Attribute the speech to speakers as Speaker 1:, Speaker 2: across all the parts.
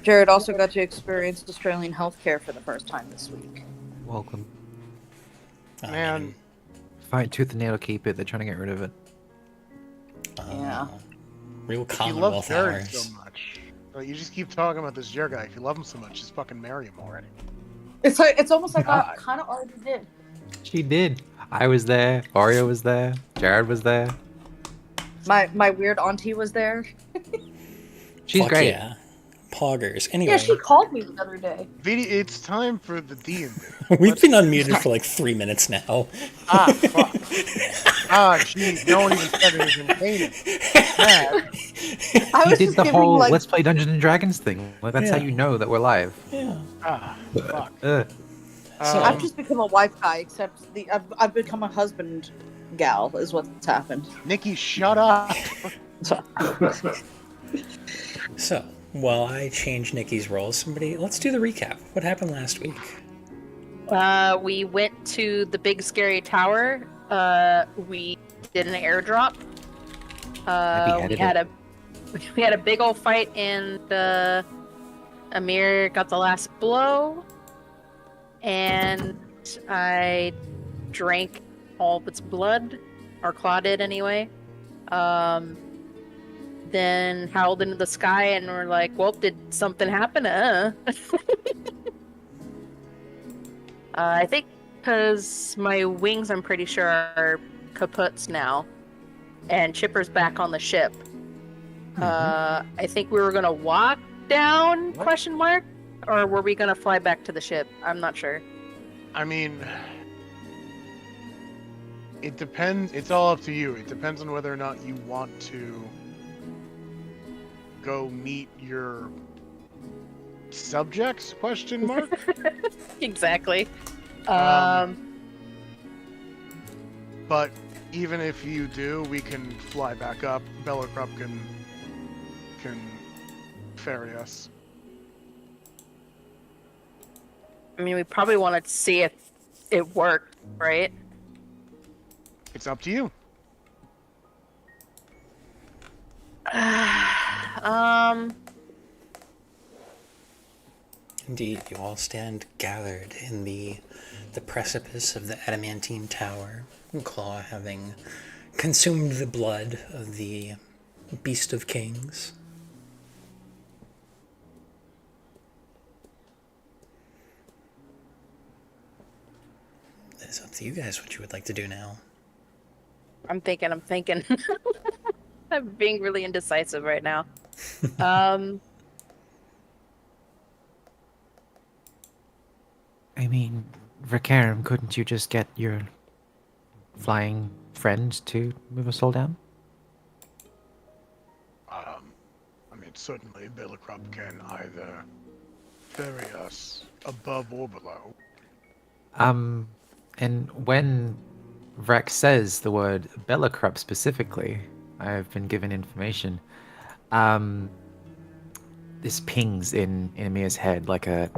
Speaker 1: Jared also got to experience Australian healthcare for the first time this week.
Speaker 2: Welcome.
Speaker 3: Man.
Speaker 2: Fight tooth and nail to keep it. They're trying to get rid of it.
Speaker 1: Yeah.
Speaker 3: Real
Speaker 4: If you love
Speaker 3: Commonwealth
Speaker 4: Jared
Speaker 3: hours.
Speaker 4: so much, like, you just keep talking about this Jared guy. If you love him so much, just fucking marry him already.
Speaker 1: It's like it's almost like I
Speaker 2: God.
Speaker 1: kind of already did.
Speaker 2: She did. I was there. Oreo was there. Jared was there.
Speaker 1: My weird auntie was there.
Speaker 2: She's
Speaker 3: Fuck
Speaker 2: great.
Speaker 3: yeah. Poggers. Anyway,
Speaker 1: Yeah, she called me the other day.
Speaker 4: Vidi, it's time for the D&D.
Speaker 3: we've been unmuted for like 3 minutes now.
Speaker 4: Ah, fuck. Ah, jeez, no one even said anything painted. Man,
Speaker 1: I
Speaker 2: He
Speaker 1: was
Speaker 2: did
Speaker 1: just
Speaker 2: the
Speaker 1: giving
Speaker 2: whole
Speaker 1: like
Speaker 2: Let's Play Dungeons and Dragons thing. Like, that's how
Speaker 3: Yeah.
Speaker 2: you know that we're live.
Speaker 3: Yeah.
Speaker 4: ah, fuck.
Speaker 1: I've just become a wife guy, except I've become a husband gal is what's happened.
Speaker 4: Nikki, shut up.
Speaker 3: So, while I change Nikki's role, let's do the recap. What happened last week?
Speaker 5: We went to the big scary tower. We did an airdrop.
Speaker 2: Maybe
Speaker 5: We had a big old fight, and Emer got the last blow, and I drank all of its blood, or Claw did anyway. Then howled into the sky, and we're like, "Well, did something happen?" I think because my wings, I'm pretty sure, are kaputs now, and Chipper's back on the ship. I think we were gonna walk down?
Speaker 4: What?
Speaker 5: Question mark, or were we gonna fly back to the ship? I'm not sure.
Speaker 4: I mean, it depends. It's all up to you. It depends on whether or not you want to go meet your subjects, question mark?
Speaker 5: Exactly.
Speaker 4: But even if you do, we can fly back up. Bellercrup can ferry us.
Speaker 5: I mean, we probably wanted to see if it worked, right?
Speaker 4: It's up to you.
Speaker 3: Indeed, you all stand gathered in the precipice of the adamantine tower, Claw having consumed the blood of the beast of kings. It's up to you guys what you would like to do now.
Speaker 5: I'm thinking. I'm being really indecisive right now.
Speaker 2: I mean, Vikarum, couldn't you just get your flying friend to move us all down?
Speaker 4: I mean, certainly Bellercrup can either ferry us above or below.
Speaker 2: And when Rex says the word Bellercrup specifically, I've been given information. This pings in Emir's head like a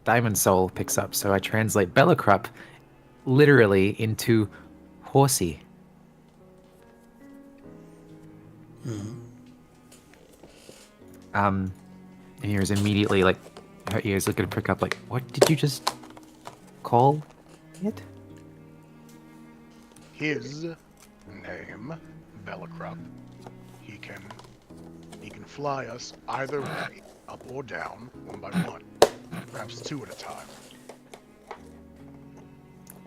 Speaker 2: diamond soul picks up. So I translate Bellercrup literally into horsey. Emir's immediately like her ears are gonna prick up like, what did you just call it?
Speaker 4: His name, Bellercrup. He can fly us either way, up or down, one by one, perhaps two at a time.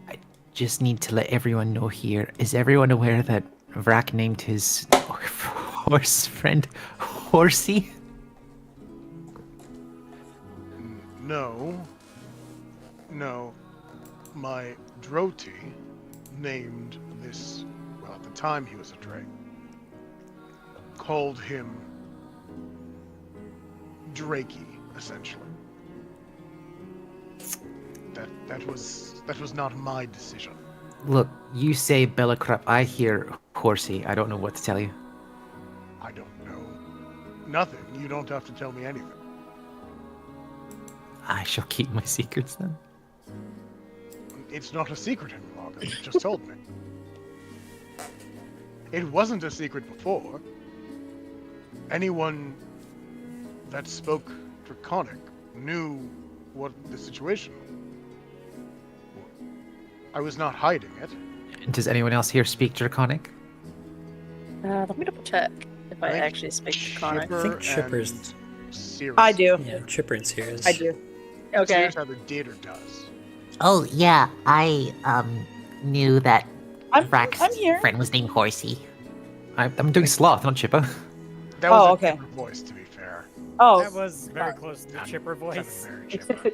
Speaker 2: I just need to let everyone know here. Is everyone aware that Vrak named his horse friend Horsey?
Speaker 4: No. My Droti named this, well, at the time he was a Drake, called him Drakey, essentially. That was not my decision.
Speaker 2: Look, you say Bellercrup, I hear Horsey. I don't know what to tell you.
Speaker 4: I don't know. Nothing. You don't have to tell me anything.
Speaker 2: I shall keep my secrets then.
Speaker 4: It's not a secret any longer. You just told me. It wasn't a secret before. Anyone that spoke Draconic knew what the situation was. I was not hiding it.
Speaker 2: Does anyone else here speak Draconic?
Speaker 5: Let me double check if I
Speaker 4: think
Speaker 5: actually speak Draconic.
Speaker 3: I think Chipper's.
Speaker 4: Sirius.
Speaker 1: I do.
Speaker 3: Yeah, Chipper and Sears.
Speaker 1: I do.
Speaker 5: Okay.
Speaker 4: Sirius either did or does.
Speaker 6: Oh yeah, I knew that
Speaker 1: I'm
Speaker 6: Vrax's
Speaker 1: here.
Speaker 6: friend was named Horsey.
Speaker 2: I'm doing Sloth, not Chipper.
Speaker 4: That was
Speaker 1: Oh,
Speaker 4: a
Speaker 1: okay.
Speaker 4: different voice, to be fair.
Speaker 1: Oh,
Speaker 7: That was very close to the Chipper voice.
Speaker 4: Very Chipper.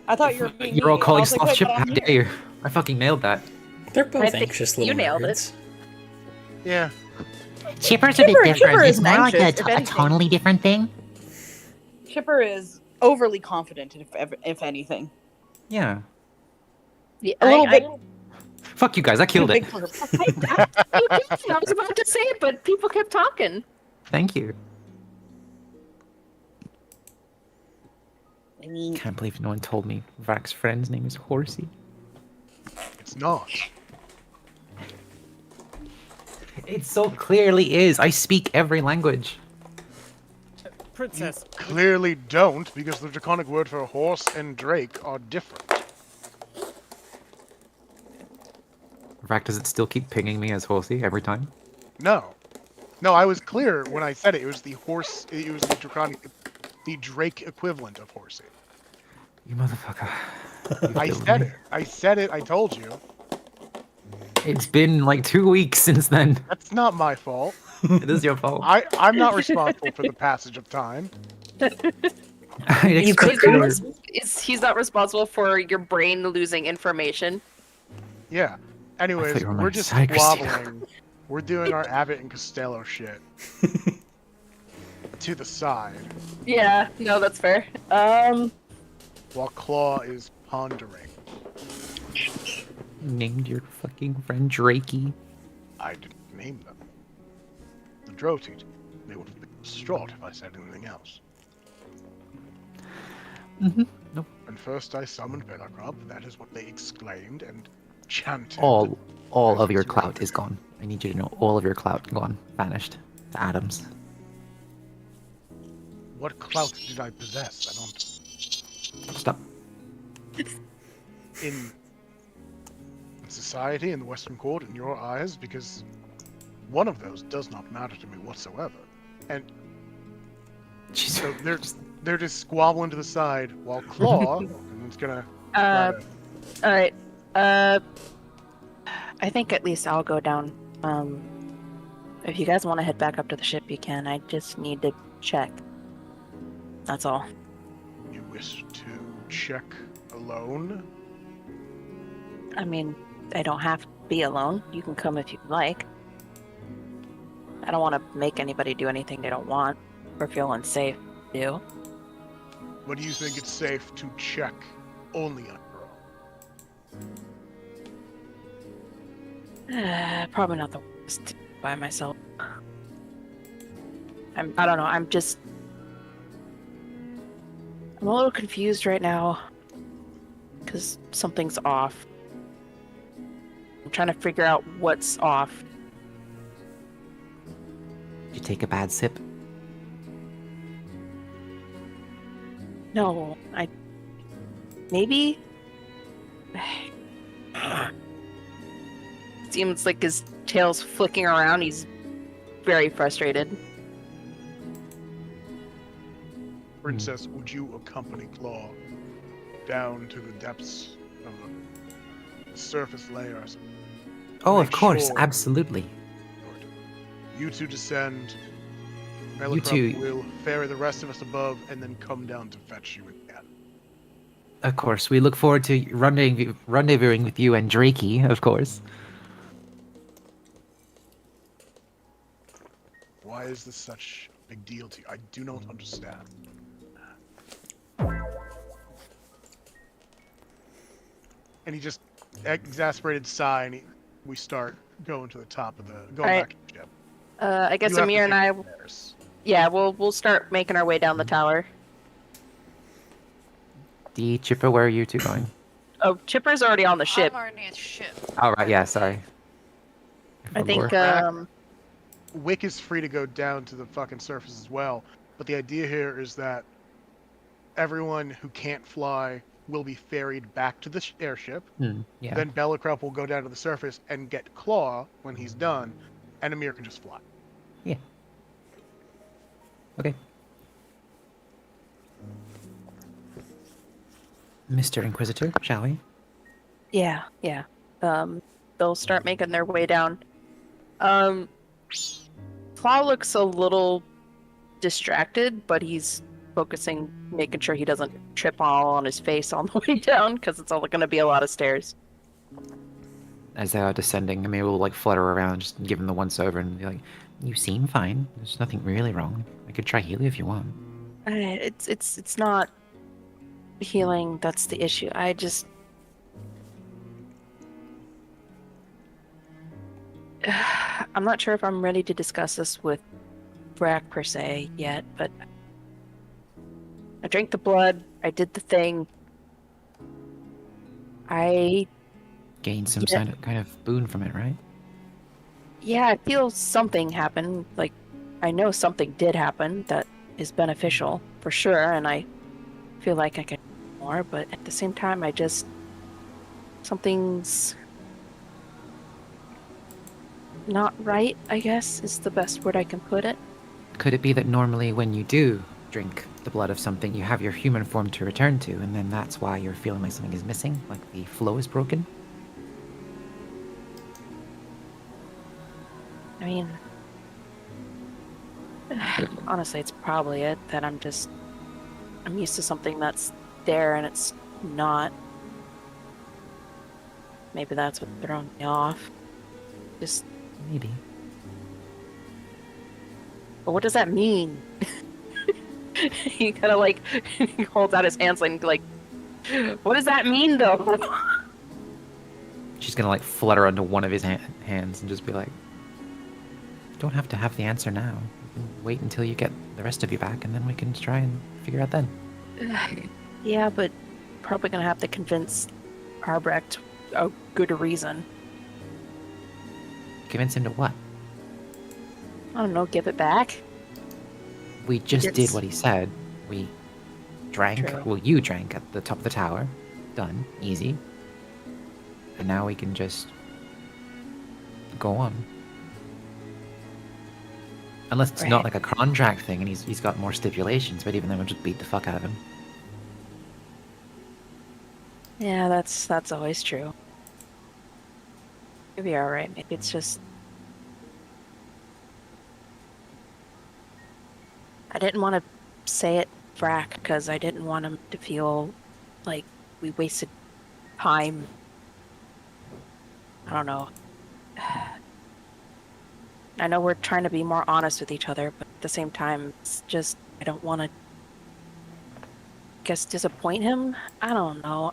Speaker 1: I thought you were being
Speaker 2: You're all
Speaker 1: mean. I
Speaker 2: calling
Speaker 1: was like,
Speaker 2: Sloth
Speaker 1: wait,
Speaker 2: Chipper.
Speaker 1: but
Speaker 2: How
Speaker 1: I'm
Speaker 2: dare
Speaker 1: here.
Speaker 2: you? I fucking nailed that.
Speaker 3: They're both
Speaker 5: I think
Speaker 3: anxious
Speaker 5: you
Speaker 3: little
Speaker 5: nailed it.
Speaker 3: nerds.
Speaker 4: Yeah.
Speaker 6: Chipper's a bit
Speaker 1: Chipper
Speaker 6: different. It's
Speaker 1: isn't
Speaker 6: more like
Speaker 1: anxious, if
Speaker 6: a
Speaker 1: anything.
Speaker 6: tonally different thing.
Speaker 1: Chipper is overly confident, if anything.
Speaker 2: Yeah.
Speaker 5: Yeah,
Speaker 1: A little bit.
Speaker 2: Fuck you guys, I killed it.
Speaker 1: Big for her.
Speaker 5: I was about to say it, but people kept talking.
Speaker 2: Thank you.
Speaker 1: I mean,
Speaker 2: Can't believe no one told me Vrax's friend's name is Horsey.
Speaker 4: It's not.
Speaker 2: It so clearly is. I speak every language.
Speaker 7: Princess,
Speaker 4: Clearly don't, because the Draconic word for horse and drake are different.
Speaker 2: Vrax, does it still keep pinging me as Horsey every time?
Speaker 4: No. No, I was clear when I said it. It was the horse. It was the Draconic, the drake equivalent of horsey.
Speaker 2: You motherfucker.
Speaker 4: I said it. I said it. I told you.
Speaker 2: It's been like 2 weeks since then.
Speaker 4: That's not my fault.
Speaker 2: It is your fault.
Speaker 4: I'm not responsible for the passage of time.
Speaker 2: I
Speaker 5: You could
Speaker 2: expect you to-
Speaker 5: he's not responsible for your brain losing information.
Speaker 4: Yeah. Anyways,
Speaker 2: you were
Speaker 4: we're
Speaker 2: my
Speaker 4: just
Speaker 2: side, Christina.
Speaker 4: squabbling. We're doing our Abbott and Costello shit. To the side,
Speaker 5: Yeah, no, that's fair.
Speaker 4: while Claw is pondering.
Speaker 2: named your fucking friend Drakey.
Speaker 4: I didn't name them. The Drow did. They would have been distraught if I said anything else.
Speaker 2: Nope.
Speaker 4: And first I summoned Veldalg. That is what they exclaimed and chanted.
Speaker 2: All of your clout is gone. I need you to know all of your clout gone, vanished to atoms.
Speaker 4: What clout did I possess? I don't.
Speaker 2: Stop.
Speaker 4: In society, in the Western Court, in your eyes, because one of those does not matter to me whatsoever. And so they're just squabbling to the side while Claw is gonna. try to-
Speaker 5: Alright. I think at least I'll go down. If you guys want to head back up to the ship, you can. I just need to check. That's all.
Speaker 4: You wish to check alone?
Speaker 5: I mean, I don't have to be alone. You can come if you'd like. I don't want to make anybody do anything they don't want or feel unsafe to do.
Speaker 4: But do you think it's safe to check only on your own?
Speaker 5: Probably not the worst to do by myself. I don't know. I'm a little confused right now because something's off. I'm trying to figure out what's off.
Speaker 2: Did you take a bad sip?
Speaker 5: No, maybe. Seems like his tail's flicking around. He's very frustrated.
Speaker 4: Princess, would you accompany Claw down to the depths of the surface layers?
Speaker 2: Oh,
Speaker 4: Make
Speaker 2: of course,
Speaker 4: sure-
Speaker 2: absolutely.
Speaker 4: You two descend.
Speaker 2: You
Speaker 4: Veldalg
Speaker 2: two-
Speaker 4: will ferry the rest of us above and then come down to fetch you again.
Speaker 2: Of course, we look forward to rendezvousing with you and Drakey, of course.
Speaker 4: Why is this such a big deal to you? I do not understand. And he just exasperated sigh, and we start going to the top of going
Speaker 5: Alright.
Speaker 4: back to the ship.
Speaker 5: I guess
Speaker 4: You have to
Speaker 5: Emer and
Speaker 4: take
Speaker 5: I.
Speaker 4: the stairs.
Speaker 5: Yeah, we'll start making our way down the tower.
Speaker 2: D, Chipper, where are you two going?
Speaker 5: Oh, Chipper's already on the ship.
Speaker 8: I'm already at ship.
Speaker 2: All right, yeah, sorry.
Speaker 5: I think.
Speaker 2: Lord.
Speaker 4: Wick is free to go down to the fucking surface as well, But the idea here is that everyone who can't fly will be ferried back to the airship.
Speaker 2: Yeah.
Speaker 4: Then Bellicrup will go down to the surface and get Claw when he's done, and Emer can just fly.
Speaker 2: Yeah. Okay. Mr. Inquisitor, shall we?
Speaker 5: Yeah. They'll start making their way down. Claw looks a little distracted, but he's focusing, making sure he doesn't trip all on his face on the way down, because it's all going to be a lot of stairs.
Speaker 2: As they are descending, Emir will like flutter around, just give him the once over and be like, "You seem fine. There's nothing really wrong. I could try heal you if you want."
Speaker 5: It's not healing that's the issue. I'm not sure if I'm ready to discuss this with Brack per se yet, but I drank the blood, I did the thing. I
Speaker 2: Gain some kind of boon from it, right?
Speaker 5: Yeah, I feel something happened. Like, I know something did happen that is beneficial, for sure, and I feel like I can do more, but at the same time, something's not right, I guess, is the best word I can put it.
Speaker 2: Could it be that normally when you do drink the blood of something, you have your human form to return to, and then that's why you're feeling like something is missing, like the flow is broken?
Speaker 5: I mean, honestly, it's probably it, that I'm used to something that's there and it's not. Maybe that's what's throwing me off. Just
Speaker 2: Maybe.
Speaker 5: But what does that mean? He kind of like he holds out his hands like, what does that mean though?
Speaker 2: She's gonna like flutter onto one of his hands and just be like, "You don't have to have the answer now. You can wait until you get the rest of you back, and then we can try and figure out then."
Speaker 5: Yeah, but probably gonna have to convince Arbrecht a good reason.
Speaker 2: Convince him to what?
Speaker 5: I don't know, give it back?
Speaker 2: We just did what he said. We drank.
Speaker 5: True.
Speaker 2: Well, you drank at the top of the tower. Done. Easy. And now we can just go on. Unless it's not like a contract thing and he's got more stipulations, but even then we'll just beat the fuck out of him.
Speaker 5: Yeah, that's always true. Maybe you're alright. Maybe it's just I didn't want to say it Brack because I didn't want him to feel like we wasted time. I don't know. I know we're trying to be more honest with each other, but at the same time, it's just I don't want to disappoint him. I don't know.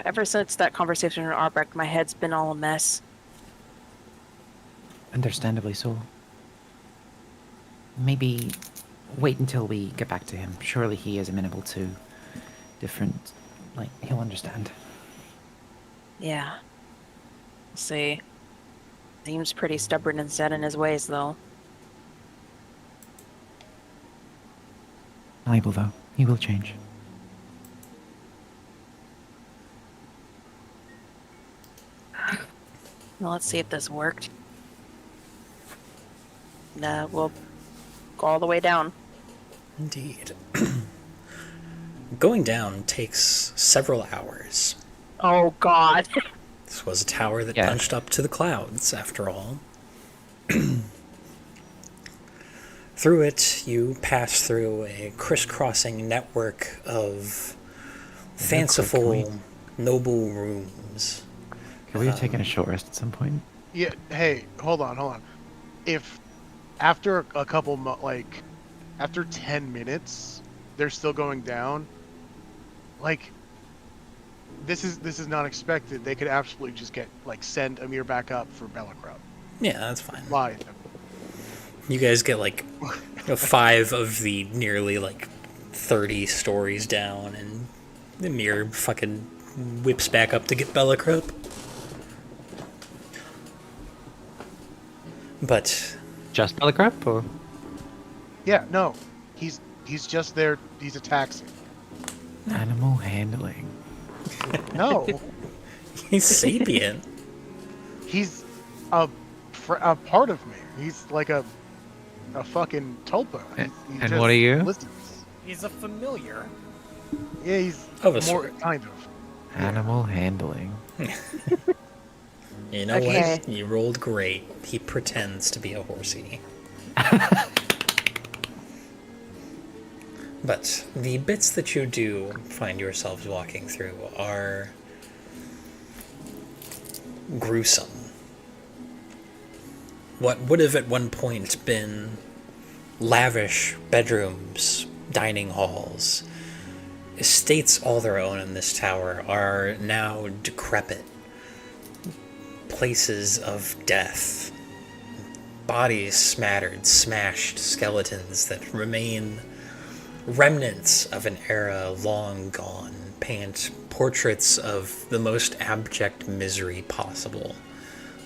Speaker 5: Ever since that conversation with Arbrecht, my head's been all a mess.
Speaker 2: Understandably so. Maybe wait until we get back to him. Surely he is amenable to different... Like, he'll understand.
Speaker 5: Yeah. We'll see. Seems pretty stubborn and set in his ways, though.
Speaker 2: Malleable, though. He will change.
Speaker 5: Well, let's see if this worked. We'll go all the way down.
Speaker 3: Indeed. Going down takes several hours.
Speaker 5: Oh, God.
Speaker 3: This was a tower that punched up to the clouds, after all. Through it, you pass through a crisscrossing network of fanciful, noble rooms.
Speaker 2: Can we have taken a short rest at some point?
Speaker 4: Yeah, hey, hold on. If after a couple, after 10 minutes, they're still going down, like, this is not expected. They could absolutely just send Emer back up for Bellicrup.
Speaker 3: Yeah, that's fine.
Speaker 4: Lie.
Speaker 3: You guys get, 5 of the nearly, 30 stories down, and Emer fucking whips back up to get Bellicrup. But...
Speaker 2: Just Bellicrup, or...?
Speaker 4: Yeah, no. He's just there. He's a taxi.
Speaker 2: Animal handling.
Speaker 4: No,
Speaker 3: He's sapient.
Speaker 4: he's a part of me. He's like a fucking tulpa. He
Speaker 2: And
Speaker 4: just
Speaker 2: what are you?
Speaker 4: listens.
Speaker 7: He's a familiar.
Speaker 4: Yeah, he's
Speaker 3: Of a
Speaker 4: more
Speaker 3: sort.
Speaker 4: kind of.
Speaker 2: Animal handling.
Speaker 3: You know
Speaker 5: Okay.
Speaker 3: what? You rolled great. He pretends to be a horsey. But the bits that you do find yourselves walking through are gruesome. What would have at one point been lavish bedrooms, dining halls, estates all their own in this tower are now decrepit places of death, bodies smattered, smashed skeletons that remain remnants of an era long gone, paint portraits of the most abject misery possible,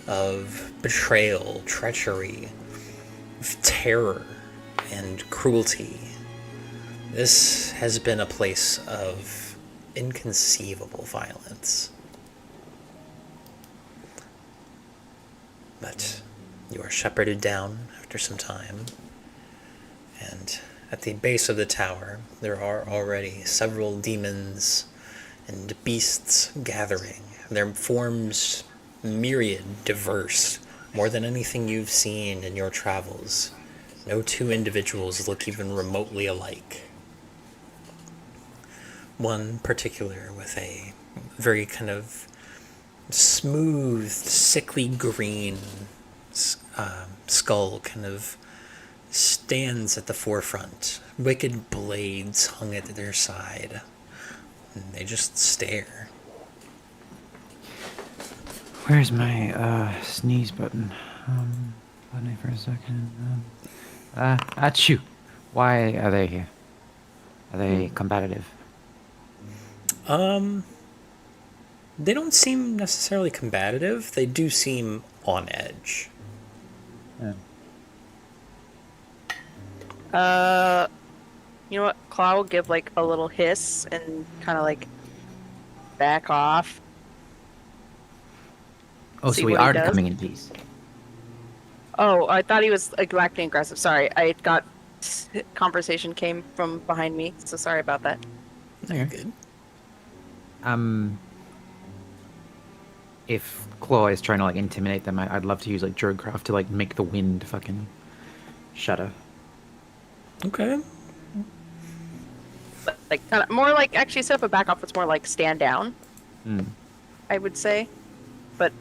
Speaker 3: of betrayal, treachery, of terror, and cruelty. This has been a place of inconceivable violence. But you are shepherded down after some time, and at the base of the tower there are already several demons and beasts gathering, their forms myriad, diverse, more than anything you've seen in your travels. No two individuals look even remotely alike. One particular with a very kind of smooth, sickly green skull kind of stands at the forefront. Wicked blades hung at their side. And they just stare.
Speaker 2: Where's my sneeze button? Let me for a second. Achoo. Why are they here? Are they combative?
Speaker 3: They don't seem necessarily combative. They do seem on edge.
Speaker 5: You know what? Claw will give like a little hiss and kind of like back off.
Speaker 2: Oh,
Speaker 5: See
Speaker 2: so we
Speaker 5: what he
Speaker 2: are
Speaker 5: does?
Speaker 2: coming in peace.
Speaker 5: Oh, I thought he was like acting aggressive. Sorry, I got conversation came from behind me, so sorry about that.
Speaker 3: They're good.
Speaker 2: If Claw is trying to like intimidate them, I'd love to use like Druidcraft to like make the wind fucking shudder.
Speaker 3: Okay.
Speaker 5: But, like kind of more like actually instead of a back off, it's more like stand down.
Speaker 2: Mm.
Speaker 5: I would say, but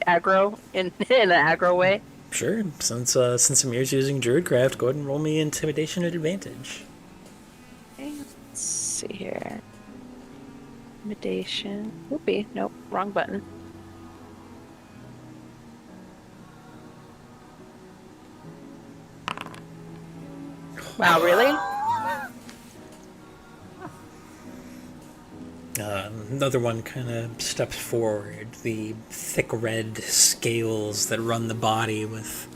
Speaker 5: aggro in an aggro way.
Speaker 3: Sure. Since Amir's using Druidcraft, go ahead and roll me intimidation at advantage.
Speaker 5: Okay, let's see here. Intimidation. Whoopee. Nope. Wrong button. Wow, really?
Speaker 3: Another one kind of steps forward, the thick red scales that run the body with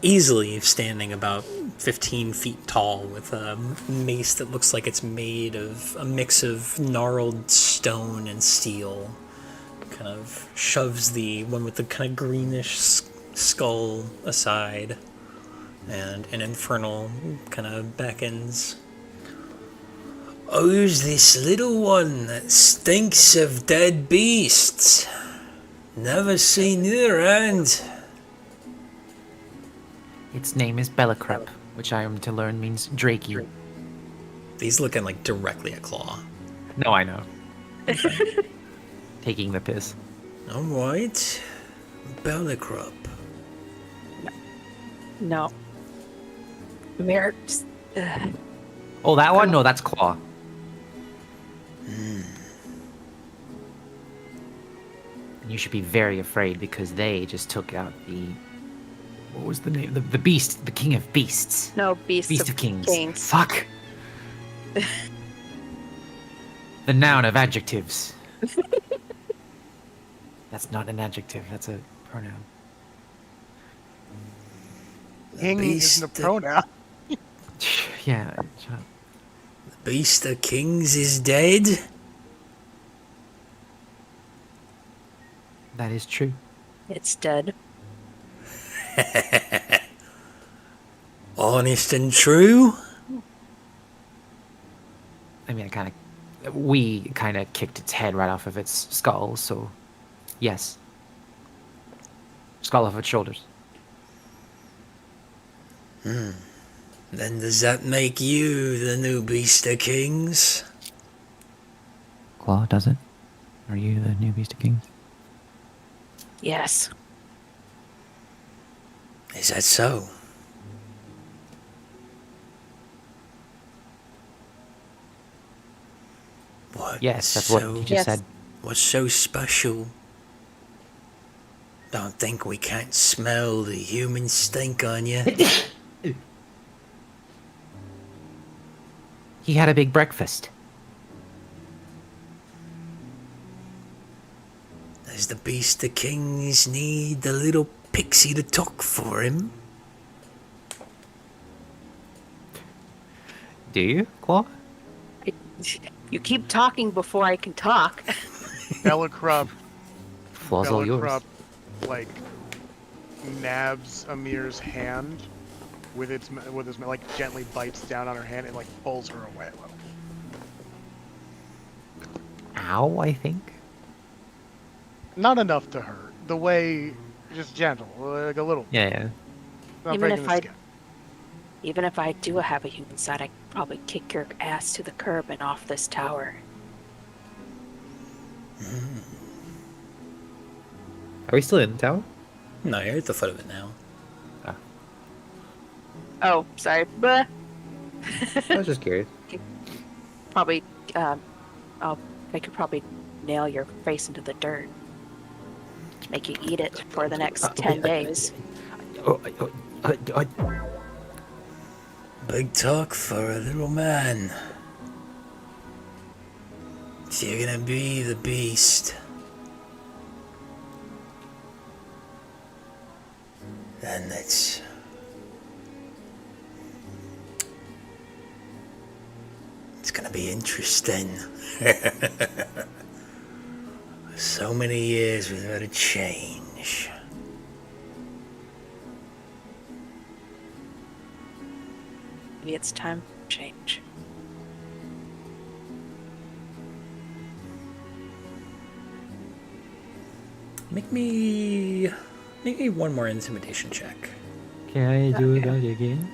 Speaker 3: easily standing about 15 feet tall with a mace that looks like it's made of a mix of gnarled stone and steel. Kind of shoves the one with the kind of greenish skull aside, and an infernal kind of beckons. Who's this little one that stinks of dead beasts? Never seen you around.
Speaker 2: Its name is Bellicrep, which I am to learn means Drakey.
Speaker 3: He's looking like directly at Claw.
Speaker 2: No, I know. Taking the piss.
Speaker 3: Alright. Bellicrop.
Speaker 5: No. Mer.
Speaker 2: Oh, that one? No, that's Claw. You should be very afraid because they just took out the... What was the name? The beast. The king of beasts.
Speaker 5: No, beast
Speaker 2: Beast
Speaker 5: of
Speaker 2: of kings.
Speaker 5: kings.
Speaker 2: Fuck. The noun of adjectives. That's not an adjective. That's a pronoun.
Speaker 4: King isn't a pronoun.
Speaker 2: Yeah, shut up.
Speaker 3: The Beast of Kings is dead?
Speaker 2: That is true.
Speaker 5: It's dead.
Speaker 3: Honest and true?
Speaker 2: I mean, we kind of kicked its head right off of its skull, so yes. Skull off its shoulders.
Speaker 3: Then does that make you the new Beast of Kings?
Speaker 2: Claw, does it? Are you the new Beast of Kings?
Speaker 5: Yes.
Speaker 3: Is that so? What?
Speaker 2: Yes, that's what he just said.
Speaker 3: What's so special? Don't think we can't smell the human stink on you.
Speaker 2: He had a big breakfast.
Speaker 3: Does the Beast of Kings need the little pixie to talk for him?
Speaker 2: Do you, Claw?
Speaker 5: You keep talking before I can talk.
Speaker 4: Bellicrup,
Speaker 2: Flaw's all yours.
Speaker 4: Bellicrup, like, nabs Amir's hand with his like gently bites down on her hand and like pulls her away a little.
Speaker 2: Ow, I think.
Speaker 4: Not enough to hurt. The way, just gentle, like a little.
Speaker 2: Yeah.
Speaker 4: Not
Speaker 5: Even
Speaker 4: breaking
Speaker 5: if
Speaker 4: the
Speaker 5: I-
Speaker 4: skin.
Speaker 5: Even if I do have a human side, I could probably kick your ass to the curb and off this tower.
Speaker 2: Are we still in the tower?
Speaker 3: No, you're at the foot of it now.
Speaker 5: Oh, sorry. Bleh.
Speaker 2: I was just curious.
Speaker 5: Probably, I could probably nail your face into the dirt. Make you eat it for the next 10 days.
Speaker 3: Big talk for a little man. So you're gonna be the beast. Then it's gonna be interesting. So many years without a change.
Speaker 5: Maybe it's time to change.
Speaker 3: Make me one more intimidation check.
Speaker 2: Can I do that again?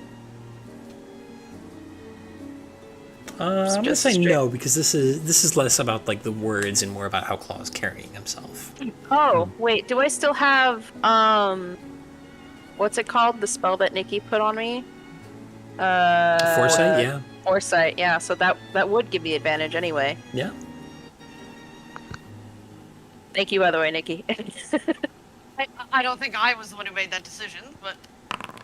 Speaker 3: I'm gonna
Speaker 5: just
Speaker 3: say
Speaker 5: straight-
Speaker 3: no because this is less about like the words and more about how Claw is carrying himself.
Speaker 5: Oh, wait, do I still have, what's it called? The spell that Nikki put on me?
Speaker 3: Foresight, yeah,
Speaker 5: Foresight, yeah, so that would give me advantage anyway.
Speaker 3: yeah.
Speaker 5: Thank you, by the way, Nikki.
Speaker 8: I don't think I was the one who made that decision, but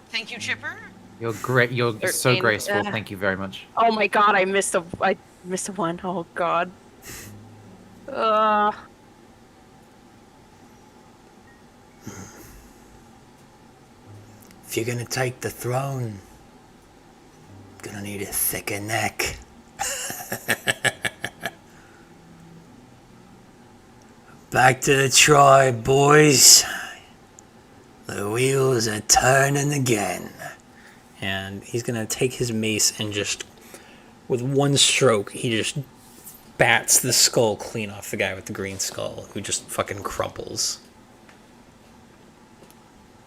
Speaker 8: thank you, Chipper.
Speaker 2: You're great. You're so
Speaker 5: 13,
Speaker 2: graceful. Thank you very much.
Speaker 5: Oh my god, I missed a one. Oh god.
Speaker 3: If you're gonna take the throne, gonna need a thicker neck. Back to the tribe, boys. The wheels are turning again. And he's gonna take his mace and just, with one stroke, he just bats the skull clean off the guy with the green skull, who just fucking crumples.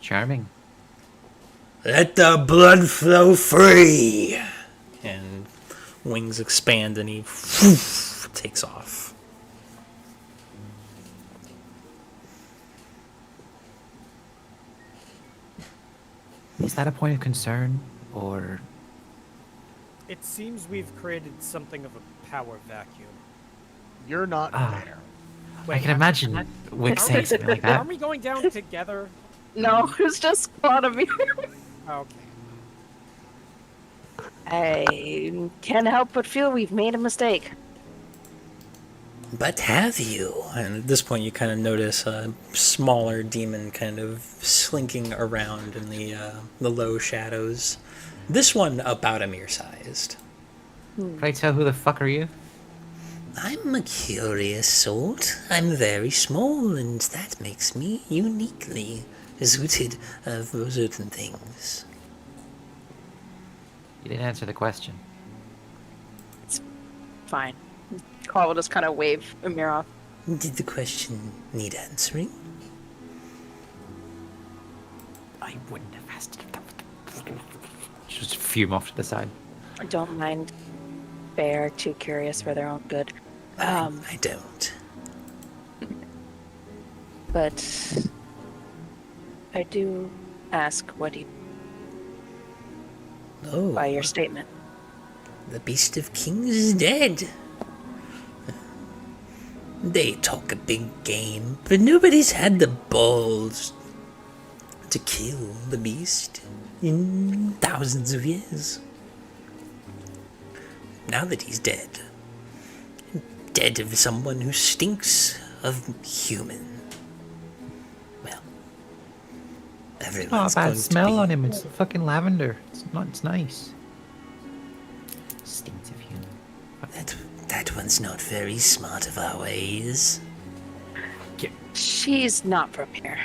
Speaker 2: Charming.
Speaker 3: Let the blood flow free! And wings expand and he takes off.
Speaker 2: Is that a point of concern, or
Speaker 7: It seems we've created something of a power vacuum.
Speaker 4: You're not there.
Speaker 2: I can imagine Wick saying something like that.
Speaker 7: Are we going down together?
Speaker 5: No, it was just one of you.
Speaker 7: Okay.
Speaker 5: I can't help but feel we've made a mistake.
Speaker 3: But have you? And at this point, you kind of notice a smaller demon kind of slinking around in the low shadows, This one about Emer sized.
Speaker 2: Can I tell who the fuck are you?
Speaker 3: I'm a curious sort. I'm very small, and that makes me uniquely suited for certain things.
Speaker 2: You didn't answer the question.
Speaker 5: Fine. Claw will just kind of wave Emer off.
Speaker 3: Did the question need answering?
Speaker 2: I wouldn't have asked it. Just fume off to the side.
Speaker 5: I don't mind. They are too curious for their own good.
Speaker 3: I don't.
Speaker 5: But I do ask, what do you
Speaker 3: Oh,
Speaker 5: by your statement?
Speaker 3: the Beast of Kings is dead. They talk a big game, but nobody's had the balls to kill the beast in thousands of years. Now that he's dead of someone who stinks of human. Well,
Speaker 2: It's
Speaker 3: everyone's
Speaker 2: not a
Speaker 3: going
Speaker 2: bad
Speaker 3: to
Speaker 2: smell
Speaker 3: be-
Speaker 2: on him. It's fucking lavender. It's nice. Stinks of human.
Speaker 3: That one's not very smart of our ways.
Speaker 5: She's not from here.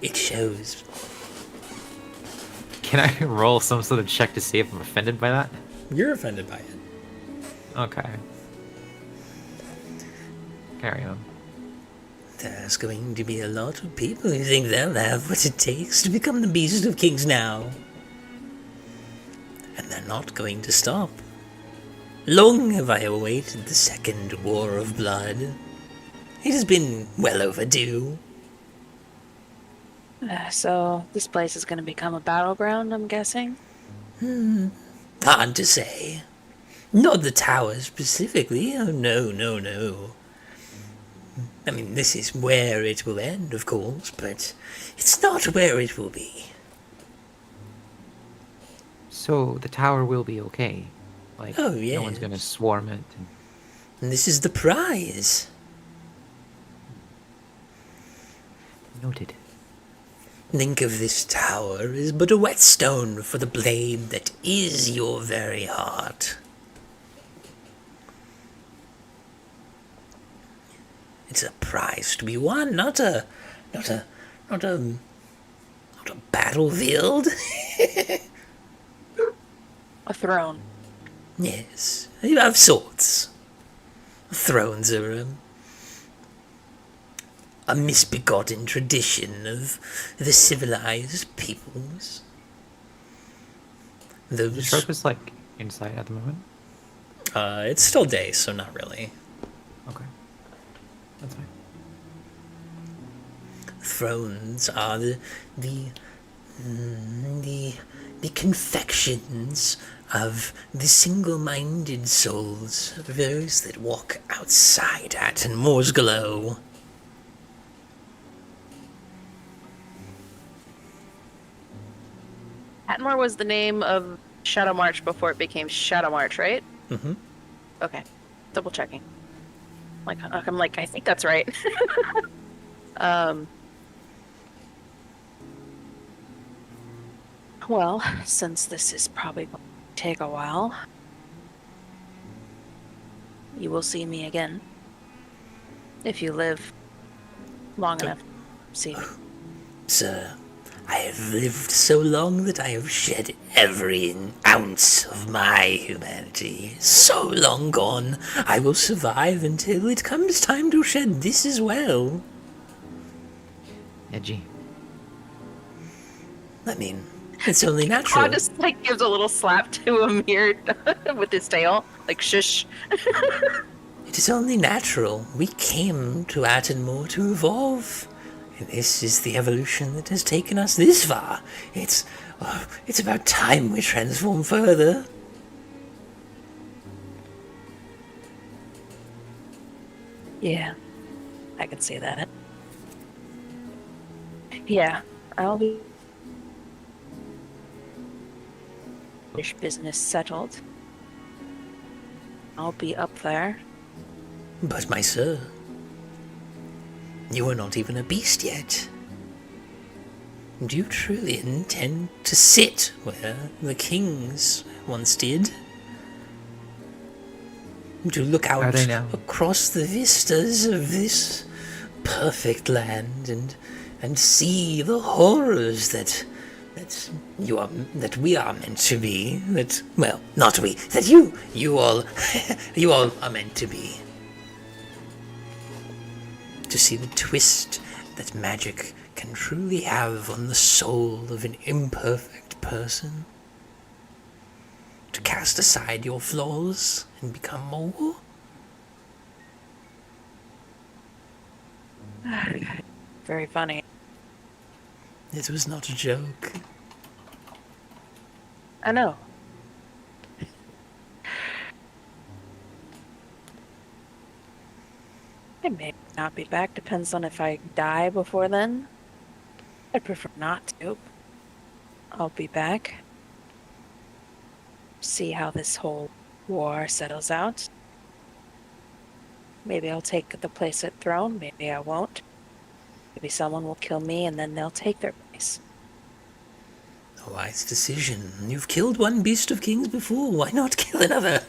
Speaker 3: It shows.
Speaker 2: Can I roll some sort of check to see if I'm offended by that?
Speaker 3: You're offended by it.
Speaker 2: Okay. Carry on.
Speaker 3: There's going to be a lot of people who think they'll have what it takes to become the Beast of Kings now. And they're not going to stop. Long have I awaited the second War of Blood. It has been well overdue.
Speaker 5: So this place is going to become a battleground, I'm guessing?
Speaker 3: Hard to say. Not the tower specifically. Oh, no. I mean, this is where it will end, of course, but it's not where it will be.
Speaker 2: So the tower will be okay. Like,
Speaker 3: Oh,
Speaker 2: no one's
Speaker 3: yes.
Speaker 2: gonna swarm it.
Speaker 3: And this is the prize.
Speaker 2: Noted.
Speaker 3: Think of this tower as but a whetstone for the blade that is your very heart. It's a prize to be won, not a battlefield.
Speaker 5: A throne.
Speaker 3: Yes, of sorts. Thrones are a misbegotten tradition of the civilized peoples.
Speaker 2: Is
Speaker 3: Those,
Speaker 2: Atropus like inside at the moment?
Speaker 3: it's still day, so not really.
Speaker 2: Okay. That's fine.
Speaker 3: Thrones are the confections of the single-minded souls of those that walk outside at and Moore's glow.
Speaker 5: Atmore was the name of Shadow March before it became Shadow March, right?
Speaker 3: Mm-hmm.
Speaker 5: Okay. Double checking. I'm like, I think that's right. Well, since this is probably going to take a while, you will see me again. If you live long enough to see me.
Speaker 3: Sir, I have lived so long that I have shed every ounce of my humanity. So long gone, I will survive until it comes time to shed this as well.
Speaker 2: Edgy.
Speaker 3: I mean, it's only
Speaker 5: Claw
Speaker 3: natural.
Speaker 5: just like gives a little slap to Amir with his tail, like shush.
Speaker 3: It is only natural. We came to Attenmore to evolve. And this is the evolution that has taken us this far. It's about time we transform further.
Speaker 5: Yeah, I can see that. Yeah, I'll be business settled. I'll be up there.
Speaker 3: But my sir, you are not even a beast yet. Do you truly intend to sit where the kings once did? To look
Speaker 2: Are
Speaker 3: out
Speaker 2: they now?
Speaker 3: across the vistas of this perfect land and see the horrors that we are meant to be, not we, that you all you all are meant to be. To see the twist that magic can truly have on the soul of an imperfect person. To cast aside your flaws and become more.
Speaker 5: Very funny.
Speaker 3: It was not a joke.
Speaker 5: I know. I may not be back. Depends on if I die before then. I'd prefer not to. I'll be back. See how this whole war settles out. Maybe I'll take the place at throne. Maybe I won't. Maybe someone will kill me and then they'll take their place.
Speaker 3: A wise decision. You've killed one beast of kings before. Why not kill another?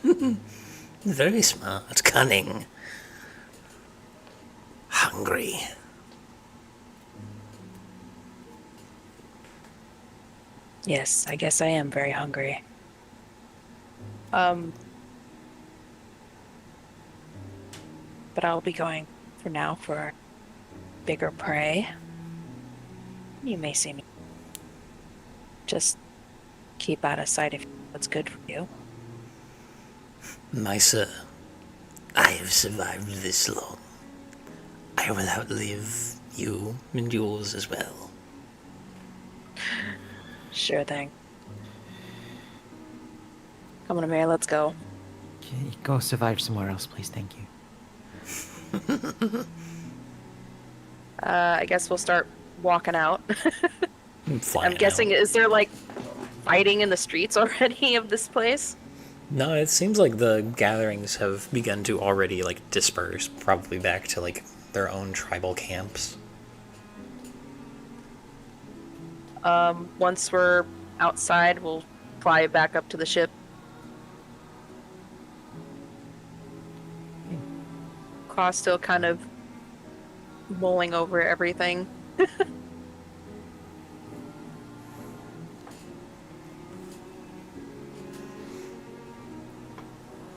Speaker 3: Very smart, cunning, hungry.
Speaker 5: Yes, I guess I am very hungry. But I'll be going for now for bigger prey. You may see me. Just keep out of sight if what's good for you.
Speaker 3: My sir, I have survived this long. I will outlive you and yours as well.
Speaker 5: Sure thing. Come on, Emer, let's go.
Speaker 2: Can you go survive somewhere else, please? Thank you.
Speaker 5: I guess we'll start walking out.
Speaker 3: Flying
Speaker 5: I'm guessing,
Speaker 3: out.
Speaker 5: is there like fighting in the streets already of this place?
Speaker 3: No, it seems like the gatherings have begun to already disperse, probably back to their own tribal camps.
Speaker 5: Once we're outside, we'll fly back up to the ship. Claw still kind of mulling over everything.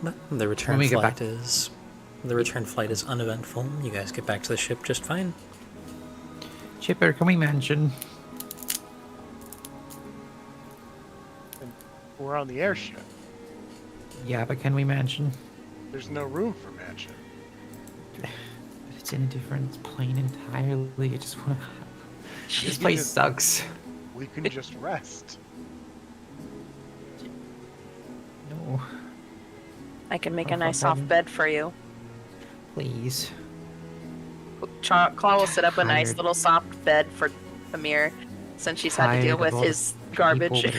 Speaker 3: But the return
Speaker 2: When we get
Speaker 3: flight
Speaker 2: back-
Speaker 3: is uneventful. You guys get back to the ship just fine.
Speaker 2: Chipper, can we mention?
Speaker 4: We're on the airship.
Speaker 2: Yeah, but can we mention?
Speaker 4: There's no room for mansion.
Speaker 2: But it's in a different plane entirely. I just want to. This
Speaker 4: can
Speaker 2: place
Speaker 4: just-
Speaker 2: sucks.
Speaker 4: We can just rest.
Speaker 2: No,
Speaker 5: I can make a
Speaker 2: Oh,
Speaker 5: nice
Speaker 2: for
Speaker 5: soft
Speaker 2: heaven.
Speaker 5: bed for you.
Speaker 2: please.
Speaker 5: Claw will set up a nice
Speaker 2: Tired.
Speaker 5: little soft bed for Emer, since she's had to deal
Speaker 2: Tired
Speaker 5: with
Speaker 2: of all the
Speaker 5: his garbage.
Speaker 2: people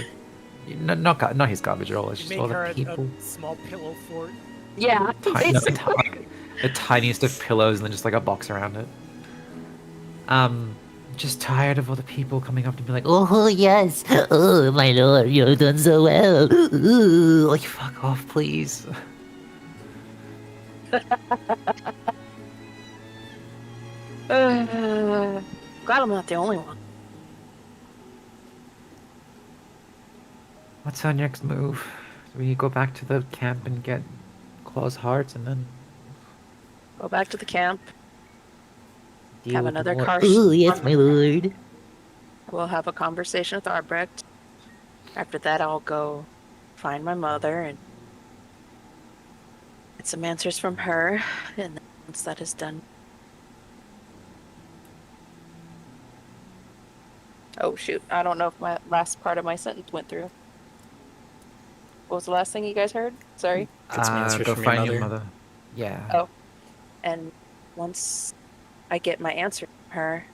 Speaker 2: that are- not his garbage at all. It's
Speaker 7: You
Speaker 2: just
Speaker 7: make
Speaker 2: all
Speaker 7: her
Speaker 2: the people.
Speaker 7: a small pillow fort.
Speaker 5: Yeah, basically.
Speaker 2: The tiniest of pillows and then just a box around it. Just tired of all the people coming up to be like, oh,
Speaker 6: Oh, yes. Oh, my lord, you've done so well. Ooh.
Speaker 2: like fuck off, please.
Speaker 5: Glad I'm not the only one.
Speaker 2: What's our next move? Do we go back to the camp and get Claw's heart and then
Speaker 5: Go back to the camp.
Speaker 2: deal
Speaker 5: Have
Speaker 2: with the
Speaker 5: another
Speaker 2: war?
Speaker 5: car.
Speaker 6: Oh, yes, my lord.
Speaker 5: We'll have a conversation with Arbrecht. After that, I'll go find my mother and get some answers from her. And then once that is done. Oh, shoot. I don't know if my last part of my sentence went through. What was the last thing you guys heard? Sorry.
Speaker 3: Get some answers
Speaker 2: go
Speaker 3: from your
Speaker 2: find
Speaker 3: mother.
Speaker 2: Yeah.
Speaker 5: Oh. And once I get my answer from her,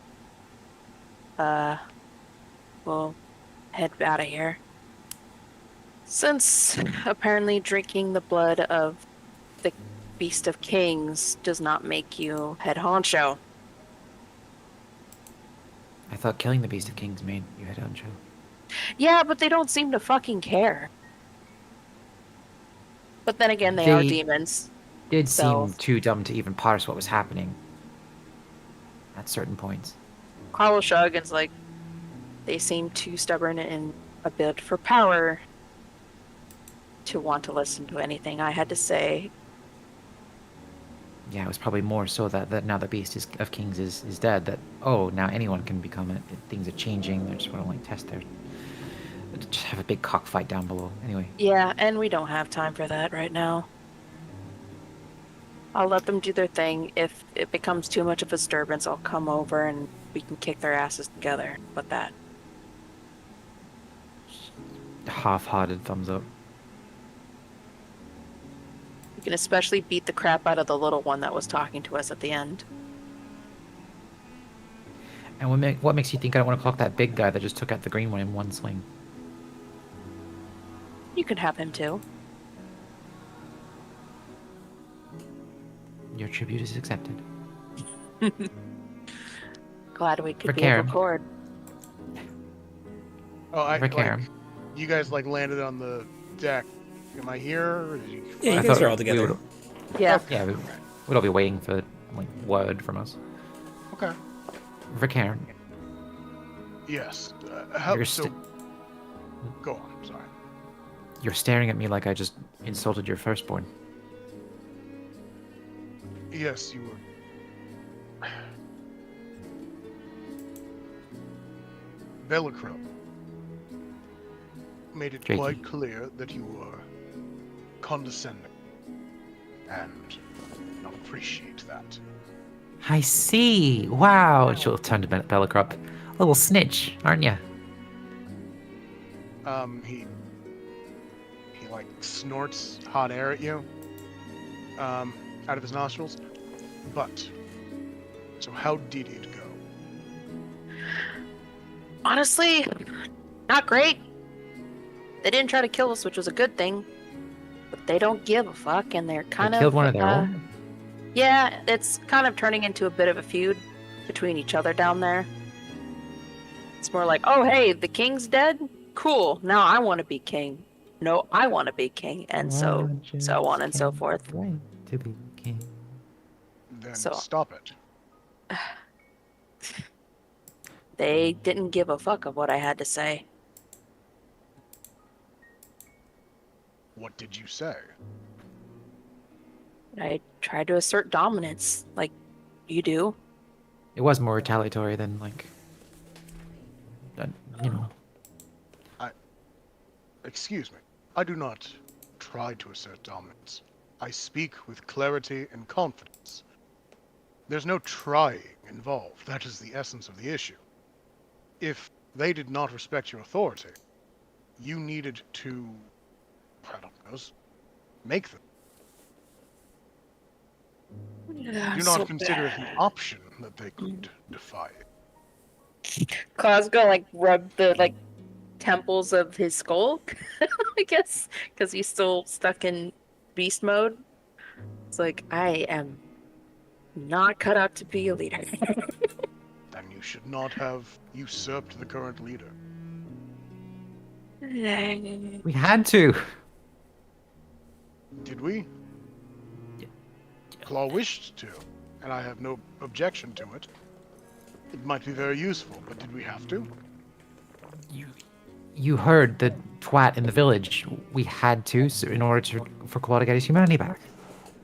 Speaker 5: we'll head out of here. Since apparently drinking the blood of the Beast of Kings does not make you head honcho.
Speaker 2: I thought killing the Beast of Kings made you head on, Joe.
Speaker 5: Yeah, but they don't seem to fucking care. But then again, they are
Speaker 2: They
Speaker 5: demons.
Speaker 2: did
Speaker 5: So
Speaker 2: seem too dumb to even parse what was happening at certain points.
Speaker 5: Carl shrugs and is like, they seem too stubborn and a bit for power to want to listen to anything I had to say.
Speaker 2: Yeah, it was probably more so that now the Beast of Kings is dead, that, oh, now anyone can become it. Things are changing. They just want to, like, test their... Just have a big cockfight down below. Anyway.
Speaker 5: Yeah, and we don't have time for that right now. I'll let them do their thing. If it becomes too much of a disturbance, I'll come over and we can kick their asses together. But that.
Speaker 2: Half-hearted thumbs up.
Speaker 5: We can especially beat the crap out of the little one that was talking to us at the end.
Speaker 2: And what makes you think I don't want to clock that big guy that just took out the green one in one swing?
Speaker 5: You can have him too.
Speaker 2: Your tribute is accepted.
Speaker 5: Glad we could
Speaker 2: For
Speaker 5: be able
Speaker 2: Karen.
Speaker 5: to record.
Speaker 4: Oh,
Speaker 2: For Karen.
Speaker 4: you guys like landed on the deck. Am I here? Or did you...
Speaker 3: Yeah, you
Speaker 2: I
Speaker 3: guys
Speaker 2: thought
Speaker 3: are all
Speaker 2: we
Speaker 3: together.
Speaker 2: would-
Speaker 5: Yeah.
Speaker 2: Yeah, we'd all be waiting for, like, word from us.
Speaker 4: Okay.
Speaker 2: For Karen.
Speaker 4: Yes.
Speaker 2: You're
Speaker 4: So, go on. Sorry.
Speaker 2: You're staring at me like I just insulted your firstborn.
Speaker 4: Yes, you were. Veldalg made it
Speaker 2: Jakey.
Speaker 4: quite clear that you were condescending, and not appreciate that.
Speaker 2: I see. Wow. She'll turn to Bellicrop. Little snitch, aren't you?
Speaker 4: He like snorts hot air at you, out of his nostrils. But, so how did it go?
Speaker 5: Honestly, not great. They didn't try to kill us, which was a good thing. But they don't give a fuck, and they're kind
Speaker 2: They killed one of their own?
Speaker 5: Yeah, it's kind of turning into a bit of a feud between each other down there. It's more like, oh hey, the king's dead? Cool, now I want to be king. No, I want to be king, and so on and so forth.
Speaker 2: Right to be king.
Speaker 4: Then
Speaker 5: So-
Speaker 4: stop it.
Speaker 5: They didn't give a fuck of what I had to say.
Speaker 4: What did you say?
Speaker 5: I tried to assert dominance, like you do.
Speaker 2: It was more retaliatory than, like, you know.
Speaker 4: Excuse me. I do not try to assert dominance. I speak with clarity and confidence. There's no trying involved. That is the essence of the issue. If they did not respect your authority, you needed to, I don't know, make them. Do not consider it an option that they could defy it.
Speaker 5: Cosgo like rubbed the temples of his skull, I guess, because he's still stuck in beast mode. It's like, I am not cut out to be a leader.
Speaker 4: Then you should not have usurped the current leader.
Speaker 2: We had to.
Speaker 4: Did we? Claw wished to, and I have no objection to it. It might be very useful, but did we have to?
Speaker 2: You heard the twat in the village. We had to, so in order for Quori to get his humanity back.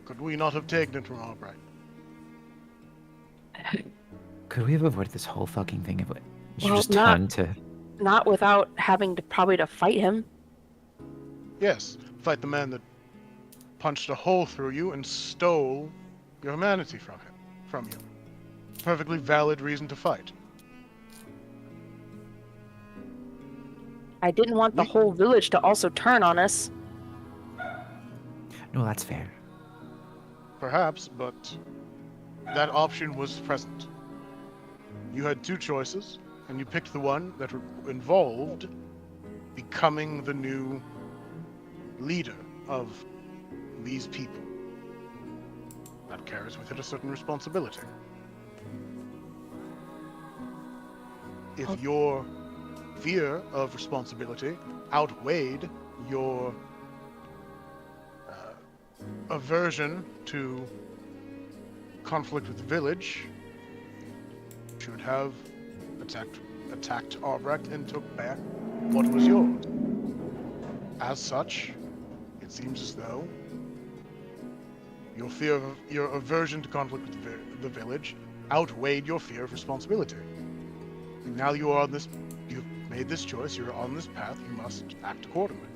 Speaker 4: Could we not have taken it from Albright?
Speaker 2: Could we have avoided this whole fucking thing if we
Speaker 5: Well,
Speaker 2: just
Speaker 5: not-
Speaker 2: turned to...
Speaker 5: Not without having to probably to fight him.
Speaker 4: Yes, fight the man that punched a hole through you and stole your humanity from you. Perfectly valid reason to fight.
Speaker 5: I didn't want the whole village to also turn on us.
Speaker 2: No, that's fair.
Speaker 4: Perhaps, but that option was present. You had two choices, and you picked the one that involved becoming the new leader of these people. That carries with it a certain responsibility. if your fear of responsibility outweighed your aversion to conflict with the village, should have attacked Albrecht and took back what was yours. As such, it seems as though your aversion to conflict with the village outweighed your fear of responsibility. And now you've made this choice, you're on this path, you must act accordingly.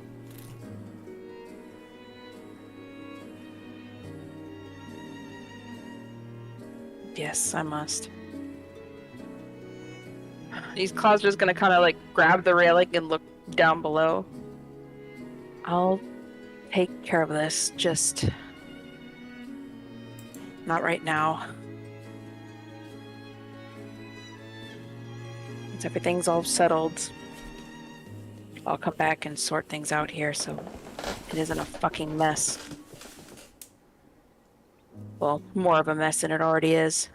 Speaker 5: Yes, I must. Claw's just gonna kind of like grab the railing and look down below. I'll take care of this, just not right now. Once everything's all settled, I'll come back and sort things out here so it isn't a fucking mess. Well, more of a mess than it already is.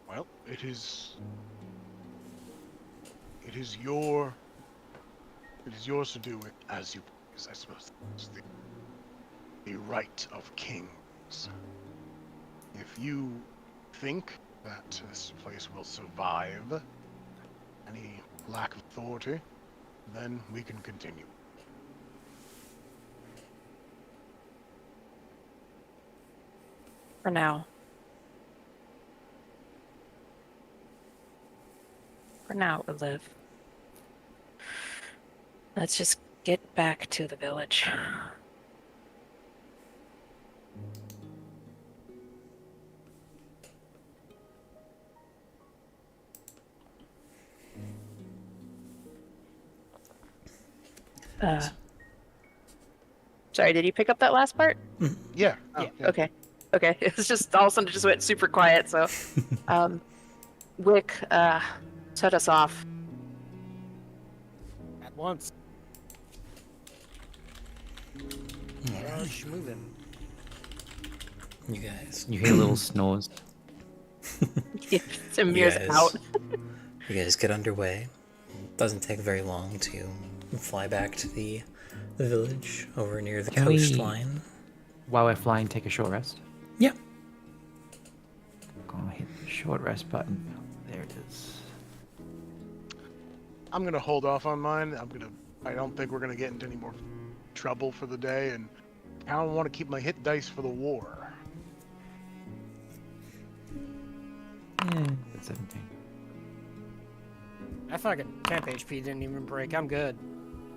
Speaker 4: Well, it is yours to do it as you please, I suppose. It's the right of kings. If you think that this place will survive any lack of authority, then we can continue.
Speaker 5: For now. For now, it will live. Let's just get back to the village. Sorry, did you pick up that last part?
Speaker 4: Yeah.
Speaker 5: Yeah. Okay. Okay. It's just all of a sudden it just went super quiet. So, Wick, set us off.
Speaker 7: At once. Schmoovin'.
Speaker 3: You guys.
Speaker 2: You hear little snores.
Speaker 5: Emer's out.
Speaker 3: You guys get underway. Doesn't take very long to fly back to the village over near the
Speaker 2: Can we-
Speaker 3: coastline.
Speaker 2: While we're flying, take a short rest.
Speaker 3: Yeah.
Speaker 2: Go hit the short rest button. There it is.
Speaker 4: I'm gonna hold off on mine. I don't think we're gonna get into any more trouble for the day, and I don't want to keep my hit dice for the war.
Speaker 2: That's 17.
Speaker 7: I fucking temp HP didn't even break. I'm good.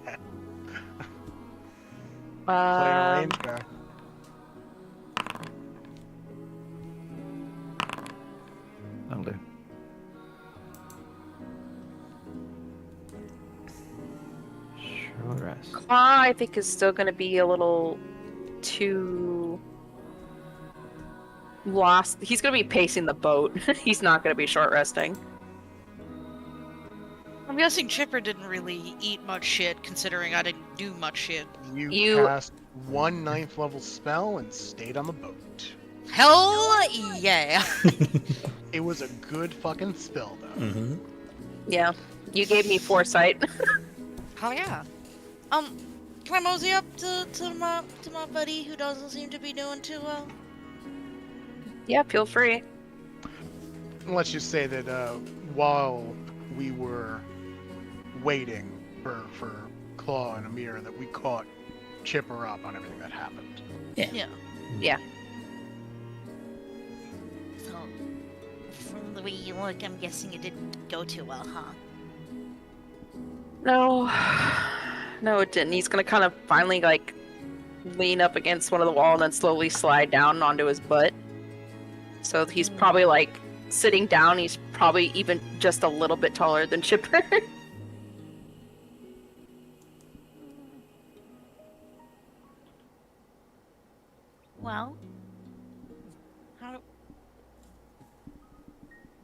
Speaker 4: Play a range guy.
Speaker 2: That'll do. Short rest.
Speaker 5: Claw, I think, is still going to be a little too lost. He's going to be pacing the boat. He's not going to be short resting.
Speaker 8: I'm guessing Chipper didn't really eat much shit, considering I didn't do much shit.
Speaker 4: You cast one 9th level spell and stayed on the boat.
Speaker 8: Hell yeah!
Speaker 4: It was a good fucking spell, though.
Speaker 3: Mm-hmm.
Speaker 5: Yeah, you gave me foresight.
Speaker 8: Hell yeah. Can I mosey up to my buddy who doesn't seem to be doing too well?
Speaker 5: Yeah, feel free.
Speaker 4: Let's just say that while we were waiting for Claw and Emer, that we caught Chipper up on everything that happened.
Speaker 8: Yeah.
Speaker 5: Yeah.
Speaker 9: So, from the way you look, I'm guessing it didn't go too well, huh?
Speaker 5: No, it didn't. He's gonna kind of finally like lean up against one of the wall and then slowly slide down onto his butt. So he's probably like sitting down. He's probably even just a little bit taller than Chipper.
Speaker 9: Well, how...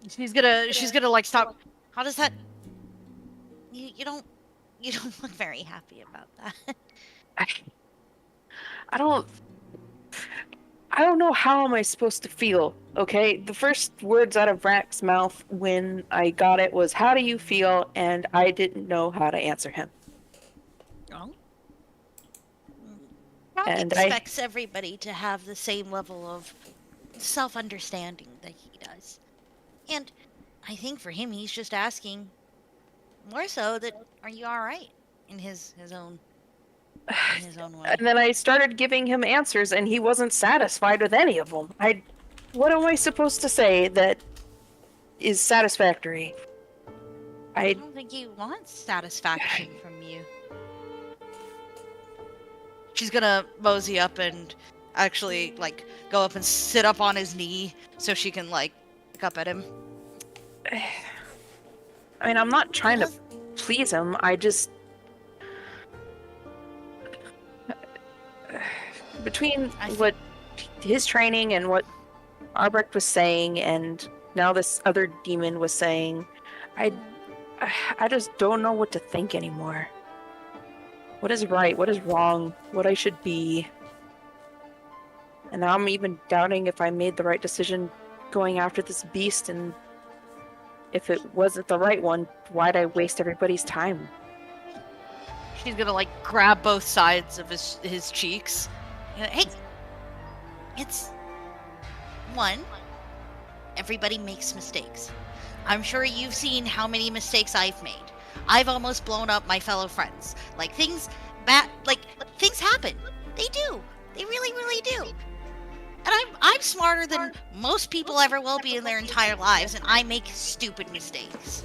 Speaker 8: She's gonna like stop. How does that?
Speaker 9: You don't look very happy about that.
Speaker 5: I I don't know how am I supposed to feel, okay? The first words out of Rak's mouth when I got it was, how do you feel? And I didn't know how to answer him.
Speaker 9: Oh. Rock
Speaker 5: And
Speaker 9: expects everybody to have the same level of self-understanding that he does. And I think for him, he's just asking more so that, are you all right? In his own way.
Speaker 5: And then I started giving him answers, and he wasn't satisfied with any of them. What am I supposed to say that is satisfactory?
Speaker 9: I don't think he wants satisfaction from you. She's gonna mosey up and actually, like, go up and sit up on his knee so she can, like, look up at him.
Speaker 5: I mean, I'm not trying to please him. I just... Between what his training and what Arbrecht was saying, and now this other demon was saying, I just don't know what to think anymore. What is right? What is wrong? What I should be? And now I'm even doubting if I made the right decision going after this beast, and if it wasn't the right one, why'd I waste everybody's time?
Speaker 9: She's gonna, like, grab both sides of his cheeks. Hey, it's... One, everybody makes mistakes. I'm sure you've seen how many mistakes I've made. I've almost blown up my fellow friends. Like, things happen. They do. They really, really do. And I'm smarter than most people ever will be in their entire lives, and I make stupid mistakes.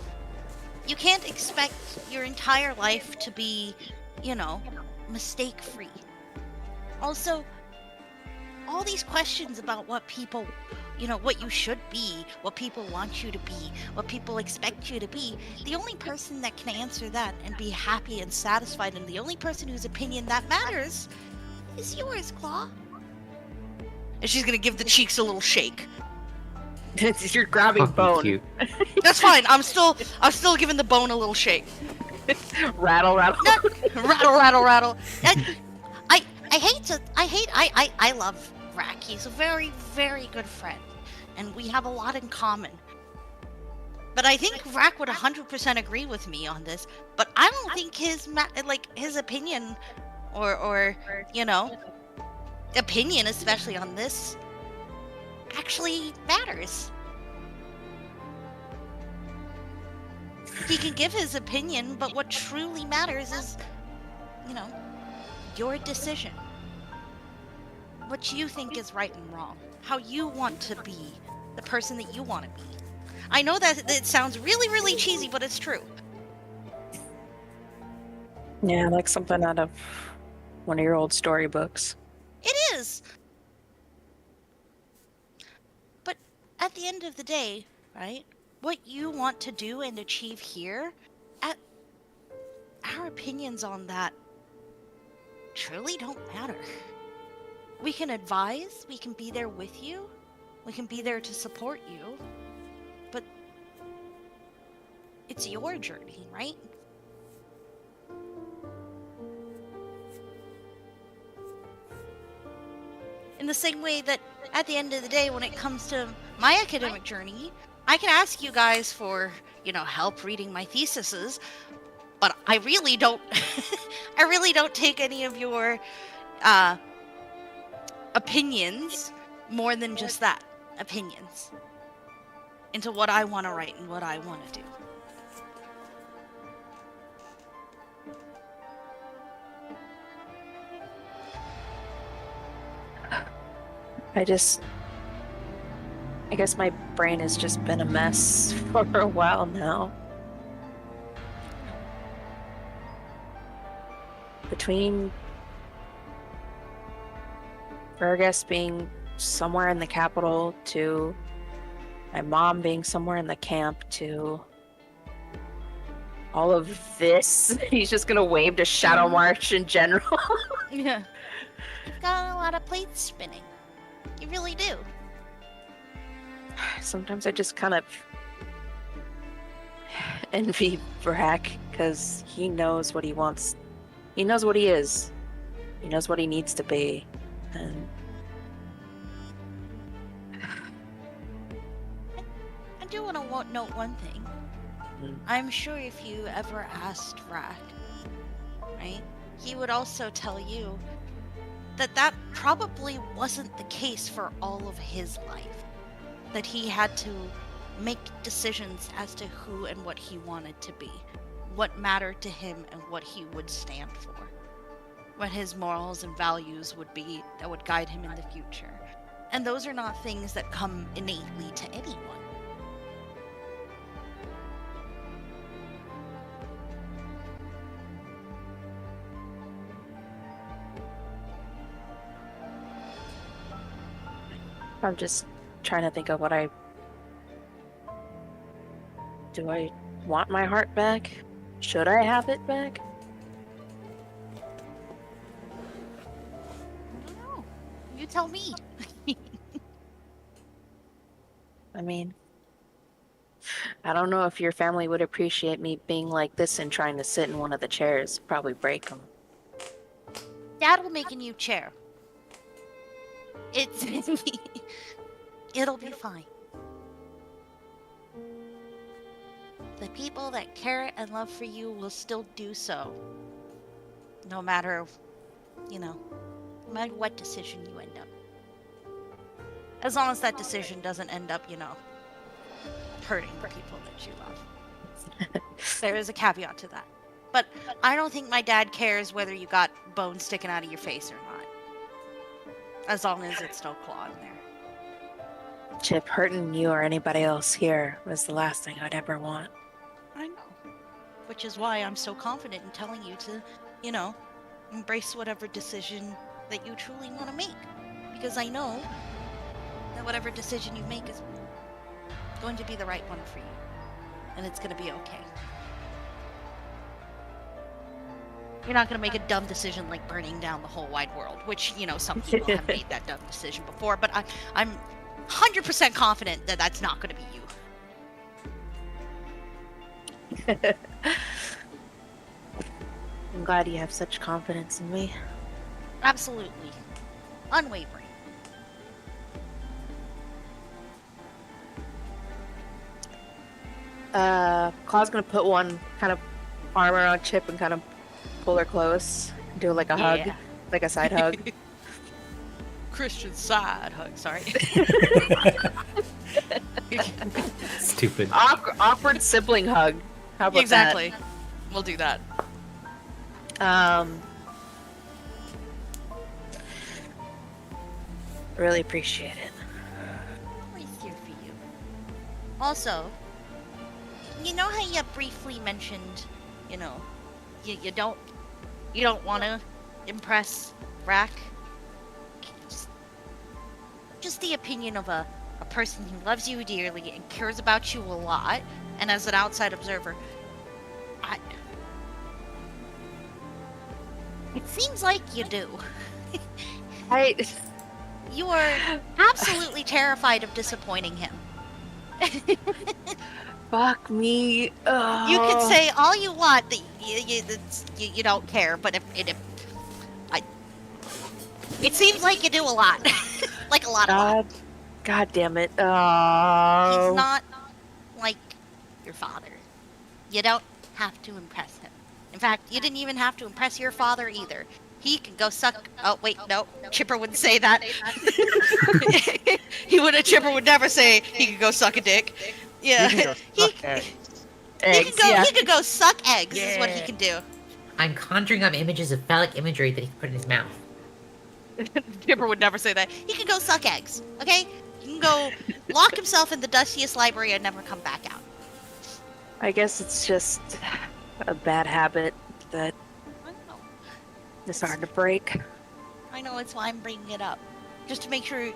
Speaker 9: You can't expect your entire life to be, mistake-free. Also, all these questions about what people, what you should be, what people want you to be, what people expect you to be, the only person that can answer that and be happy and satisfied, and the only person whose opinion that matters, is yours, Claw. And she's gonna give the cheeks a little shake.
Speaker 5: You're grabbing bone.
Speaker 2: Cute.
Speaker 9: That's fine. I'm still giving the bone a little shake.
Speaker 5: Rattle, rattle.
Speaker 9: Rattle, rattle, rattle. I love Rak. He's a very, very good friend, and we have a lot in common. But I think Rak would 100% agree with me on this. But I don't think his opinion, or opinion, especially on this, actually matters. He can give his opinion, but what truly matters is, your decision. What you think is right and wrong. How you want to be. The person that you want to be. I know that it sounds really, really cheesy, but it's true.
Speaker 5: Yeah, like something out of one of your old storybooks.
Speaker 9: It is. But at the end of the day, right? What you want to do and achieve here, our opinions on that truly don't matter. We can advise, we can be there with you, we can be there to support you, but it's your journey, right? In the same way that at the end of the day, when it comes to my academic journey, I can ask you guys for, help reading my theses, but I really don't take any of your opinions more than just that, opinions, into what I want to write and what I want to do.
Speaker 5: I guess my brain has just been a mess for a while now. Between Fergus being somewhere in the capital, to my mom being somewhere in the camp, to all of this, he's just gonna wave to Shadow March in general.
Speaker 9: Yeah. You've got a lot of plates spinning. You really do.
Speaker 5: Sometimes I just kind of envy Rak, because he knows what he wants. He knows what he is. He knows what he needs to be. And
Speaker 9: do want to note one thing. I'm sure if you ever asked Rack, right, he would also tell you that probably wasn't the case for all of his life. That he had to make decisions as to who and what he wanted to be, what mattered to him and what he would stand for, what his morals and values would be that would guide him in the future. And those are not things that come innately to anyone.
Speaker 5: I'm just trying to think of what do I want my heart back? Should I have it back?
Speaker 9: I don't know. You tell me.
Speaker 5: I mean, I don't know if your family would appreciate me being like this and trying to sit in one of the chairs. Probably break them.
Speaker 9: Dad will make a new chair. It'll be fine. The people that care and love for you will still do so. No matter, no matter what decision you end up. As long as that decision doesn't end up, hurting the people that you love. There is a caveat to that. But I don't think my dad cares whether you got bones sticking out of your face or not. As long as it's still claw in there.
Speaker 5: Chip, hurting you or anybody else here was the last thing I'd ever want.
Speaker 9: I know. Which is why I'm so confident in telling you to, embrace whatever decision that you truly want to make. Because I know that whatever decision you make is going to be the right one for you. And it's going to be okay. You're not going to make a dumb decision like burning down the whole wide world, which, some people have made that dumb decision before, but I'm 100% confident that that's not going to be you.
Speaker 5: I'm glad you have such confidence in me.
Speaker 9: Absolutely. Unwavering.
Speaker 5: Claw's gonna put one kind of arm around Chip and kind of pull her close. Do like a hug. Like a side hug.
Speaker 9: Christian side hug, sorry.
Speaker 2: Stupid.
Speaker 5: Awkward sibling hug. How about
Speaker 9: exactly. We'll do that.
Speaker 5: Really appreciate it.
Speaker 9: Always here for you. Also, you know how you briefly mentioned, you don't want to impress Rack? Just the opinion of a person who loves you dearly and cares about you a lot, and as an outside observer, it seems like you do. You are absolutely terrified of disappointing him.
Speaker 5: Fuck me. Oh.
Speaker 9: You can say all you want that you don't care, but it seems like you do a lot. Like a lot.
Speaker 5: God damn it. Oh.
Speaker 9: He's not like your father. You don't have to impress him. In fact, you didn't even have to impress your father either. He can go suck. Oh wait, no. Chipper wouldn't say that. Chipper would never say he could go suck a dick. Yeah. He could go suck eggs. Is what he can do.
Speaker 6: I'm conjuring up images of phallic imagery that he can put in his mouth.
Speaker 9: Chipper would never say that. He can go suck eggs. Okay. He can go lock himself in the dustiest library and never come back out.
Speaker 5: I guess it's just a bad habit that is hard to break.
Speaker 9: I know, it's why I'm bringing it up. Just to make sure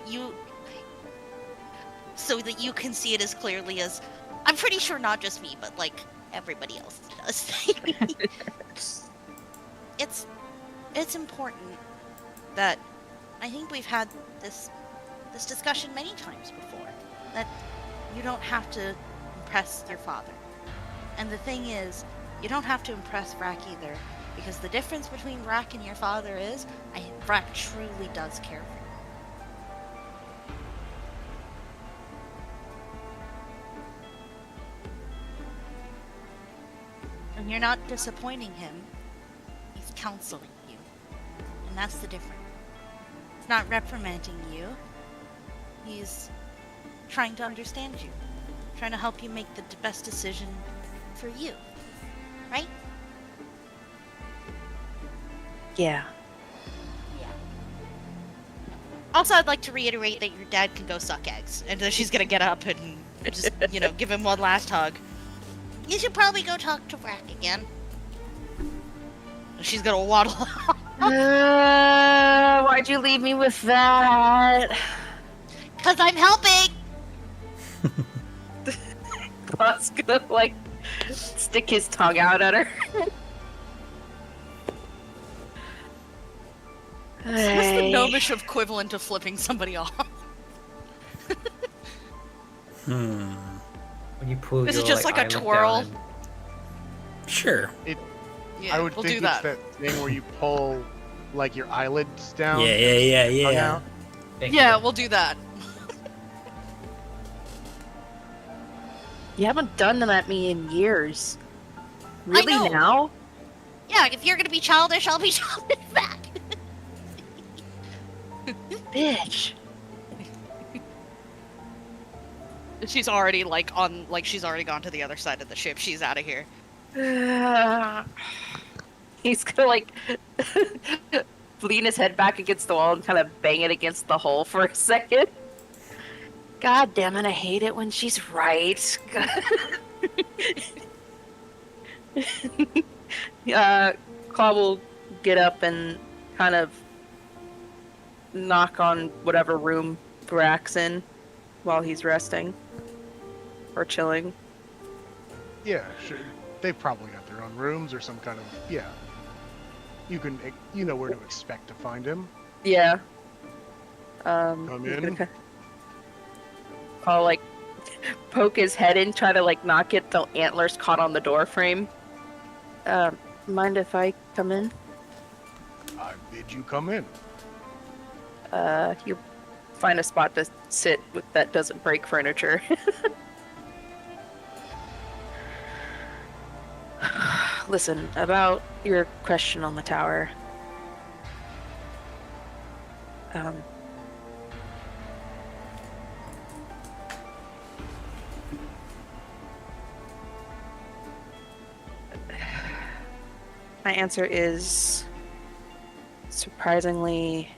Speaker 9: so that you can see it as clearly as, I'm pretty sure not just me, but like everybody else does. It's important that, I think we've had this discussion many times before, that you don't have to impress your father. And the thing is, you don't have to impress Rack either, because the difference between Rack and your father is, Rack truly does care for you. When you're not disappointing him, he's counseling you. And that's the difference. He's not reprimanding you. He's trying to understand you. Trying to help you make the best decision for you. Right?
Speaker 5: Yeah.
Speaker 9: Also, I'd like to reiterate that your dad can go suck eggs. And then she's gonna get up and just, give him one last hug. You should probably go talk to Rack again. She's gonna waddle out.
Speaker 5: Why'd you leave me with that?
Speaker 9: Because I'm helping!
Speaker 5: Claw's gonna, stick his tongue out at her.
Speaker 9: What's the gnomish equivalent of flipping somebody off?
Speaker 2: When you pull
Speaker 9: Is
Speaker 2: your,
Speaker 9: it just like a
Speaker 2: eyelid
Speaker 9: twirl?
Speaker 2: down
Speaker 3: Sure.
Speaker 9: Yeah,
Speaker 4: I would
Speaker 9: we'll
Speaker 4: think
Speaker 9: do
Speaker 4: it's
Speaker 9: that.
Speaker 4: that thing where you pull, your eyelids down.
Speaker 3: Yeah.
Speaker 2: and-
Speaker 9: Yeah, we'll do that.
Speaker 5: You haven't done that to me in years. Really
Speaker 9: know.
Speaker 5: now?
Speaker 9: Yeah, if you're gonna be childish, I'll be childish back.
Speaker 5: Bitch.
Speaker 9: She's already she's already gone to the other side of the ship. She's out of here.
Speaker 5: He's gonna lean his head back against the wall and kind of bang it against the hole for a second. God damn it, I hate it when she's right. Claw will get up and kind of knock on whatever room Brack's in while he's resting. Or chilling.
Speaker 4: Yeah, sure. They've probably got their own rooms or some kind of, yeah. You know where to expect to find him.
Speaker 5: Yeah.
Speaker 4: Come
Speaker 5: he's
Speaker 4: in.
Speaker 5: gonna I'll poke his head in, try to not get the antlers caught on the door frame. Mind if I come in?
Speaker 4: I bid you come in.
Speaker 5: You find a spot to sit with that doesn't break furniture. Listen, about your question on the tower. My answer is surprisingly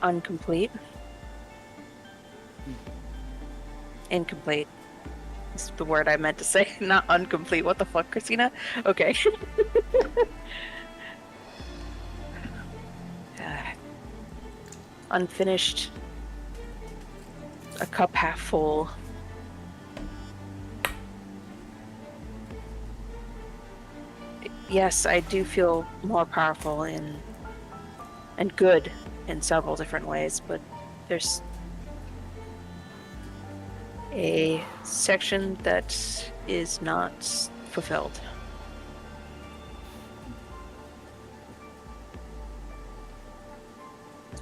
Speaker 5: incomplete. Incomplete. Is the word I meant to say, not incomplete. What the fuck, Christina? Okay. Unfinished. A cup half full. Yes, I do feel more powerful and good in several different ways, but there's a section that is not fulfilled.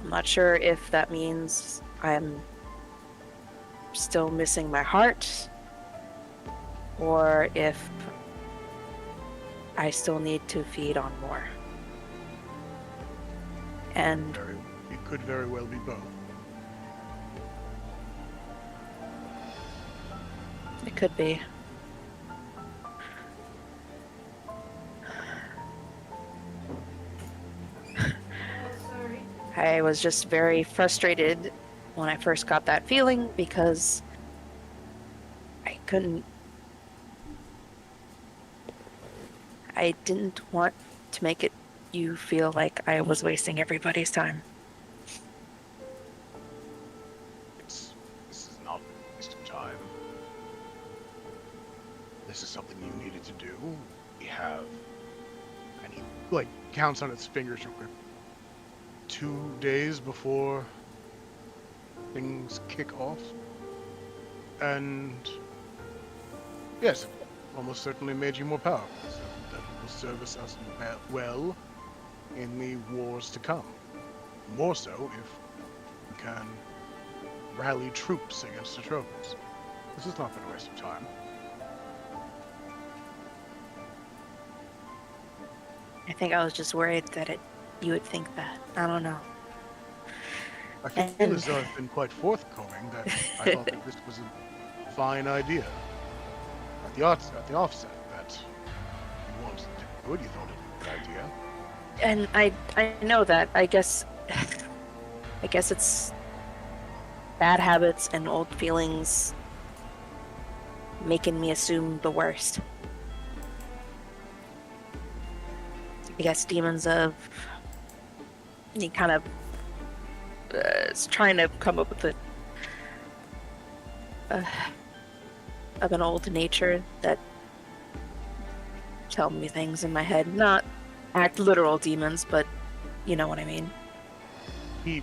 Speaker 5: I'm not sure if that means I'm still missing my heart, or if I still need to feed on more. And
Speaker 4: It could very well be both.
Speaker 5: it could be. I was just very frustrated when I first got that feeling because I didn't want to make you feel like I was wasting everybody's time.
Speaker 4: This is not a waste of time. This is something you needed to do. We have, and he counts on his fingers real quick. 2 days before things kick off, and yes, almost certainly made you more powerful. So that will service us well in the wars to come. More so if we can rally troops against Atropus. This has not been a waste of time.
Speaker 5: I think I was just worried that you would think that. I don't know.
Speaker 4: I feel as though I've been quite forthcoming that I thought that this was a fine idea. At the offset, that you wanted to do it, you thought it was a good idea.
Speaker 5: And I know that. I guess it's bad habits and old feelings making me assume the worst. I guess demons of you kind of it's trying to come up with of an old nature that tell me things in my head, not act literal demons, but you know what I mean.
Speaker 4: He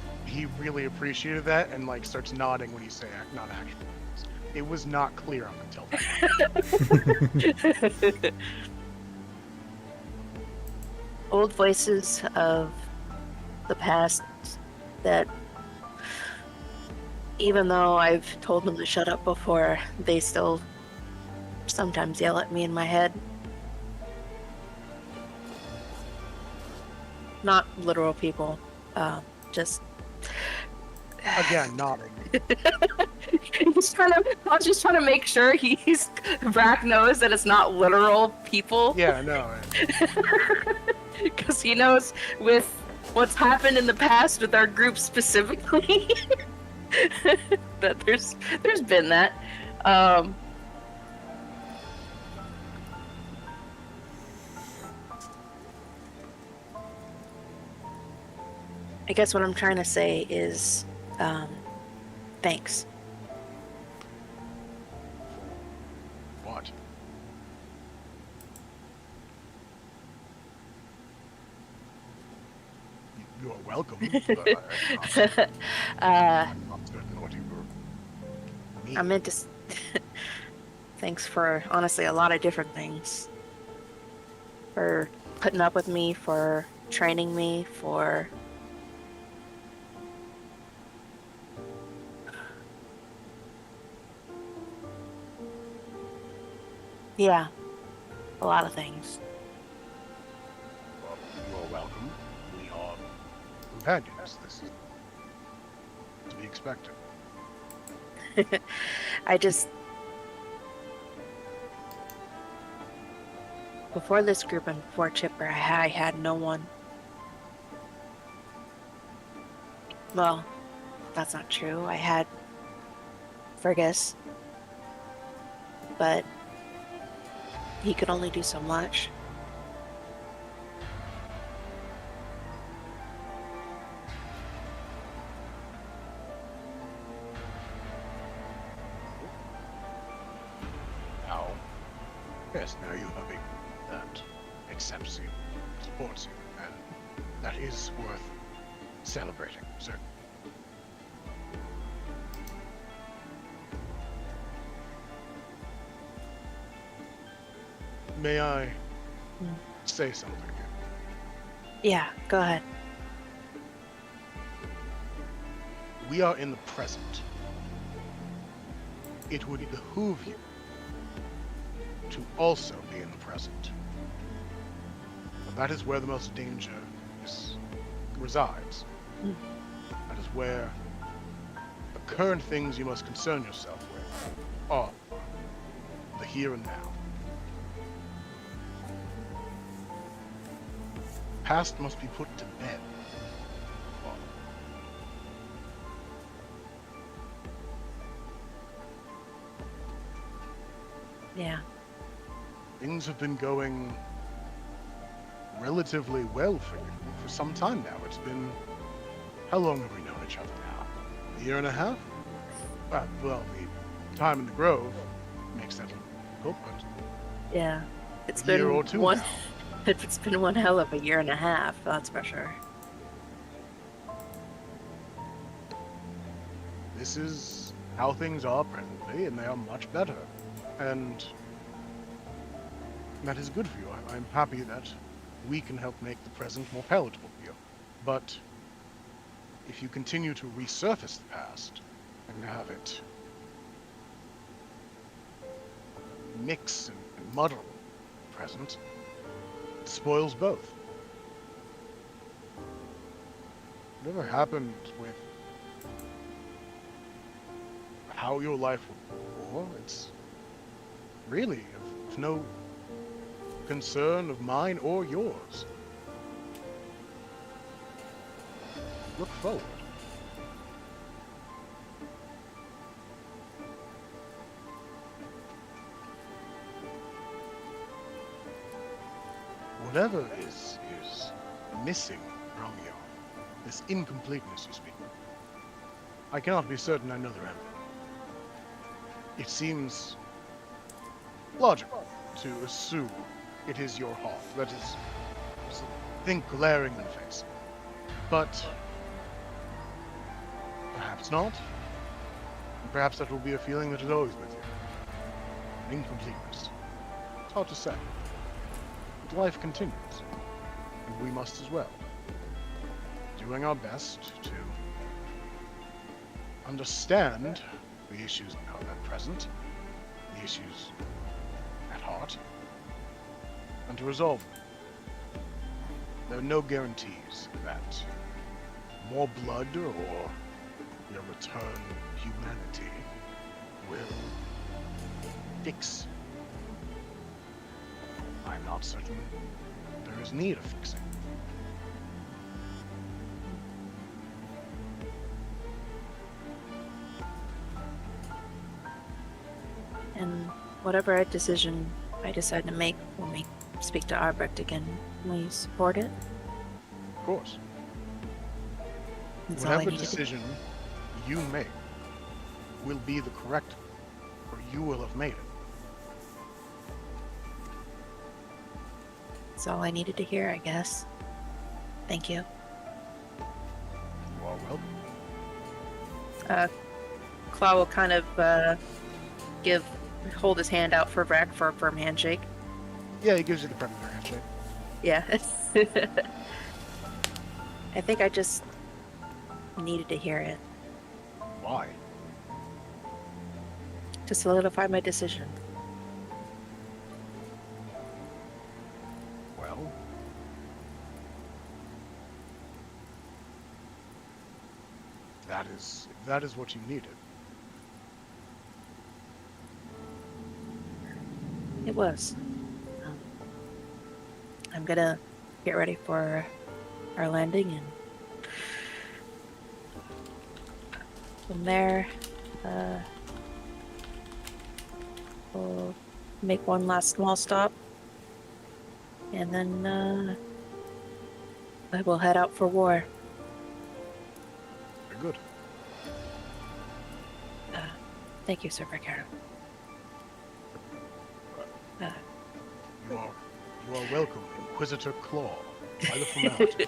Speaker 4: really appreciated that and like starts nodding when you say not actual. It was not clear up until then.
Speaker 5: Old voices of the past that even though I've told them to shut up before, they still sometimes yell at me in my head. Not literal people, just...
Speaker 4: Again, nodding.
Speaker 5: I was just trying to make sure Brack knows that it's not literal people.
Speaker 4: Yeah, no.
Speaker 5: Because he knows with what's happened in the past with our group specifically, that there's been that. I guess what I'm trying to say is, thanks.
Speaker 4: What? You are welcome. But I'm not certain what you were.
Speaker 5: I meant to. Thanks for honestly a lot of different things. For putting up with me, for training me, for. Yeah, a lot of things.
Speaker 4: Well, you are welcome. We are companions. This is to be expected.
Speaker 5: I just... Before this group and before Chipper, I had no one. Well, that's not true. I had Fergus. But he could only do so much.
Speaker 4: Now, yes, now you have a that accepts you, supports you, and that is worth celebrating, sir. May I say something here?
Speaker 5: Yeah, go ahead.
Speaker 4: We are in the present. It would behoove you to also be in the present. But that is where the most danger resides. That is where the current things you must concern yourself with are the here and now. Past must be put to bed.
Speaker 5: Yeah.
Speaker 4: Things have been going relatively well for you for some time now. It's been... How long have we known each other now? A year and a half? Well, the time in the Grove makes that difficult, but...
Speaker 5: Yeah. It's
Speaker 4: a
Speaker 5: been
Speaker 4: year or two
Speaker 5: one...
Speaker 4: now.
Speaker 5: It's been one hell of a year and a half, that's for sure.
Speaker 4: This is how things are presently, and they are much better. And that is good for you. I'm happy that we can help make the present more palatable for you. But if you continue to resurface the past and have it mix and muddle present, it spoils both. Whatever happened with how your life was before, it's really of no concern of mine or yours. Look forward. Whatever is missing from you, this incompleteness you speak of, I cannot be certain I know the remedy. It seems logical to assume it is your heart. That is, think glaring in the face. But perhaps not. And perhaps that will be a feeling that is always with you. An incompleteness. It's hard to say. But life continues. And we must as well. Doing our best to understand the issues at present, the issues at heart, and to resolve them. There are no guarantees that more blood or your return humanity will fix. I'm not certain there is need of fixing.
Speaker 5: And whatever decision I decide to make when we speak to Arbrecht again, will you support it?
Speaker 4: Of course.
Speaker 5: That's all I
Speaker 4: Whatever
Speaker 5: need to do.
Speaker 4: decision you make will be the correct one, or you will have made it.
Speaker 5: That's all I needed to hear, I guess. Thank you.
Speaker 4: You are welcome.
Speaker 5: Claw will kind of hold his hand out for Vrac for a firm handshake.
Speaker 4: Yeah, he gives you the predator handshake.
Speaker 5: Yeah. I think I just needed to hear it
Speaker 4: Why?
Speaker 5: to solidify my decision.
Speaker 4: Well, that is what you needed.
Speaker 5: It was. I'm gonna get ready for our landing, and from there, we'll make one last small stop, and then I will head out for war.
Speaker 4: Very good.
Speaker 5: Thank you, Sir Vicaro.
Speaker 4: You are welcome, Inquisitor Claw. By the formality.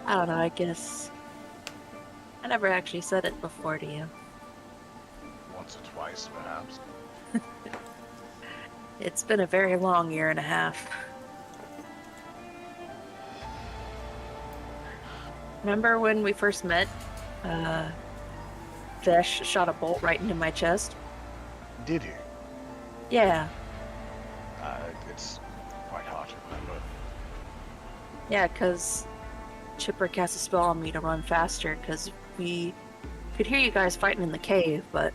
Speaker 5: I don't know, I guess I never actually said it before to you.
Speaker 4: Once or twice, perhaps.
Speaker 5: It's been a very long year and a half. Remember when we first met? Vesh shot a bolt right into my chest.
Speaker 4: Did he?
Speaker 5: Yeah,
Speaker 4: It's quite hard to remember.
Speaker 5: yeah, because Chipper cast a spell on me to run faster, because we could hear you guys fighting in the cave, but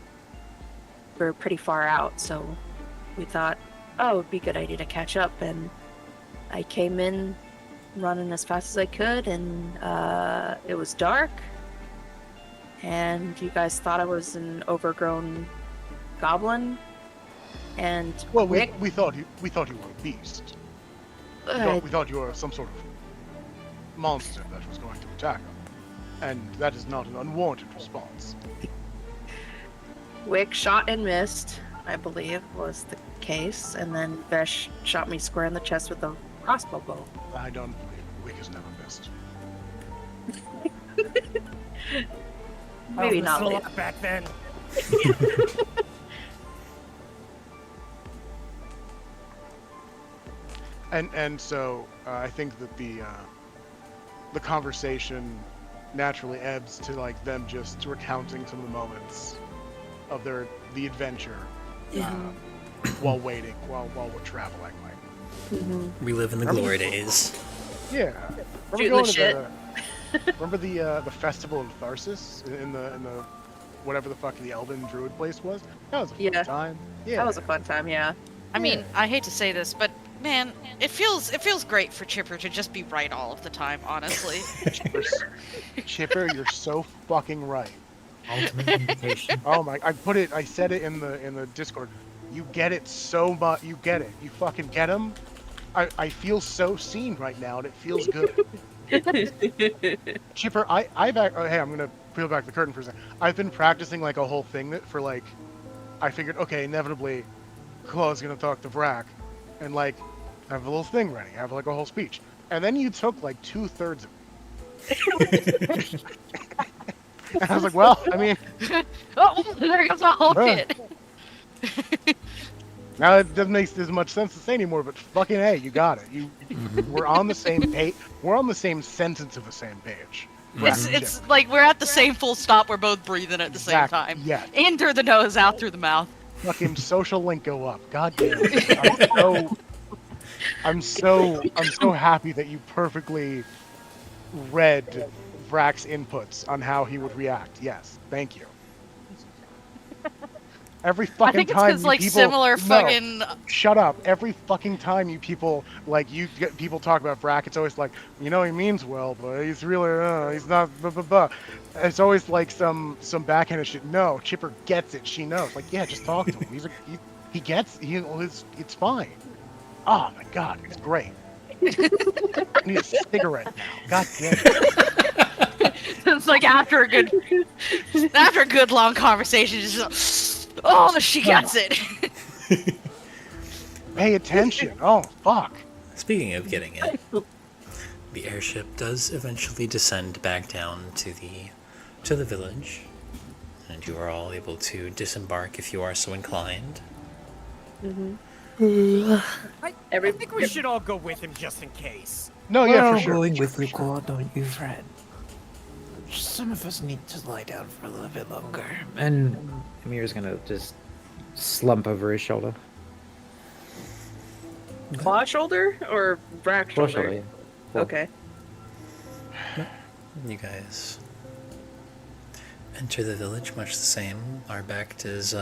Speaker 5: we were pretty far out, so we thought, oh, it'd be a good idea to catch up, and I came in running as fast as I could, and it was dark, and you guys thought I was an overgrown goblin, and
Speaker 4: Well, we
Speaker 5: Rick,
Speaker 4: thought you were a beast. We thought you were some sort of monster that was going to attack us. And that is not an unwarranted response.
Speaker 5: Wick shot and missed, I believe, was the case, and then Vesh shot me square in the chest with a crossbow bolt.
Speaker 4: I don't believe Wick has never missed.
Speaker 5: Maybe
Speaker 7: Oh,
Speaker 5: not.
Speaker 7: this
Speaker 5: Liv.
Speaker 7: was back then.
Speaker 4: And so I think that the conversation naturally ebbs to like them just recounting some of the moments of the adventure while waiting, while we're traveling. Like,
Speaker 3: Relive in the glory days.
Speaker 4: yeah.
Speaker 5: Shooting the shit.
Speaker 4: Remember the festival of Tharsis in the whatever the fuck the Elven Druid place was? That was a fun time. Yeah.
Speaker 5: That was a fun time, yeah.
Speaker 9: I mean, I hate to say this, but man, it feels great for Chipper to just be right all of the time, honestly.
Speaker 4: Chipper, you're so fucking right.
Speaker 2: Ultimate invitation.
Speaker 4: Oh my! I said it in the Discord. You get it so much. You get it. You fucking get him. I feel so seen right now, and it feels good. Chipper, hey, I'm gonna peel back the curtain for a second. I've been practicing like a whole thing that for like, I figured, okay, inevitably, Claw's gonna talk to Brack, and like, have a little thing ready, have like a whole speech, and then you took like 2/3 of it. And I was like, well, I mean,
Speaker 9: Oh, there goes the whole bit.
Speaker 4: now it doesn't make as much sense to say anymore, but fucking hey, you got it. We're on the same page. We're on the same sentence of the same page.
Speaker 9: It's like we're at the same full stop. We're both breathing at the same time.
Speaker 4: Yeah.
Speaker 9: In through the nose, out through the mouth.
Speaker 4: Fucking social link go up. God damn it. I'm so happy that you perfectly read Vrack's inputs on how he would react. Yes, thank you. Every fucking
Speaker 9: I think it's
Speaker 4: time
Speaker 9: because like
Speaker 4: people,
Speaker 9: similar fucking.
Speaker 4: Shut up! Every fucking time you people get people talk about Vrack, it's always like, you know, he means well, but he's really he's not. Blah, blah, blah. It's always like some backhanded shit. No, Chipper gets it. She knows. Like, yeah, just talk to him. He gets. It's fine. Oh my god, it's great. I need a cigarette now. God damn it.
Speaker 9: It's like after a good long conversation, just she gets it.
Speaker 4: Pay attention. Oh fuck.
Speaker 3: Speaking of getting it, the airship does eventually descend back down to the village, and you are all able to disembark if you are so inclined.
Speaker 7: I think we should all go with him just in case.
Speaker 4: No, yeah, for sure.
Speaker 2: Going with you, Claw, don't you fret. Some of us need to lie down for a little bit longer. And Emir's gonna just slump over his shoulder.
Speaker 5: Claw shoulder or Brack
Speaker 2: Claw
Speaker 5: shoulder?
Speaker 2: shoulder, yeah.
Speaker 5: Okay.
Speaker 3: You guys enter the village much the same. Arbecht is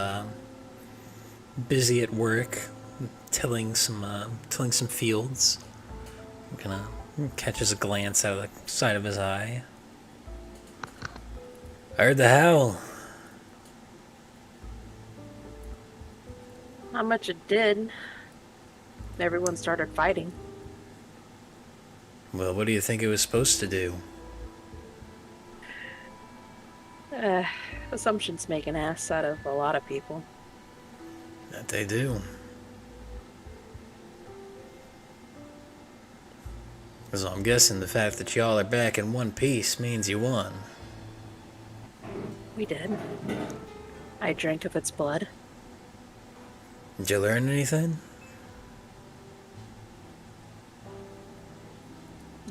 Speaker 3: busy at work, tilling some fields. Kinda catches a glance out of the side of his eye. I heard the howl.
Speaker 5: Not much it did. Everyone started fighting.
Speaker 3: Well, what do you think it was supposed to do?
Speaker 5: Assumptions make an ass out of a lot of people.
Speaker 3: That they do. So I'm guessing the fact that y'all are back in one piece means you won.
Speaker 5: We did. I drank of its blood.
Speaker 3: Did you learn anything?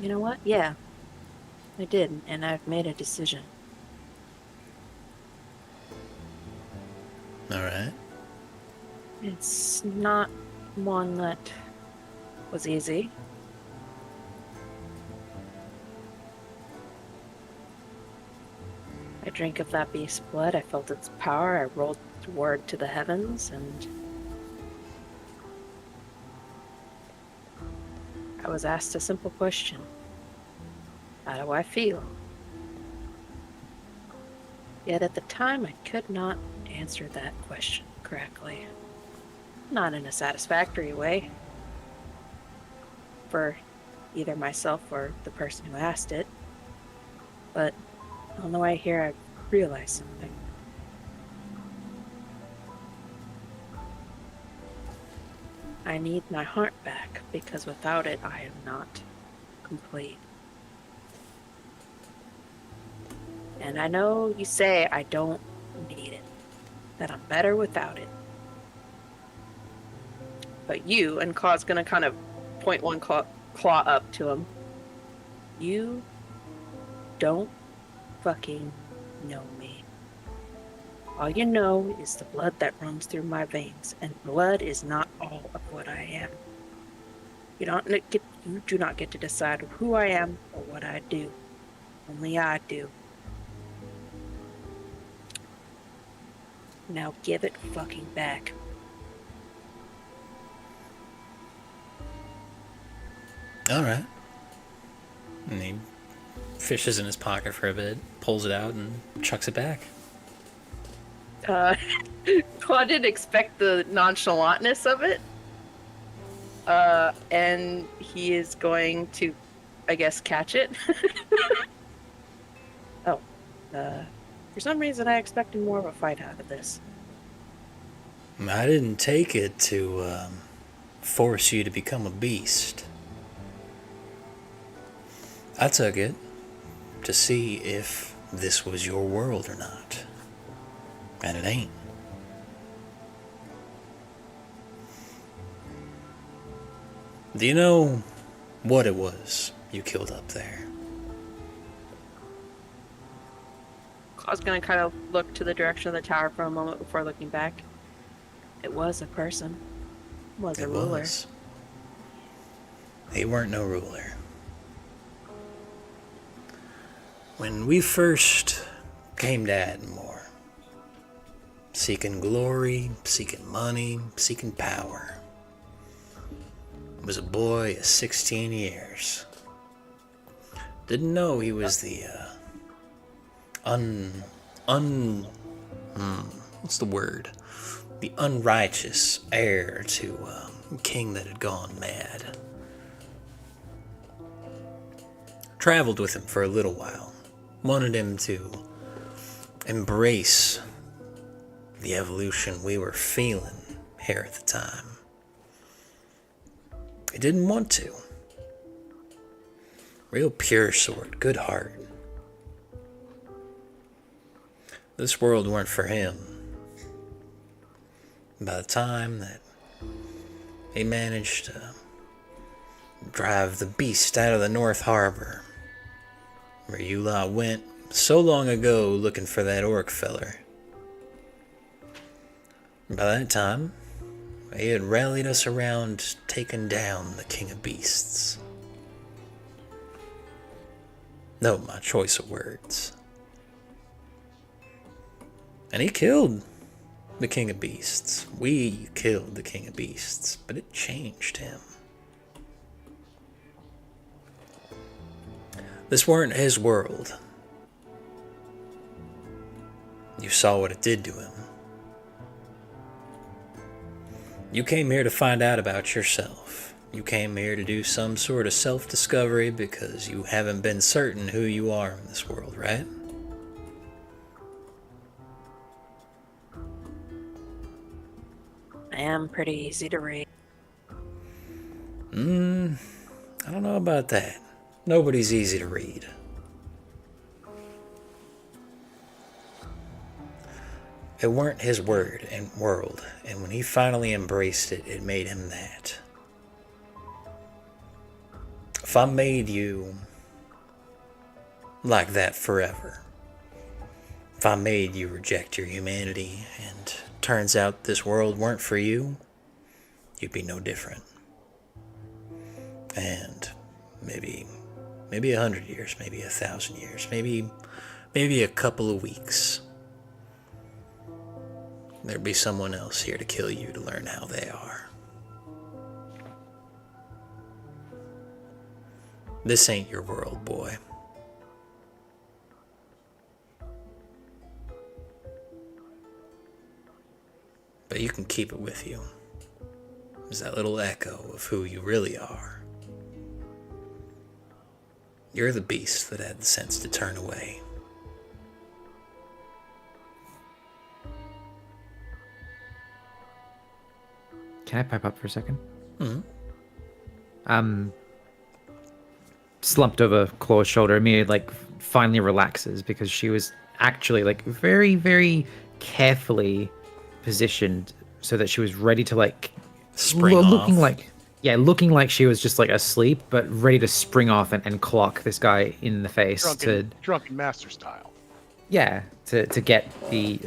Speaker 5: You know what? Yeah. I did, and I've made a decision.
Speaker 3: Alright.
Speaker 5: It's not one that was easy. I drank of that beast's blood, I felt its power, I rolled word to the heavens, and I was asked a simple question. How do I feel? Yet at the time I could not answer that question correctly. Not in a satisfactory way. For either myself or the person who asked it. But on the way here I realized something. I need my heart back, because without it I am not complete. And I know you say I don't need it, that I'm better without it. But you, and Claw's gonna kind of point one claw up to him. You don't fucking know me. All you know is the blood that runs through my veins, and blood is not all of what I am. You do not get to decide who I am or what I do. Only I do. Now give it fucking back.
Speaker 3: All right. And he fishes in his pocket for a bit, pulls it out, and chucks it back.
Speaker 5: I didn't expect the nonchalantness of it. And he is going to, I guess, catch it. For some reason I expected more of a fight out of this.
Speaker 3: I didn't take it to force you to become a beast. I took it to see if this was your world or not. And it ain't. Do you know what it was you killed up there?
Speaker 5: I was going to kind of look to the direction of the tower for a moment before looking back. It was a person. It was a ruler.
Speaker 3: He weren't no ruler. When we first came to Atmore, seeking glory, seeking money, seeking power, I was a boy of 16 years. Didn't know he was the what's the word? The unrighteous heir to a king that had gone mad. Traveled with him for a little while. Wanted him to embrace the evolution we were feeling here at the time. He didn't want to. Real pure sort, good heart. This world weren't for him. By the time that he managed to drive the beast out of the North Harbor, where you lot went so long ago looking for that orc feller, by that time, he had rallied us around taking down the King of Beasts. Note my choice of words. And he killed the King of Beasts. We killed the King of Beasts, but it changed him. This weren't his world. You saw what it did to him. You came here to find out about yourself. You came here to do some sort of self-discovery because you haven't been certain who you are in this world, right?
Speaker 5: I am pretty easy to read.
Speaker 3: I don't know about that. Nobody's easy to read. It weren't his word and world, and when he finally embraced it, it made him that. If I made you like that forever, if I made you reject your humanity, and turns out this world weren't for you, you'd be no different. And maybe 100 years, maybe 1,000 years, maybe a couple of weeks, there'd be someone else here to kill you to learn how they are. This ain't your world, boy. But you can keep it with you. It's that little echo of who you really are. You're the beast that had the sense to turn away.
Speaker 2: Can I pipe up for a second?
Speaker 3: Mm-hmm.
Speaker 2: Slumped over Claw's shoulder, Amir finally relaxes because she was actually very, very carefully positioned so that she was ready to
Speaker 3: spring
Speaker 2: looking
Speaker 3: off.
Speaker 2: Looking like she was just asleep, but ready to spring off and clock this guy in the face.
Speaker 4: Drunken master style.
Speaker 2: Yeah, to get the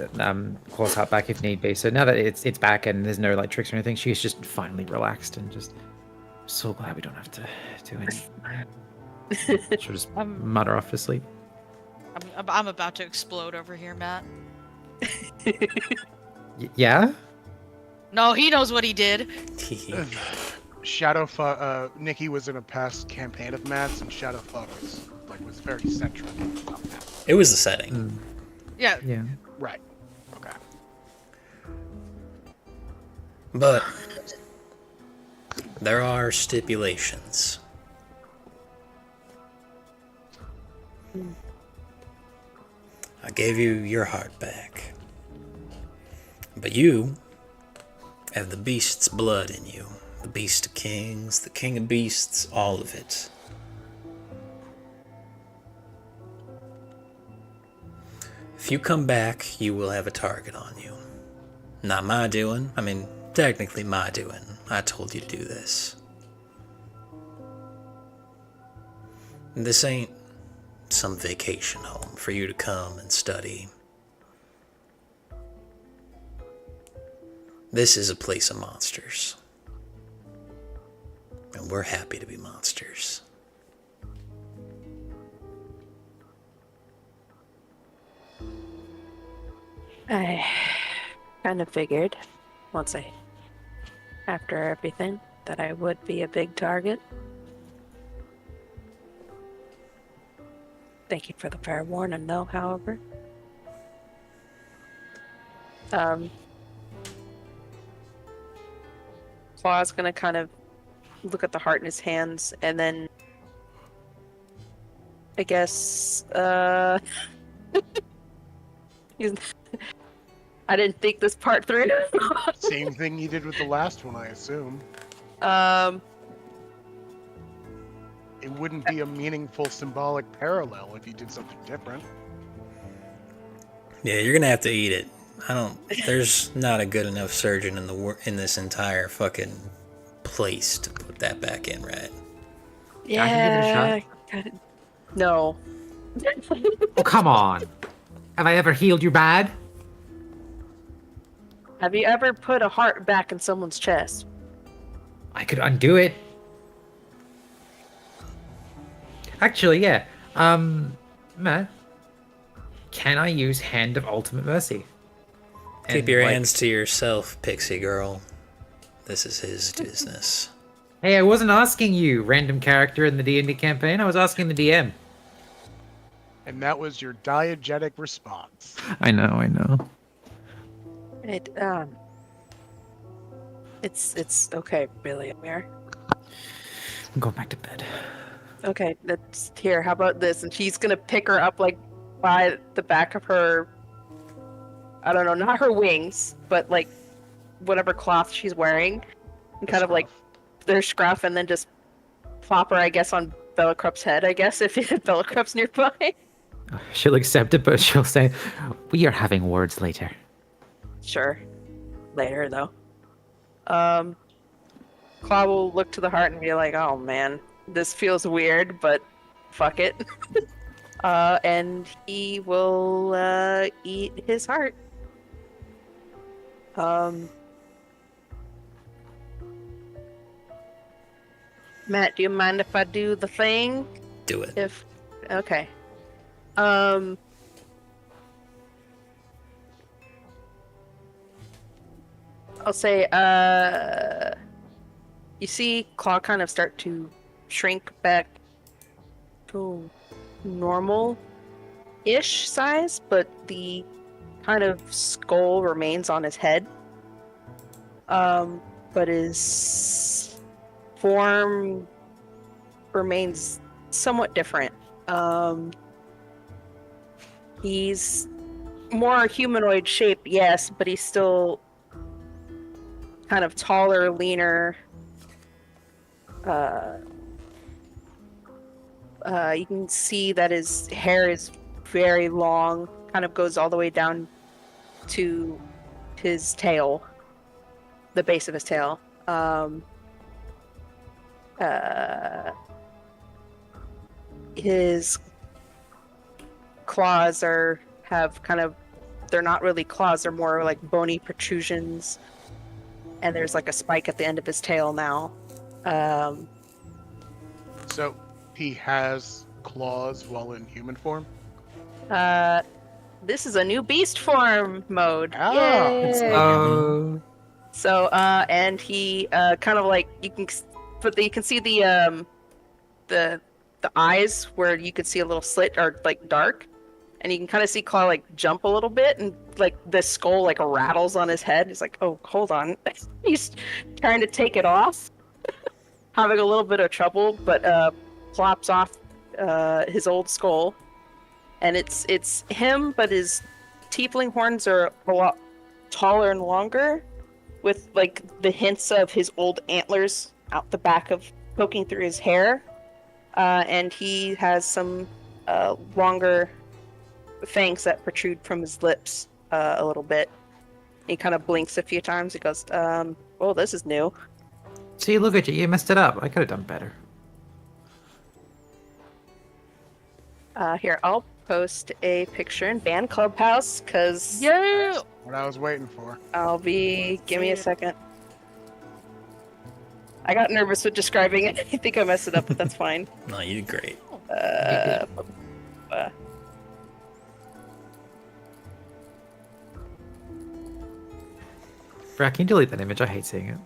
Speaker 2: claws heart back if need be. So now that it's back and there's no like tricks or anything, she's just finally relaxed and just so glad we don't have to do anything. She'll just mutter off to sleep.
Speaker 9: I'm about to explode over here, Matt.
Speaker 2: Yeah?
Speaker 9: No, he knows what he did.
Speaker 4: Nikki was in a past campaign of Matt's, and Shadowfuck was very central.
Speaker 3: It was the setting.
Speaker 9: Yeah.
Speaker 2: Yeah.
Speaker 4: Right. Okay.
Speaker 3: But there are stipulations. I gave you your heart back. But you have the beast's blood in you. The beast of kings, the king of beasts, all of it. If you come back, you will have a target on you. Not my doing. I mean, technically my doing. I told you to do this. This ain't some vacation home for you to come and study. This is a place of monsters. And we're happy to be monsters.
Speaker 5: I kind of figured, after everything, that I would be a big target. Thank you for the fair warning, though, however. Claw's gonna kind of look at the heart in his hands, and then I guess, I didn't think this part through.
Speaker 4: Same thing you did with the last one, I assume. It wouldn't be a meaningful symbolic parallel if you did something different.
Speaker 3: Yeah, you're gonna have to eat it. There's not a good enough surgeon in this entire fucking place to put that back in, right?
Speaker 2: Yeah, I can give it a shot.
Speaker 5: No.
Speaker 2: Oh, come on. Have I ever healed you bad?
Speaker 5: Have you ever put a heart back in someone's chest?
Speaker 2: I could undo it. Actually, yeah. Matt, can I use Hand of Ultimate Mercy?
Speaker 3: Keep your hands to yourself, pixie girl. This is his business.
Speaker 2: Hey, I wasn't asking you, random character in the D&D campaign. I was asking the DM.
Speaker 4: And that was your diegetic response.
Speaker 2: I know.
Speaker 5: It's okay, really, Emer.
Speaker 2: I'm going back to bed.
Speaker 5: Okay, that's here. How about this? And she's gonna pick her up like by the back of her. I don't know, not her wings, but like whatever cloth she's wearing, and kind of like their scruff, and then just plop her, I guess, on Veldalg's head. I guess if Veldalg's nearby.
Speaker 2: She'll accept it, but she'll say, "We are having words later."
Speaker 5: Sure, later though. Claw will look to the heart and be like, "Oh man, this feels weird, but fuck it." And he will eat his heart. Matt, do you mind if I do the thing?
Speaker 3: Do it.
Speaker 5: Okay. I'll say, you see Claw kind of start to shrink back to normal-ish size, but the kind of skull remains on his head. But his form remains somewhat different. He's more humanoid shape, yes, but he's still kind of taller, leaner. You can see that his hair is very long, kind of goes all the way down to his tail, the base of his tail. His claws are have kind of, they're not really claws, they're more like bony protrusions. And there's like a spike at the end of his tail now.
Speaker 4: So he has claws while in human form?
Speaker 5: This is a new beast form mode.
Speaker 4: Ah.
Speaker 5: Yay! So, and he kind of like you can see the eyes where you could see a little slit or like dark, and you can kind of see Claw like jump a little bit, and like the skull like rattles on his head. He's like, "Oh, hold on," he's trying to take it off, having a little bit of trouble, but plops off his old skull, and it's him, but his tiefling horns are a lot taller and longer, with like the hints of his old antlers out the back of poking through his hair, and he has some longer fangs that protrude from his lips a little bit. He kind of blinks a few times. He goes, "Oh, this is new."
Speaker 2: See, look at you. You messed it up. I could have done better.
Speaker 5: Here, I'll post a picture in Band Clubhouse, because
Speaker 9: Yeah.
Speaker 4: What I was waiting for.
Speaker 5: give me a second. I got nervous with describing it. I think I messed it up, but that's fine.
Speaker 3: No, you did great.
Speaker 2: Brad, can you delete that image? I hate seeing it.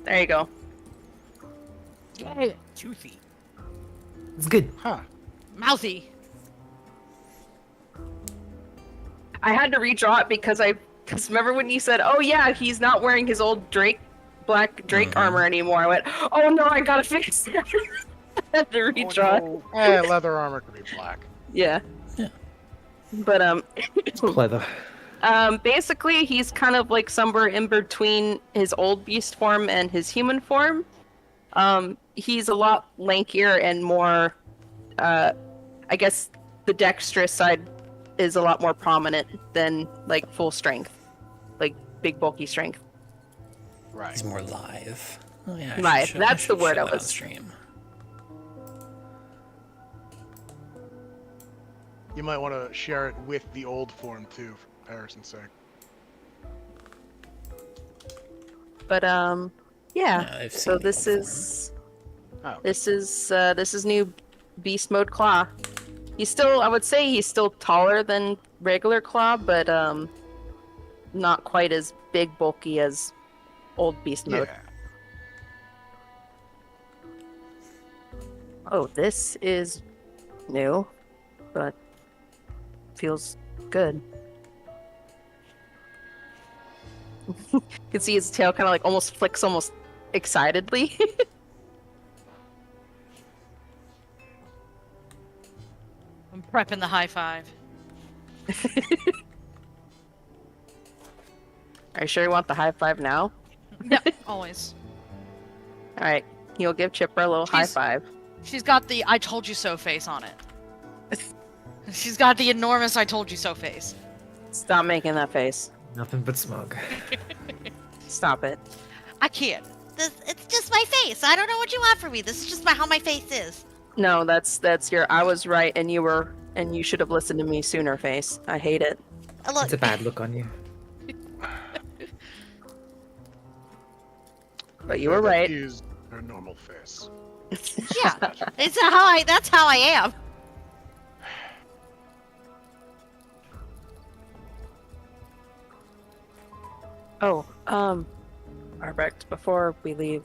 Speaker 5: There you go.
Speaker 9: Yay.
Speaker 7: Toothy.
Speaker 2: It's good.
Speaker 4: Huh.
Speaker 9: Mouthy.
Speaker 5: I had to redraw it because remember when you said, "Oh yeah, he's not wearing his old black Drake armor anymore." I went, "Oh no, I gotta fix it." I had to redraw it.
Speaker 4: Oh, leather armor could be black.
Speaker 5: Yeah.
Speaker 3: Yeah.
Speaker 5: But
Speaker 2: Leather.
Speaker 5: basically he's kind of like somewhere in between his old beast form and his human form. He's a lot lankier and more, I guess the dexterous side is a lot more prominent than like full strength, like big bulky strength.
Speaker 4: Right.
Speaker 3: He's more live. Oh, yeah, I
Speaker 5: Live,
Speaker 3: should
Speaker 5: that's the
Speaker 3: should
Speaker 5: word
Speaker 3: show
Speaker 5: I
Speaker 3: that on
Speaker 5: was-
Speaker 3: stream.
Speaker 4: You might want to share it with the old form too, for comparison's sake.
Speaker 5: But
Speaker 3: Yeah,
Speaker 5: yeah.
Speaker 3: I've
Speaker 5: So
Speaker 3: seen the
Speaker 5: this
Speaker 3: old
Speaker 5: is
Speaker 4: Oh.
Speaker 5: this is new beast mode Claw. He's still, I would say he's still taller than regular Claw, but not quite as big bulky as old beast mode.
Speaker 4: Yeah.
Speaker 5: Oh, this is new, but feels good. You can see his tail kind of like almost flicks almost excitedly.
Speaker 9: I'm prepping the high five.
Speaker 5: Are you sure you want the high five now?
Speaker 9: Yeah, always.
Speaker 5: Alright, you'll give Chipper a little high
Speaker 9: She's-
Speaker 5: five.
Speaker 9: She's got the "I told you so" face on it. She's got the enormous "I told you so" face.
Speaker 5: Stop making that face.
Speaker 2: Nothing but smug.
Speaker 5: Stop it.
Speaker 9: I can't.
Speaker 8: It's just my face. I don't know what you want from me. This is just how my face is.
Speaker 5: No, that's your I was right and you should have listened to me sooner face. I hate it.
Speaker 8: Look,
Speaker 2: It's a bad look on you.
Speaker 5: But you were
Speaker 4: That
Speaker 5: right.
Speaker 4: is her normal face.
Speaker 8: yeah, that's how I am.
Speaker 5: Oh, Arbect, before we leave,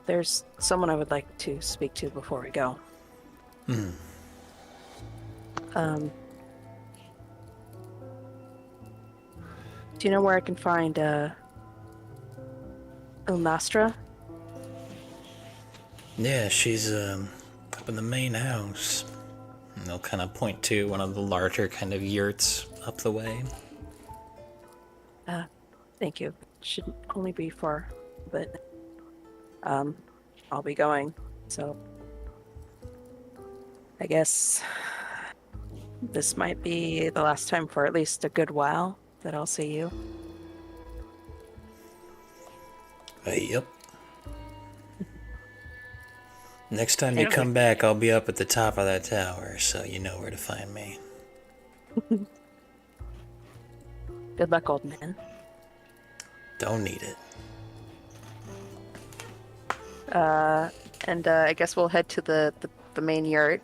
Speaker 5: there's someone I would like to speak to before we go.
Speaker 3: Hmm.
Speaker 5: Do you know where I can find Ilmastra?
Speaker 3: Yeah, she's up in the main house. And they'll kind of point to one of the larger kind of yurts up the way.
Speaker 5: Thank you. Should only be for a bit. I'll be going, so I guess this might be the last time for at least a good while that I'll see you.
Speaker 3: Yep. Next time you come back, I'll be up at the top of that tower, so you know where to find me.
Speaker 5: Good luck, old man.
Speaker 3: Don't need it.
Speaker 5: And I guess we'll head to the main yurt.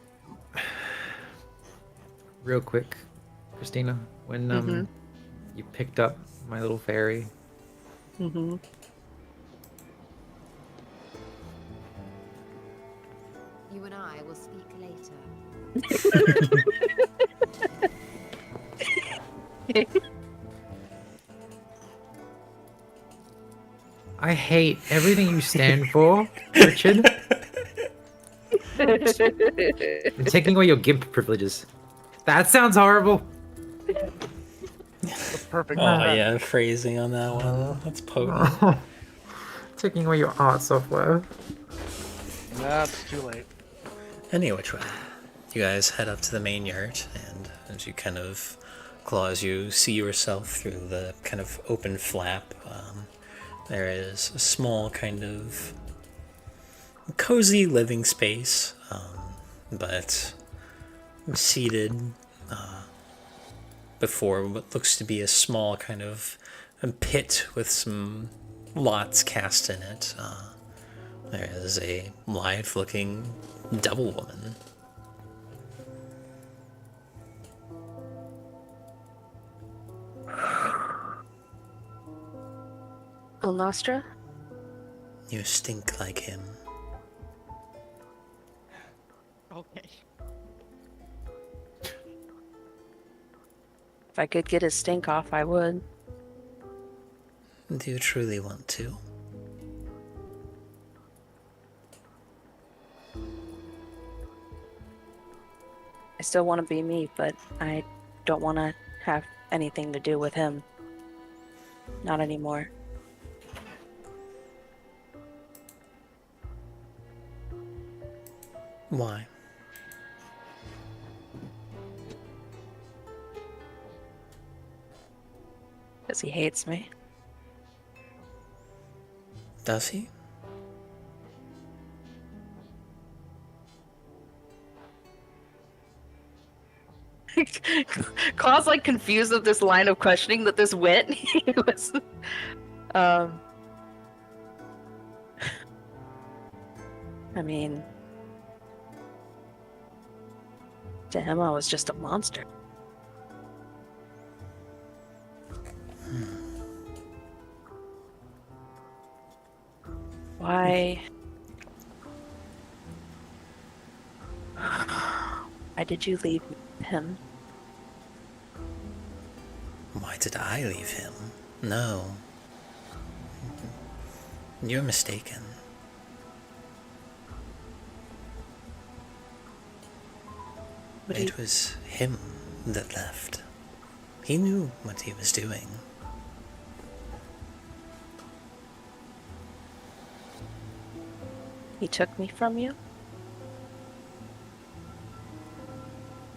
Speaker 2: Real quick, Christina, when you picked up my little fairy,
Speaker 5: Mm-hmm.
Speaker 10: You and I will speak later.
Speaker 2: I hate everything you stand for, Richard. You're taking away your gimp privileges. That sounds horrible.
Speaker 4: The perfect.
Speaker 3: Oh yeah, phrasing on that one. That's potent.
Speaker 2: Taking away your art software.
Speaker 4: That's too late.
Speaker 3: Any which way, you guys head up to the main yurt, and as you kind of claw, as you see yourself through the kind of open flap, there is a small kind of cozy living space, but seated before what looks to be a small kind of a pit with some lots cast in it. There is a lithe-looking devil woman.
Speaker 5: El Nostra?
Speaker 3: You stink like him.
Speaker 8: Okay.
Speaker 5: If I could get his stink off, I would.
Speaker 3: Do you truly want to?
Speaker 5: I still want to be me, but I don't want to have anything to do with him. Not anymore.
Speaker 3: Why?
Speaker 5: Because he hates me.
Speaker 3: Does he?
Speaker 5: Claw's like confused of this line of questioning that this went. He was, I mean, to him, I was just a monster. Why? Why did you leave him?
Speaker 3: Why did I leave him? No. You're mistaken.
Speaker 5: But
Speaker 3: It was him that left. He knew what he was doing.
Speaker 5: he took me from you?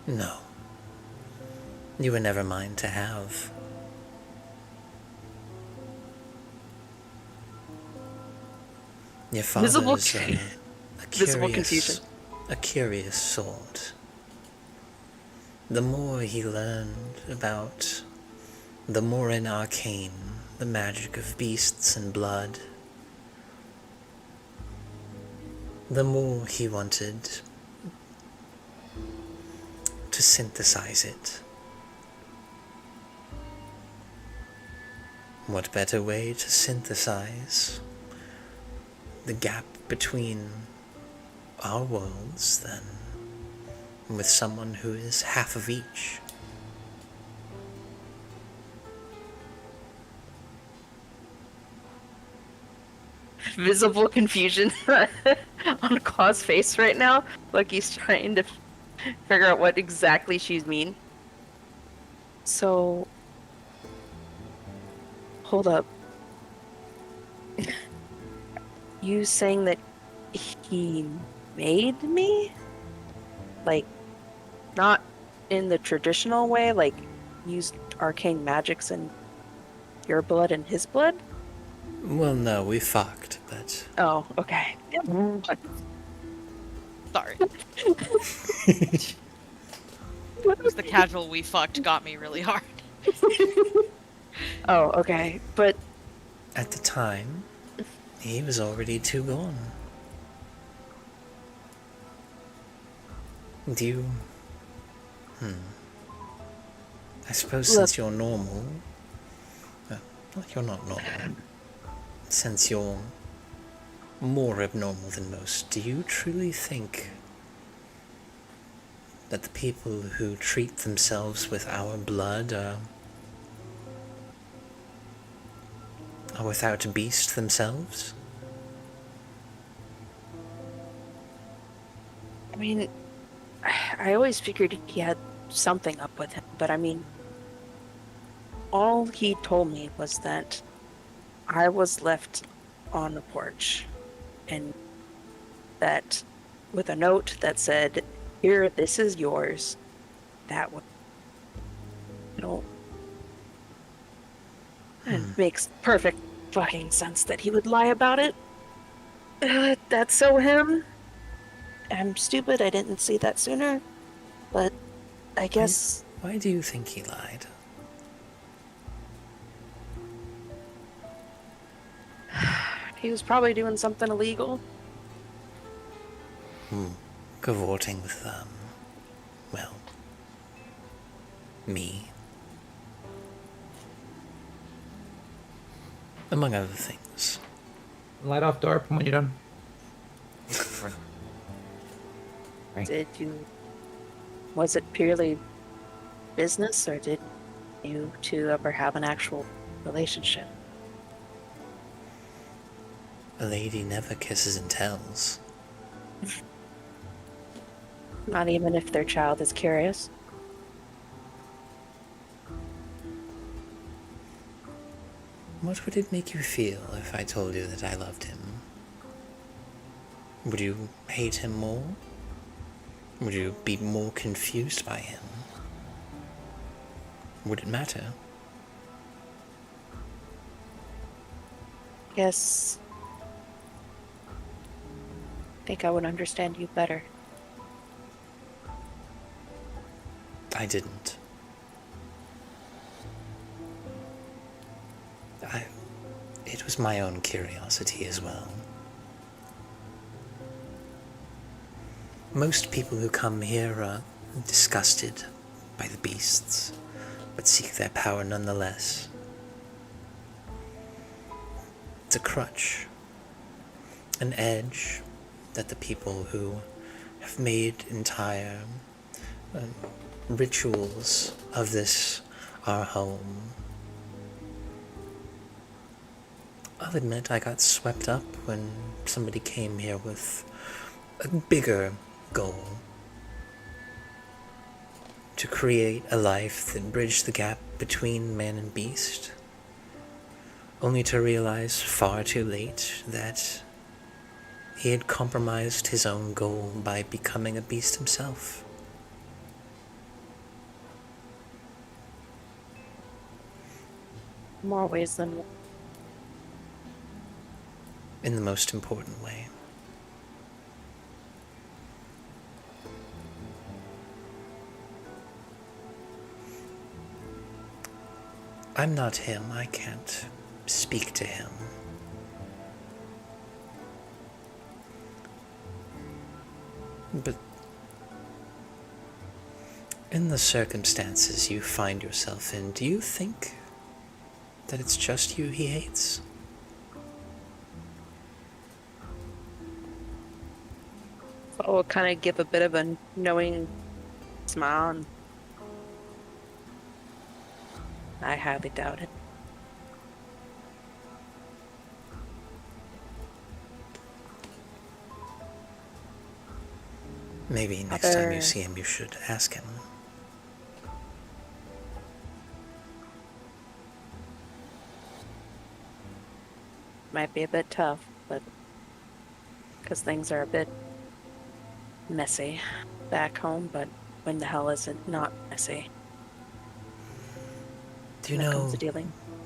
Speaker 3: No. You were never mine to have. Your
Speaker 5: Visible
Speaker 3: father's a
Speaker 5: visible confusion.
Speaker 3: curious sort. The more he learned about the more in arcane, the magic of beasts and blood, the more he wanted to synthesize it. What better way to synthesize the gap between our worlds than with someone who is half of each?
Speaker 5: Visible confusion on Claw's face right now. Like he's trying to figure out what exactly she's mean. So, hold up. You saying that he made me? Like, not in the traditional way, like used arcane magics in your blood and his blood?
Speaker 3: Well, no, we fucked, but...
Speaker 5: Oh, okay.
Speaker 8: Sorry.
Speaker 9: Just the casual we fucked got me really hard.
Speaker 5: Oh, okay. But
Speaker 3: At the time, he was already too gone. Do you... I suppose since you're normal... Well, you're not normal. Since you're more abnormal than most, do you truly think that the people who treat themselves with our blood are without a beast themselves?
Speaker 5: I mean, I always figured he had something up with him, but I mean, all he told me was that I was left on the porch, and that with a note that said, "Here, this is yours." That would, it makes perfect fucking sense that he would lie about it. That's so him. I'm stupid, I didn't see that sooner, but I guess...
Speaker 3: Why do you think he lied?
Speaker 5: He was probably doing something illegal.
Speaker 3: Cavorting with, well, me. Among other things.
Speaker 2: Light off door when you're done.
Speaker 5: Did you... Was it purely business, or did you two ever have an actual relationship?
Speaker 3: A lady never kisses and tells.
Speaker 5: Not even if their child is curious?
Speaker 3: What would it make you feel if I told you that I loved him? Would you hate him more? Would you be more confused by him? Would it matter?
Speaker 5: Yes. I think I would understand you better.
Speaker 3: I didn't. It was my own curiosity as well. Most people who come here are disgusted by the beasts, but seek their power nonetheless. It's a crutch, an edge that the people who have made entire rituals of this our home. I'll admit I got swept up when somebody came here with a bigger goal. To create a life that bridged the gap between man and beast. Only to realize far too late that he had compromised his own goal by becoming a beast himself.
Speaker 5: More ways than one.
Speaker 3: In the most important way. I'm not him. I can't speak to him. But in the circumstances you find yourself in, do you think that it's just you he hates?
Speaker 5: I'll kind of give a bit of a knowing smile, and I highly doubt it.
Speaker 3: Maybe next time you see him, you should ask him.
Speaker 5: Might be a bit tough, but because things are a bit messy back home, but when the hell is it not messy?
Speaker 3: Do you know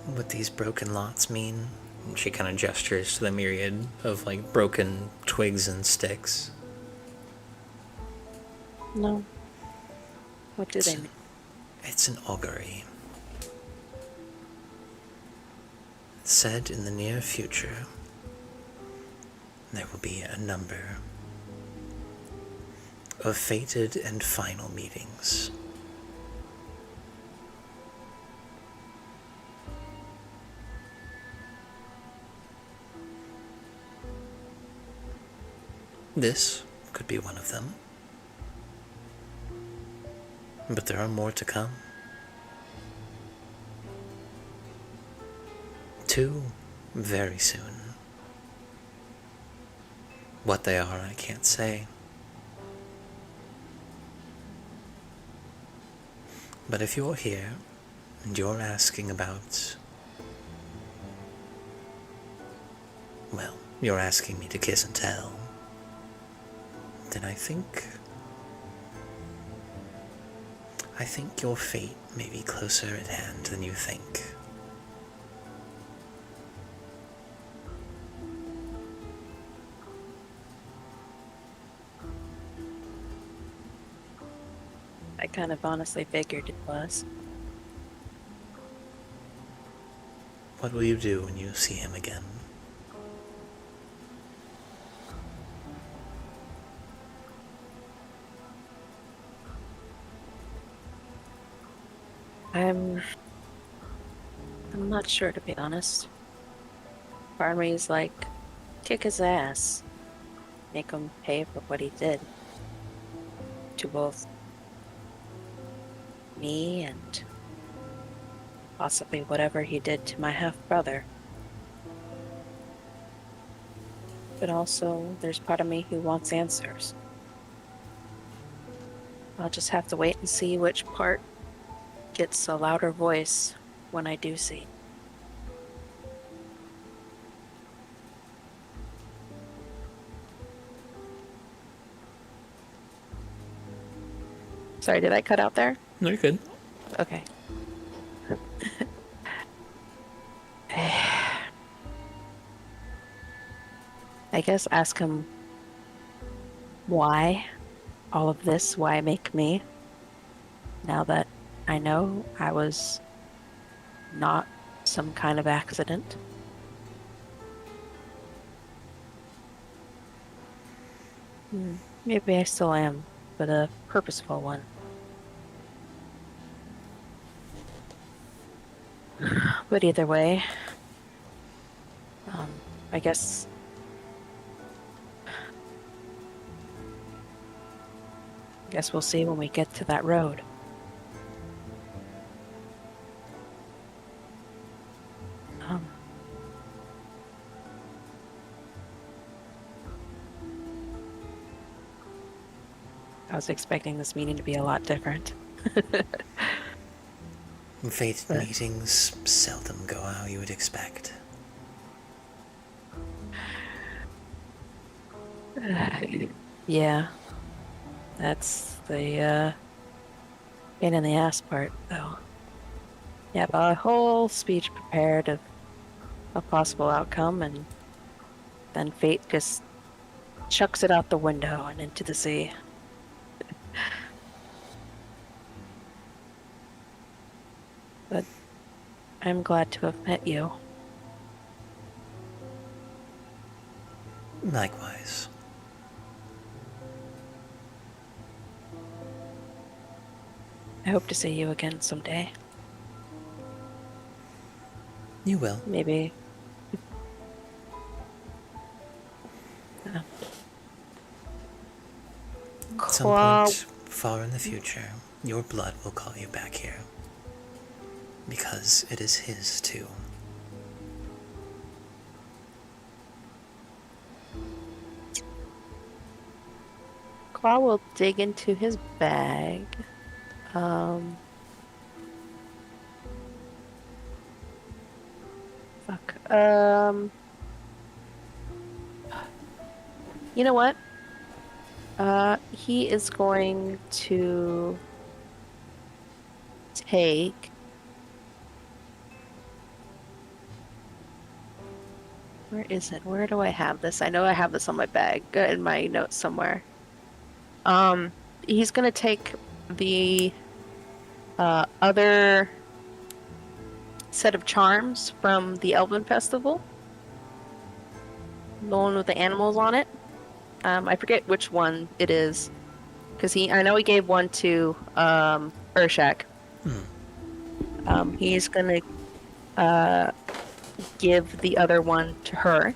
Speaker 3: what these broken lots mean? And she kind of gestures to the myriad of like broken twigs and sticks.
Speaker 5: No. What do they mean?
Speaker 3: It's an augury. It said in the near future there will be a number of fated and final meetings. This could be one of them. But there are more to come. 2 very soon. What they are, I can't say. But if you're here and you're asking about, well, you're asking me to kiss and tell, then I think your fate may be closer at hand than you think.
Speaker 5: I kind of honestly figured it was.
Speaker 3: What will you do when you see him again?
Speaker 5: I'm not sure, to be honest. Part of me is like, kick his ass. Make him pay for what he did. To both me and possibly whatever he did to my half-brother. But also, there's part of me who wants answers. I'll just have to wait and see which part gets a louder voice when I do see. Sorry, did I cut out there?
Speaker 3: No, you're good.
Speaker 5: Okay. I guess ask him why all of this, why make me? Now that I know I was not some kind of accident. Maybe I still am, but a purposeful one. But either way, I guess we'll see when we get to that road. I was expecting this meeting to be a lot different.
Speaker 3: Fated meetings seldom go how you would expect.
Speaker 5: Yeah. That's the pain in the ass part, though. Yeah, but a whole speech prepared of a possible outcome, and then fate just chucks it out the window and into the sea. But I'm glad to have met you.
Speaker 3: Likewise.
Speaker 5: I hope to see you again someday.
Speaker 3: You will.
Speaker 5: Maybe.
Speaker 3: At some point far in the future, your blood will call you back here. Because it is his too.
Speaker 5: Claw will dig into his bag. Fuck. You know what? He is going to take... Where is it? Where do I have this? I know I have this on my bag, in my notes somewhere. He's gonna take the other set of charms from the Elven Festival. The one with the animals on it. I forget which one it is, because I know he gave one to Urshak. He's gonna give the other one to her.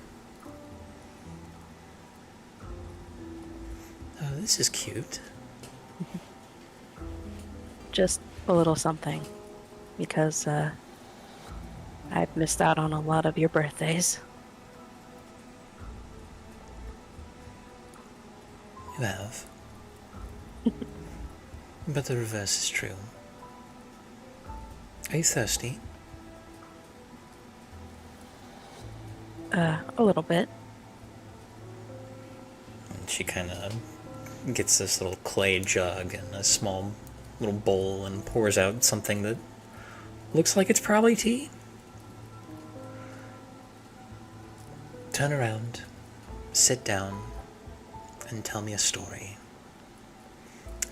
Speaker 3: Oh, this is cute.
Speaker 5: Just a little something, because I've missed out on a lot of your birthdays.
Speaker 3: You have. But the reverse is true. Are you thirsty?
Speaker 5: A little bit.
Speaker 3: And she kind of gets this little clay jug and a small little bowl and pours out something that looks like it's probably tea. Turn around, sit down, and tell me a story.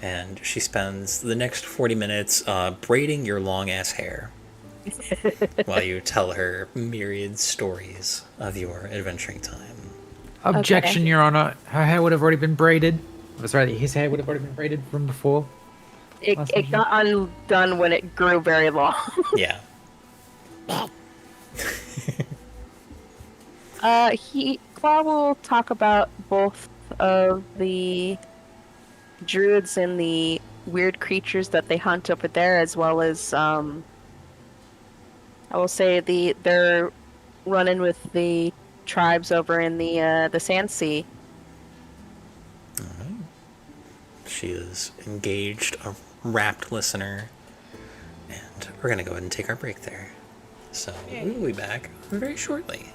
Speaker 3: And she spends the next 40 minutes braiding your long-ass hair while you tell her myriad stories of your adventuring time.
Speaker 2: Objection,
Speaker 5: Okay.
Speaker 2: Your Honor. Her hair would have already been braided. Oh, sorry, his hair would have already been braided from before.
Speaker 5: It got undone when it grew very long.
Speaker 3: Yeah.
Speaker 5: Claw will talk about both of the druids and the weird creatures that they hunt over there, as well as I will say they're running with the tribes over in the Sand Sea.
Speaker 3: Alright. She is engaged, a rapt listener, and we're gonna go ahead and take our break there. So we will be back very shortly.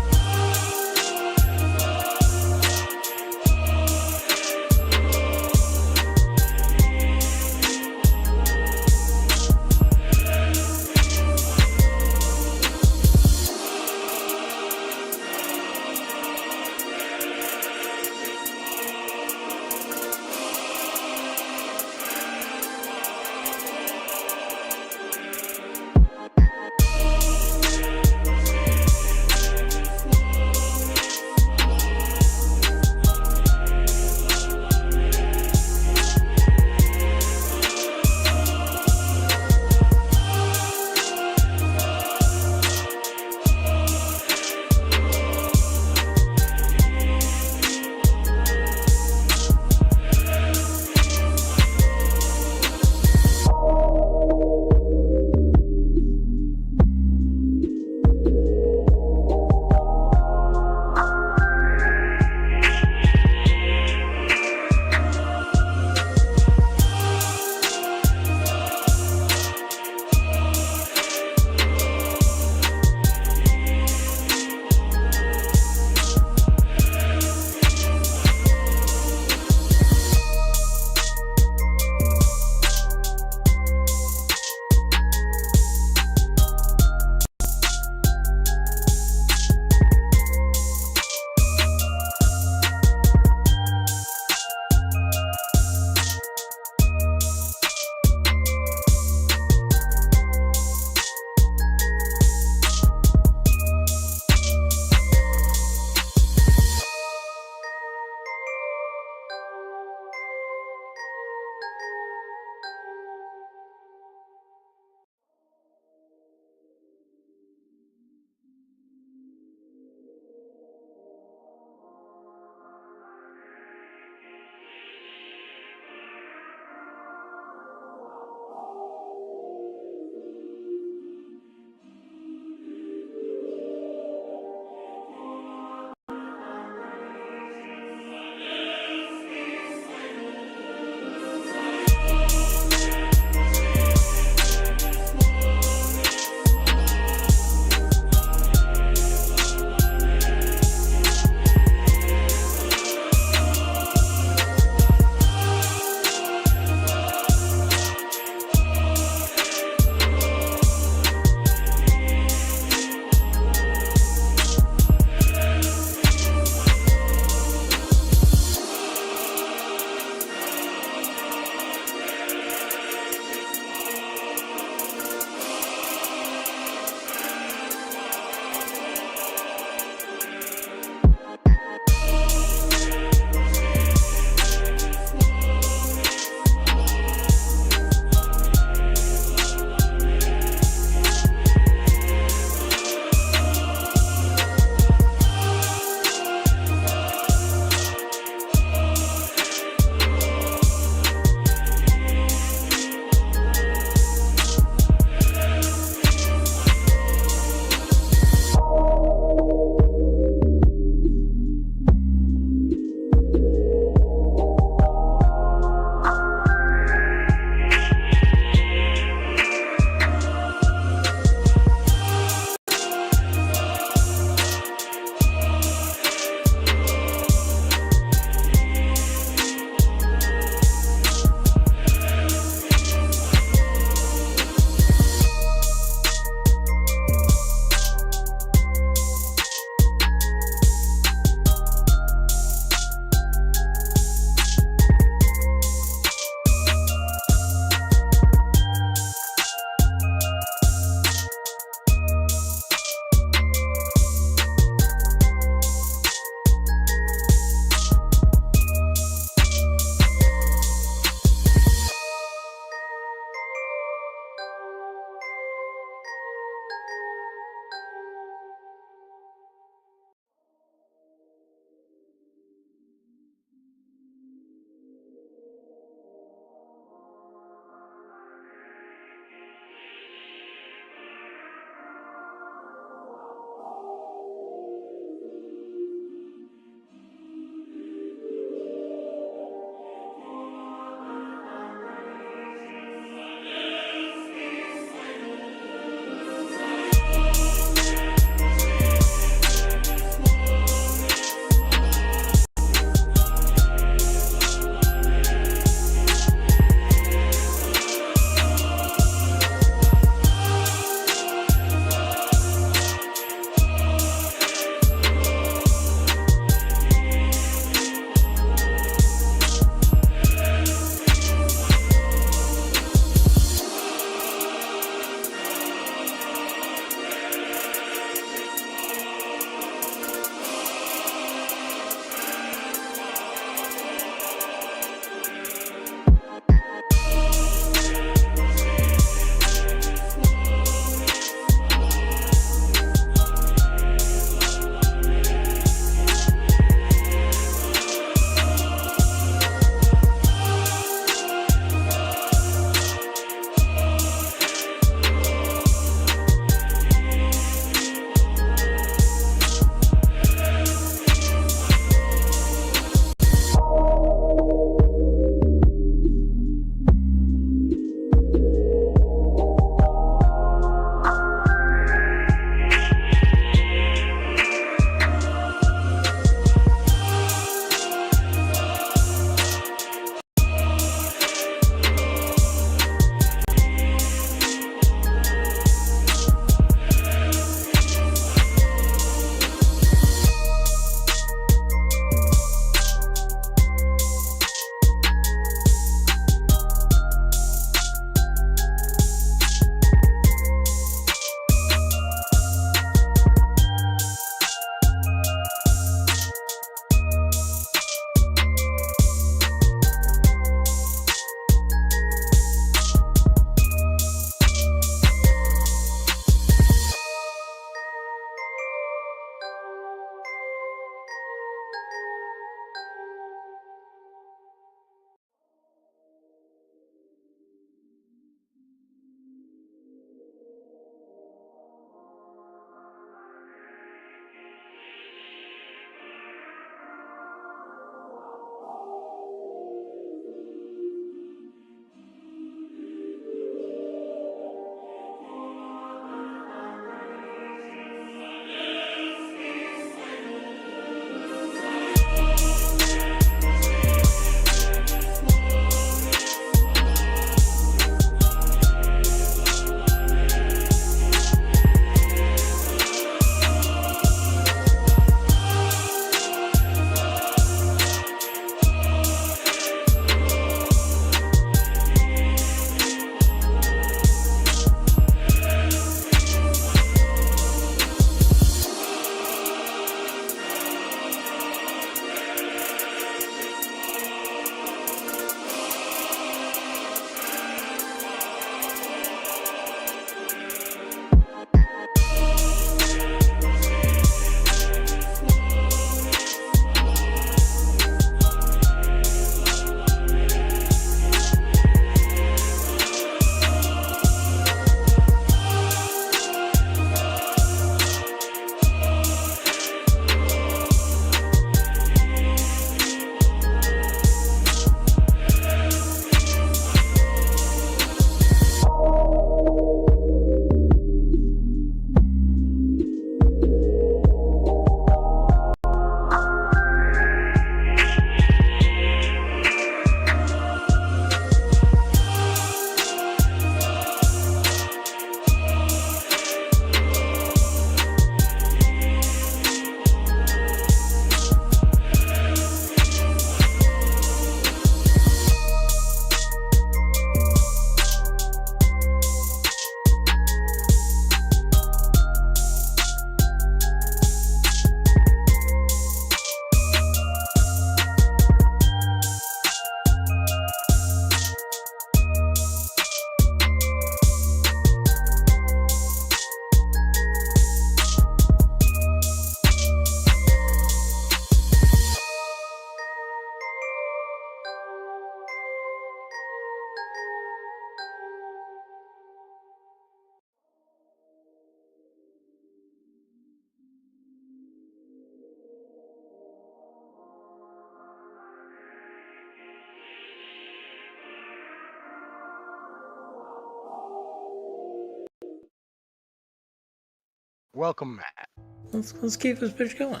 Speaker 4: Welcome, Matt.
Speaker 3: Let's keep this bitch going.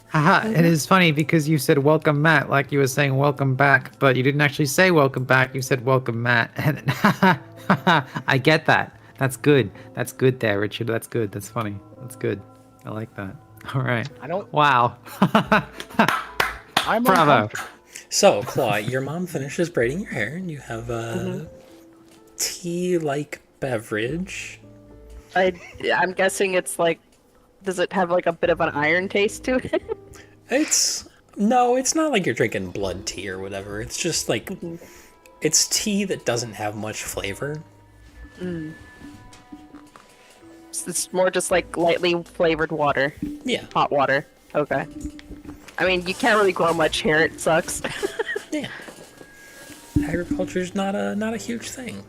Speaker 2: Haha, it is funny because you said welcome Matt like you were saying welcome back, but you didn't actually say welcome back, you said welcome Matt. And I get that. That's good. That's good there, Richard. That's good. That's funny. That's good. I like that. All right.
Speaker 4: I don't.
Speaker 2: Wow.
Speaker 4: I'm
Speaker 2: Bravo.
Speaker 4: uncomfortable.
Speaker 3: So, Claw, your mom finishes braiding your hair, and you have a tea-like beverage.
Speaker 5: I'm guessing it's like, does it have like a bit of an iron taste to it?
Speaker 3: It's not like you're drinking blood tea or whatever. It's just like, it's tea that doesn't have much flavor.
Speaker 5: It's more just like lightly flavored water.
Speaker 3: Yeah.
Speaker 5: Hot water. Okay. I mean, you can't really grow much here. It sucks.
Speaker 3: Yeah. Agriculture's not a huge thing.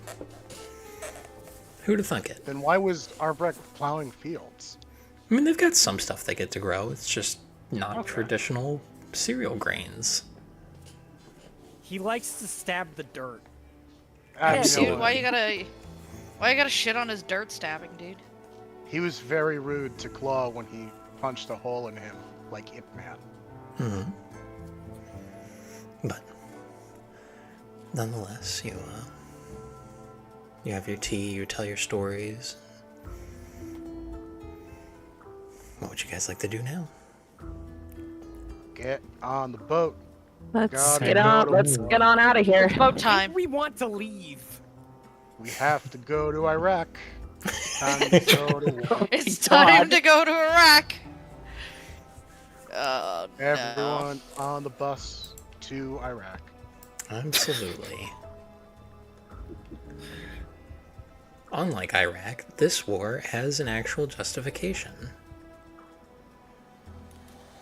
Speaker 3: Who'd have thunk it?
Speaker 4: Then why was Arbrecht plowing fields?
Speaker 3: I mean, they've got some stuff they get to grow. It's just not traditional cereal grains.
Speaker 7: He likes to stab the dirt.
Speaker 9: Yeah,
Speaker 4: You know
Speaker 9: dude,
Speaker 4: what?
Speaker 9: why you gotta shit on his dirt stabbing, dude?
Speaker 4: He was very rude to Claw when he punched a hole in him, like Ip Man.
Speaker 3: But nonetheless, you have your tea. You tell your stories. What would you guys like to do now?
Speaker 4: Get on the boat.
Speaker 5: Let's
Speaker 4: Gotta
Speaker 5: get
Speaker 4: go
Speaker 5: on.
Speaker 4: to
Speaker 5: Let's
Speaker 4: war.
Speaker 5: get on out of here.
Speaker 9: Boat time.
Speaker 7: We want to leave.
Speaker 4: We have to go to Iraq. Time to go to war.
Speaker 9: It's time to go to Iraq. Oh, no.
Speaker 4: Everyone on the bus to Iraq.
Speaker 3: Absolutely. Unlike Iraq, this war has an actual justification.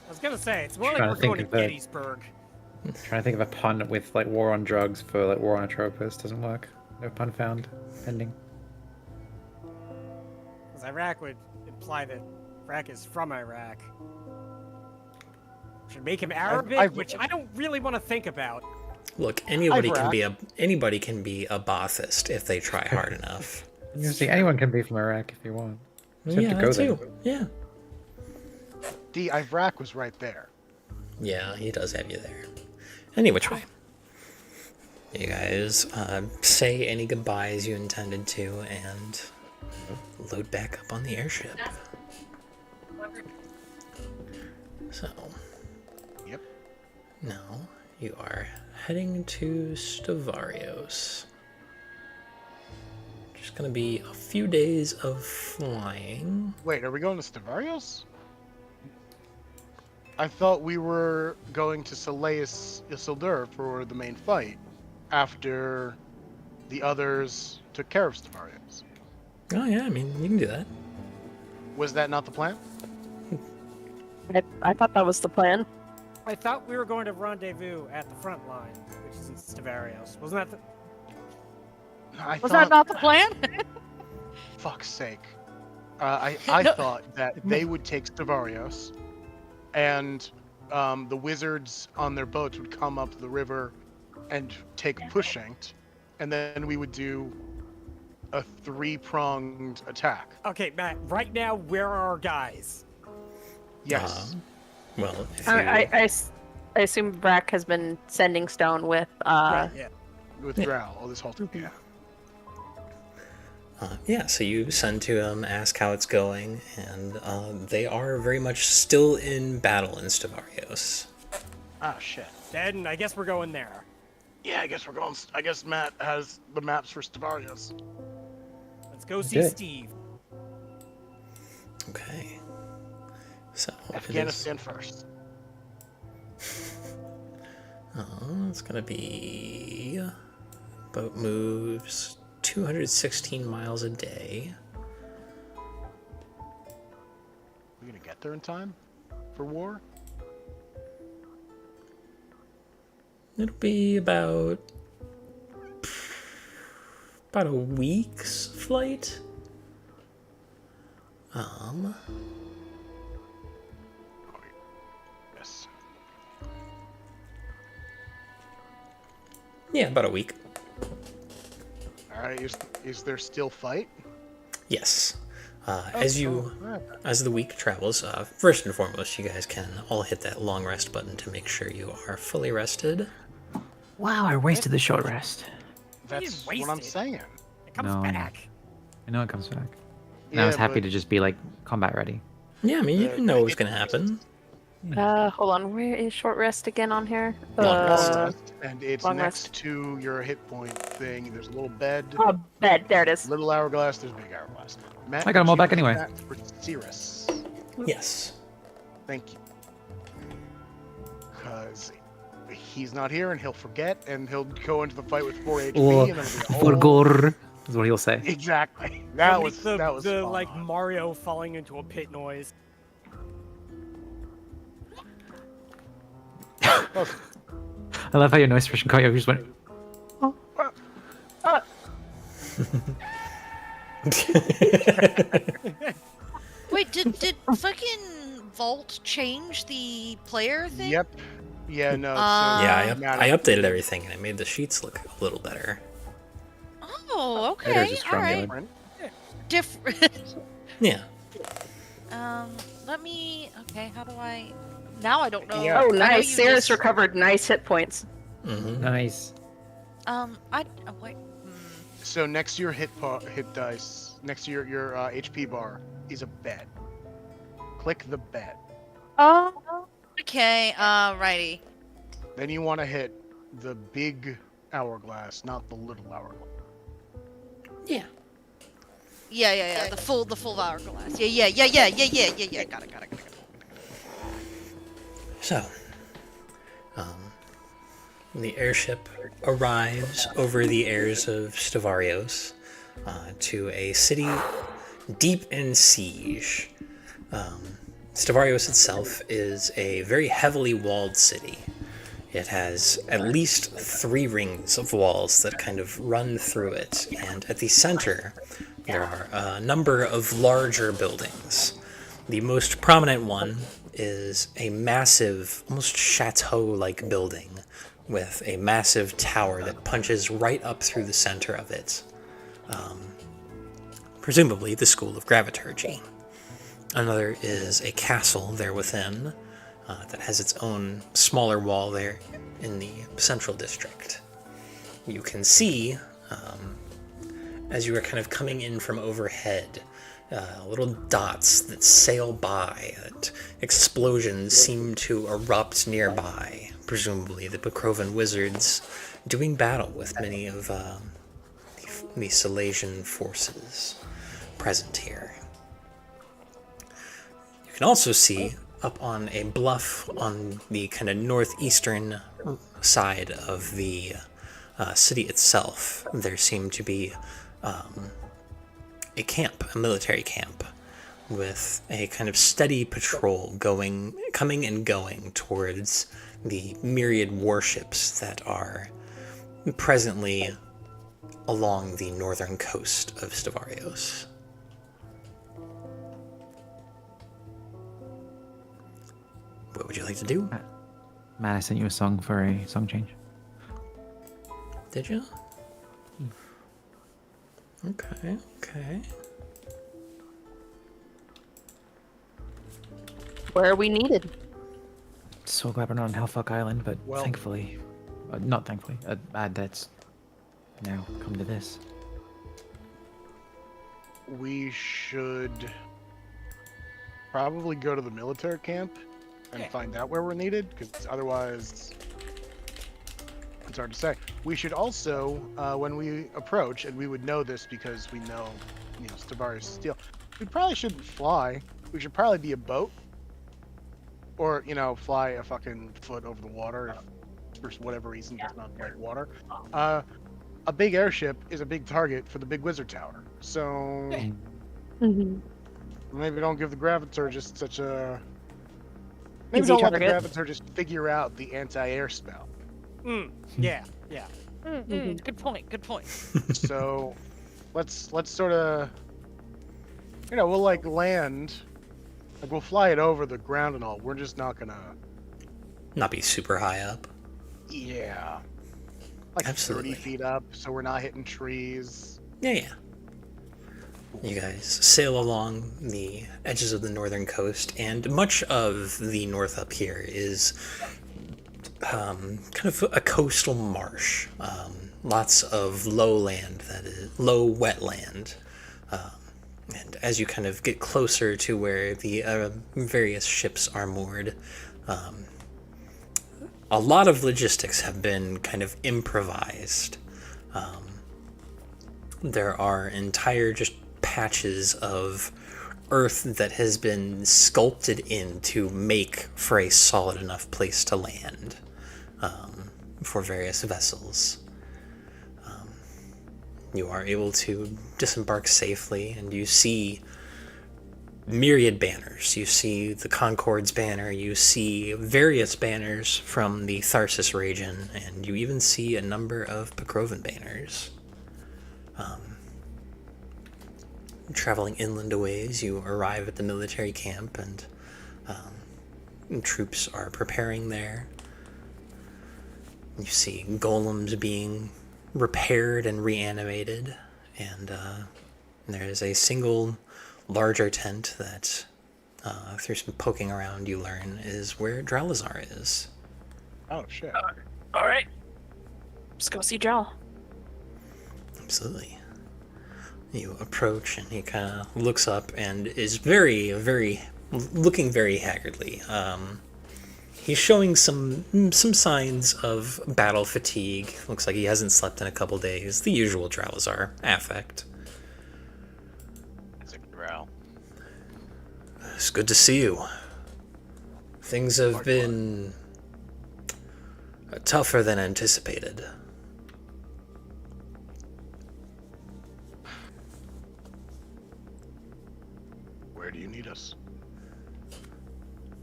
Speaker 7: I was gonna say, it's more like
Speaker 2: Trying
Speaker 7: we're
Speaker 2: to think
Speaker 7: going to
Speaker 2: of the-
Speaker 7: Gettysburg.
Speaker 2: Trying to think of a pun with like war on drugs for like war on Atropus. Doesn't work. No pun found. Pending.
Speaker 7: Because Iraq would imply that Iraq is from Iraq. Should make him Arabic, which I don't really want to think about.
Speaker 3: Look, anybody can
Speaker 4: Iraq.
Speaker 3: be a Baathist if they try hard enough.
Speaker 2: You see, anyone can be from Iraq if you want. Just have
Speaker 3: Yeah,
Speaker 2: to go
Speaker 3: that
Speaker 2: there.
Speaker 3: too. Yeah.
Speaker 4: The Iraq was right there.
Speaker 3: Yeah, he does have you there. Any which way. You guys say any goodbyes you intended to and load back up on the airship. So.
Speaker 4: Yep.
Speaker 3: Now you are heading to Stavarios. Just gonna be a few days of flying.
Speaker 4: Wait, are we going to Stavarios? I thought we were going to Soleus Isildur for the main fight after the others took care of Stavarios.
Speaker 3: Oh yeah, I mean, you can do that.
Speaker 4: Was that not the plan?
Speaker 5: I thought that was the plan.
Speaker 7: I thought we were going to rendezvous at the front line, which is in Stavarios. Wasn't that the...
Speaker 5: Was that not the plan?
Speaker 4: Fuck's sake. I thought that they would take Stavarios, and the wizards on their boats would come up the river and take Pushankt, and then we would do a three-pronged attack.
Speaker 7: Okay, Matt, right now, where are our guys?
Speaker 4: Yes.
Speaker 3: Well, if you...
Speaker 5: I assume Brack has been sending Stone with
Speaker 7: Right, yeah.
Speaker 4: With Drow, all this whole time. Yeah.
Speaker 3: Yeah, so you send to them, ask how it's going, and they are very much still in battle in Stavarios.
Speaker 4: Ah, shit.
Speaker 7: Then I guess we're going there.
Speaker 4: Yeah, I guess we're going. I guess Matt has the maps for Stavarios.
Speaker 7: Let's go see
Speaker 2: Okay.
Speaker 7: Steve.
Speaker 3: Okay. So,
Speaker 4: Afghanistan first.
Speaker 3: it's gonna be... Boat moves 216 miles a day.
Speaker 4: We gonna get there in time for war?
Speaker 3: It'll be about a week's flight.
Speaker 4: Yes.
Speaker 3: Yeah, about a week.
Speaker 4: All right. Is there still fight?
Speaker 3: Yes. As the week travels, first and foremost, you guys can all hit that long rest button to make sure you are fully rested.
Speaker 2: Wow, I wasted the short rest.
Speaker 4: That's what I'm saying.
Speaker 7: It comes
Speaker 2: No,
Speaker 7: back.
Speaker 2: I know it comes back. And I was happy to just be like combat ready.
Speaker 3: Yeah, I mean, you didn't know what was going to happen.
Speaker 5: Hold on. Where is short rest again on here?
Speaker 3: Long rest.
Speaker 4: And it's
Speaker 5: long
Speaker 4: next
Speaker 5: rest.
Speaker 4: to your hit point thing. There's a little bed.
Speaker 5: Oh, bed. There it is.
Speaker 4: Little hourglass. There's big hourglass. Matt,
Speaker 2: I got 'em all
Speaker 4: would you
Speaker 2: back anyway.
Speaker 4: use that for Cirrus?
Speaker 3: Yes.
Speaker 4: Thank you. Because he's not here, and he'll forget, and he'll go into the fight with 4 HP,
Speaker 2: Or
Speaker 4: and then it'll be
Speaker 2: Forgor is what he'll say.
Speaker 4: Exactly. That was
Speaker 7: the
Speaker 4: spot
Speaker 7: like
Speaker 4: on.
Speaker 7: Mario falling into a pit noise.
Speaker 2: I love how your noise suppression Koyo just went.
Speaker 9: Wait, did fucking Vault change the player thing?
Speaker 4: Yep. Yeah, no.
Speaker 3: Yeah, I updated everything and it made the sheets look a little better.
Speaker 9: Oh, okay.
Speaker 2: There's a strong
Speaker 9: All right.
Speaker 2: yellow.
Speaker 9: Different.
Speaker 3: Yeah.
Speaker 9: Let me. Okay, how do I? Now I don't know.
Speaker 4: Yeah.
Speaker 5: Oh,
Speaker 9: I know
Speaker 5: nice.
Speaker 9: you
Speaker 5: Sarah's
Speaker 9: just-
Speaker 5: recovered nice hit points.
Speaker 3: Mm-hmm.
Speaker 2: Nice.
Speaker 9: Wait.
Speaker 4: So next to your hit dice, next to your HP bar, is a bed. Click the bed.
Speaker 5: Oh.
Speaker 9: Okay. Righty.
Speaker 4: Then you want to hit the big hourglass, not the little hourglass.
Speaker 3: Yeah.
Speaker 9: Yeah. The full hourglass. Yeah. Got it.
Speaker 3: So, the airship arrives over the airs of Stavarios to a city deep in siege. Stavarios itself is a very heavily walled city. It has at least 3 rings of walls that kind of run through it, and at the center there are a number of larger buildings. The most prominent one is a massive, almost chateau-like building with a massive tower that punches right up through the center of it. Presumably the School of Graviturgy. Another is a castle there within that has its own smaller wall there in the central district. You can see, as you are kind of coming in from overhead, little dots that sail by, that explosions seem to erupt nearby, presumably the Bekrovan wizards doing battle with many of the Silesian forces present here. You can also see up on a bluff on the kind of northeastern side of the city itself, there seemed to be a camp, a military camp, with a kind of steady patrol coming and going towards the myriad warships that are presently along the northern coast of Stavarios. What would you like to do?
Speaker 2: Matt, I sent you a song for a song change.
Speaker 3: Did you? Okay.
Speaker 5: Where are we needed?
Speaker 2: So glad we're not on Hellfuck Island, but
Speaker 4: Well-
Speaker 2: thankfully, not thankfully, bad that's now come to this.
Speaker 4: We should probably go to the military camp and find out where we're needed, because otherwise it's hard to say. We should also, when we approach, and we would know this because we know, Stavarius Steel, we probably shouldn't fly. We should probably be a boat. Or, fly a fucking foot over the water if for whatever reason it's not white water. A big airship is a big target for the big wizard tower. So maybe don't give the Graviturgist such a... Maybe
Speaker 5: Easy
Speaker 4: don't let the
Speaker 5: target.
Speaker 4: Graviturgist figure out the anti-air spell.
Speaker 7: Yeah.
Speaker 9: Good point.
Speaker 4: So let's sort of... we'll land... we'll fly it over the ground and all. We're just not gonna...
Speaker 3: Not be super high up.
Speaker 4: Yeah. Like
Speaker 3: Absolutely.
Speaker 4: 30 feet up, so we're not hitting trees.
Speaker 3: Yeah. You guys sail along the edges of the northern coast, and much of the north up here is kind of a coastal marsh. Lots of low land, that is, low wetland. And as you kind of get closer to where the various ships are moored, a lot of logistics have been kind of improvised. There are entire just patches of earth that has been sculpted in to make for a solid enough place to land for various vessels. You are able to disembark safely, and you see myriad banners. You see the Concord's banner, you see various banners from the Tharsis region, and you even see a number of Pecrovan banners. Traveling inland a ways, you arrive at the military camp, and troops are preparing there. You see golems being repaired and reanimated, and there is a single larger tent that, through some poking around, you learn is where Dralazar is.
Speaker 4: Oh, shit.
Speaker 5: All right. Let's go see Drell.
Speaker 3: Absolutely. You approach, and he kind of looks up and is looking very haggardly. He's showing some signs of battle fatigue. Looks like he hasn't slept in a couple days. The usual Dralazar affect.
Speaker 11: It's a growl.
Speaker 3: It's good to see you. Things have been tougher than anticipated.
Speaker 4: Where do you need us?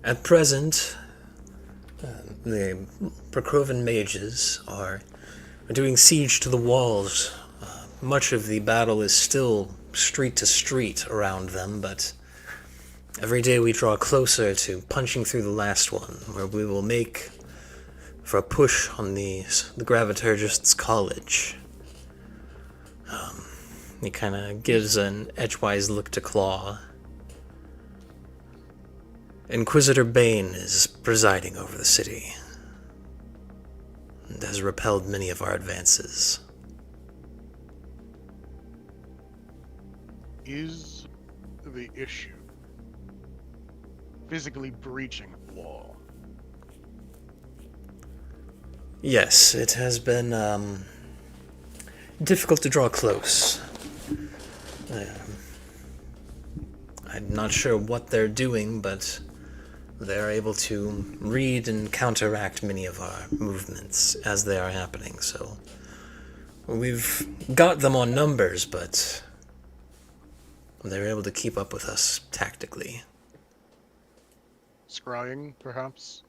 Speaker 3: At present, the Pecrovan mages are doing siege to the walls. Much of the battle is still street to street around them, but every day we draw closer to punching through the last one, where we will make for a push on the Graviturgists' College. He kind of gives an edgewise look to Claw. Inquisitor Bane is presiding over the city and has repelled many of our advances.
Speaker 4: Is the issue physically breaching law?
Speaker 3: Yes, it has been difficult to draw close. I'm not sure what they're doing, but they're able to read and counteract many of our movements as they are happening, so we've got them on numbers, but they're able to keep up with us tactically.
Speaker 4: Scrying, perhaps?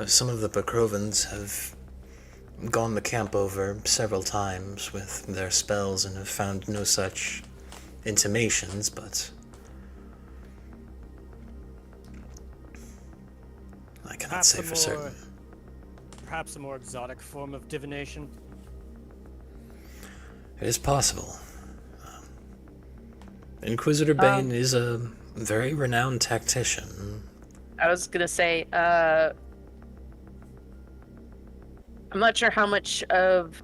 Speaker 3: Some of the Pecrovans have gone the camp over several times with their spells and have found no such intimations, but I cannot say for certain.
Speaker 7: Perhaps a more exotic form of divination?
Speaker 3: It is possible. Inquisitor Bane is a very renowned tactician.
Speaker 5: I was gonna say, I'm not sure how much of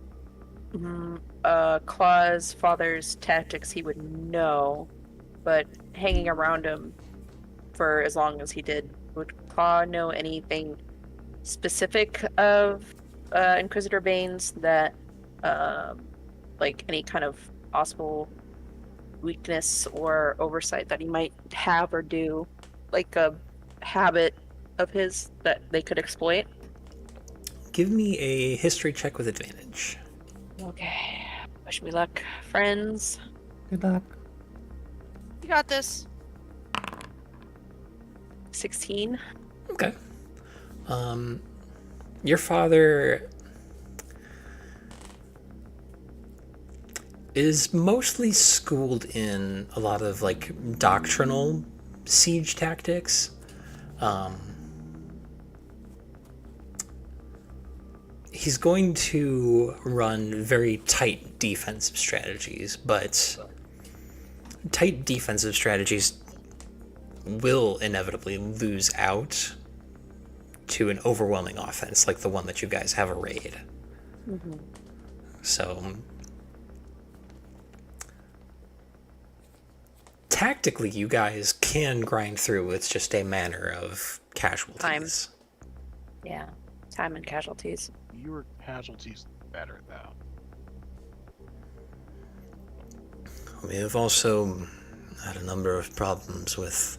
Speaker 5: Claw's father's tactics he would know, but hanging around him for as long as he did, would Claw know anything specific of Inquisitor Bane's that, like any kind of possible weakness or oversight that he might have or do, like a habit of his that they could exploit?
Speaker 3: Give me a history check with advantage.
Speaker 5: Okay. Wish me luck, friends.
Speaker 2: Good luck.
Speaker 8: You got this.
Speaker 5: 16.
Speaker 3: Okay. Your father is mostly schooled in a lot of like doctrinal siege he's going to run very tight defensive strategies, but tight defensive strategies will inevitably lose out to an overwhelming offense like the one that you guys have arrayed.
Speaker 5: Mm-hmm.
Speaker 3: So tactically, you guys can grind through. It's just a matter of casualties.
Speaker 5: Time. Yeah, time and casualties.
Speaker 4: Your casualties better, though.
Speaker 3: We have also had a number of problems with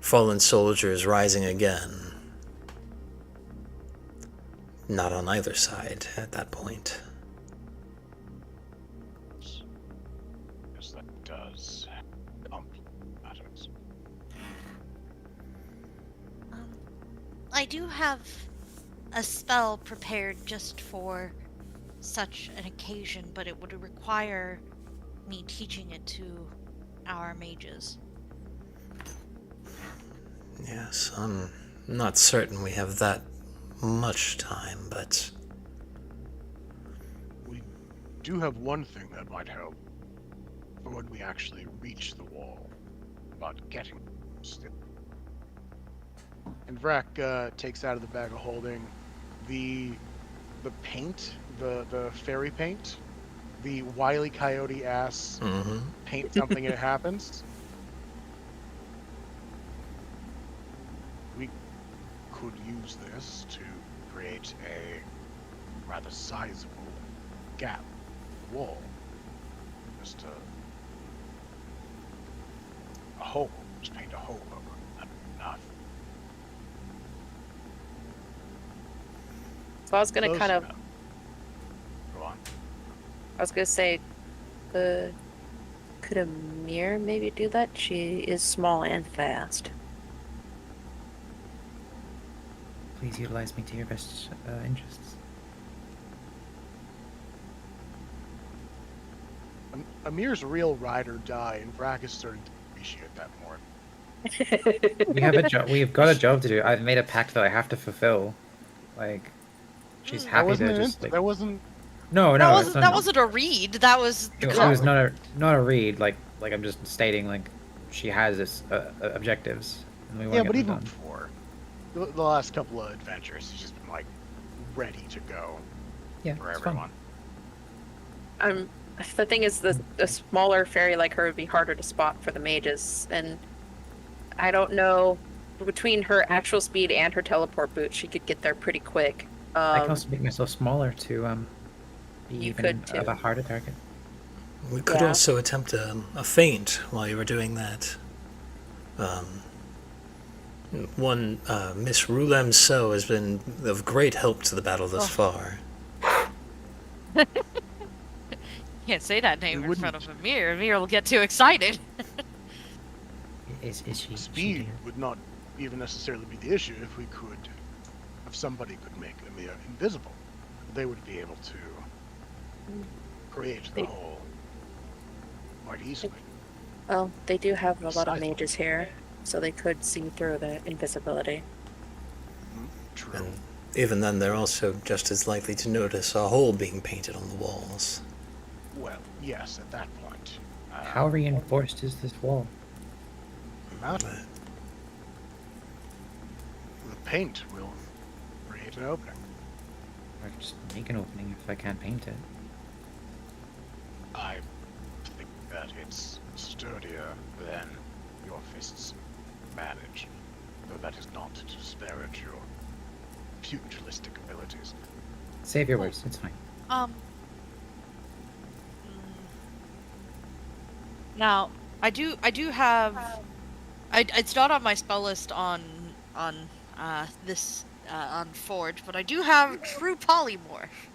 Speaker 3: fallen soldiers rising again. Not on either side at that point.
Speaker 4: Yes, that does complicate matters.
Speaker 9: I do have a spell prepared just for such an occasion, but it would require me teaching it to our mages.
Speaker 3: Yes, I'm not certain we have that much time, but
Speaker 4: We do have one thing that might help for when we actually reach the wall, but getting still. And Vrak takes out of the bag of holding the paint, the fairy paint, the Wile E. Coyote ass paint something and it happens. We could use this to create a rather sizable gap in the wall. Just a hole. Just paint a hole over it. That'd be enough.
Speaker 5: So I was gonna
Speaker 4: Close
Speaker 5: kind of,
Speaker 4: enough. Go on.
Speaker 5: I was gonna say, could Emer maybe do that? She is small and fast.
Speaker 2: Please utilize me to your best interests.
Speaker 4: Amir's a real ride or die, and Vrak is starting to appreciate that more.
Speaker 2: We have a job. We've got a job to do. I've made a pact that I have to fulfill. Like, she's happy
Speaker 4: That
Speaker 2: to
Speaker 4: wasn't
Speaker 2: just like.
Speaker 4: that wasn't.
Speaker 2: No,
Speaker 9: That
Speaker 2: no,
Speaker 9: wasn't
Speaker 2: it's
Speaker 9: that
Speaker 2: not.
Speaker 9: wasn't a read. That was
Speaker 2: It was not a read. Like I'm just stating like she has this objectives, and we want
Speaker 4: Yeah,
Speaker 2: to
Speaker 4: but
Speaker 2: get
Speaker 4: even
Speaker 2: them done.
Speaker 4: before the last couple of adventures, he's just been like ready to go
Speaker 2: Yeah,
Speaker 4: for
Speaker 2: it's
Speaker 4: everyone.
Speaker 5: The thing is, the smaller fairy like her would be harder to spot for the mages, and I don't know, between her actual speed and her teleport boot, she could get there pretty quick.
Speaker 2: I can also make myself smaller to be
Speaker 5: You
Speaker 2: even
Speaker 5: could, too.
Speaker 2: of a harder target.
Speaker 3: we could
Speaker 5: Yeah.
Speaker 3: also attempt a feint while you were doing that. One Miss Rulem So has been of great help to the battle thus far.
Speaker 9: Can't say that name
Speaker 4: We
Speaker 9: in front of
Speaker 4: wouldn't.
Speaker 9: Emir. Emir will get too excited.
Speaker 2: Is she?
Speaker 4: Speed
Speaker 2: She
Speaker 4: would not even necessarily be the issue if we could, if somebody could make Amir invisible, they would be able to create the hole quite easily.
Speaker 5: Well, they do have a lot of
Speaker 4: Sizable.
Speaker 5: mages here, so they could see through the invisibility.
Speaker 4: True.
Speaker 3: And even then, they're also just as likely to notice a hole being painted on the walls.
Speaker 4: Well, yes, at that point.
Speaker 2: How reinforced is this wall?
Speaker 4: Matter. The paint will create an opening.
Speaker 2: Or just make an opening if I can't paint it.
Speaker 4: I think that it's sturdier than your fists manage, though that is not to disparage your pugilistic abilities.
Speaker 2: Save your words. It's fine.
Speaker 9: Now, I do have. It's not on my spell list on this on Forge, but I do have True Polymorph.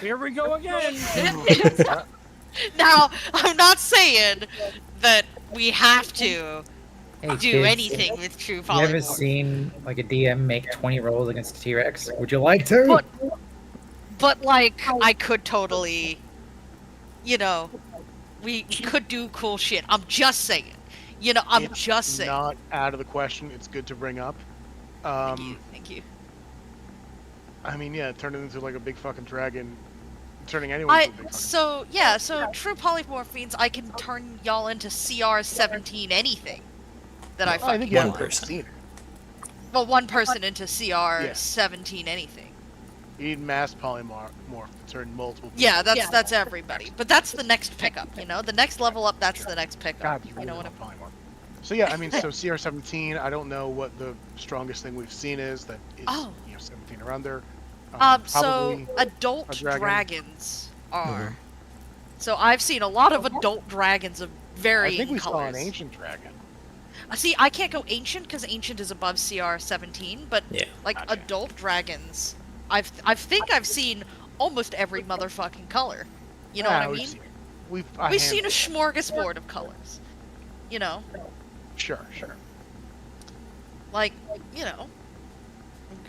Speaker 7: Here we go again.
Speaker 9: Now, I'm not saying that we have to
Speaker 2: Hey,
Speaker 9: do
Speaker 2: kids,
Speaker 9: anything with True
Speaker 2: You ever
Speaker 9: Polymorph.
Speaker 2: seen like a DM make 20 rolls against a T-Rex? Would you like to?
Speaker 9: But like, I could totally, we could do cool shit. I'm just saying. I'm
Speaker 4: It's
Speaker 9: just saying.
Speaker 4: not out of the question. It's good to bring up.
Speaker 9: Thank you. Thank you.
Speaker 4: I mean, yeah, turn it into like a big fucking dragon. Turning anyone into a big fucking
Speaker 9: So true polymorph means I can turn y'all into CR-17 anything that I
Speaker 4: I
Speaker 9: fucking
Speaker 4: think you
Speaker 3: One
Speaker 4: have
Speaker 9: want.
Speaker 3: person.
Speaker 4: seen it.
Speaker 9: Well, one person into CR-17 anything.
Speaker 4: You need mass polymorph to turn multiple people.
Speaker 9: Yeah, that's everybody. But that's the next pickup, you know? The next level up, that's the next pickup.
Speaker 4: God, you
Speaker 9: You
Speaker 4: really
Speaker 9: know what
Speaker 4: love
Speaker 9: I'm...
Speaker 4: polymorph. So yeah, I mean, so CR-17, I don't know what the strongest thing we've seen is that is, 17 or under.
Speaker 9: So
Speaker 4: Probably
Speaker 9: adult
Speaker 4: a dragon.
Speaker 9: dragons are. So I've seen a lot of adult dragons of
Speaker 4: I
Speaker 9: varying
Speaker 4: think we
Speaker 9: colors.
Speaker 4: saw an ancient dragon.
Speaker 9: See, I can't go ancient because ancient is above CR-17, but
Speaker 3: Yeah.
Speaker 9: like
Speaker 4: Gotcha.
Speaker 9: adult dragons, I think I've seen almost every motherfucking color. You know what I
Speaker 4: we've
Speaker 9: mean?
Speaker 4: seen-
Speaker 9: We've seen a
Speaker 4: handful.
Speaker 9: smorgasbord of colors. You know,
Speaker 4: Sure.
Speaker 9: like you know,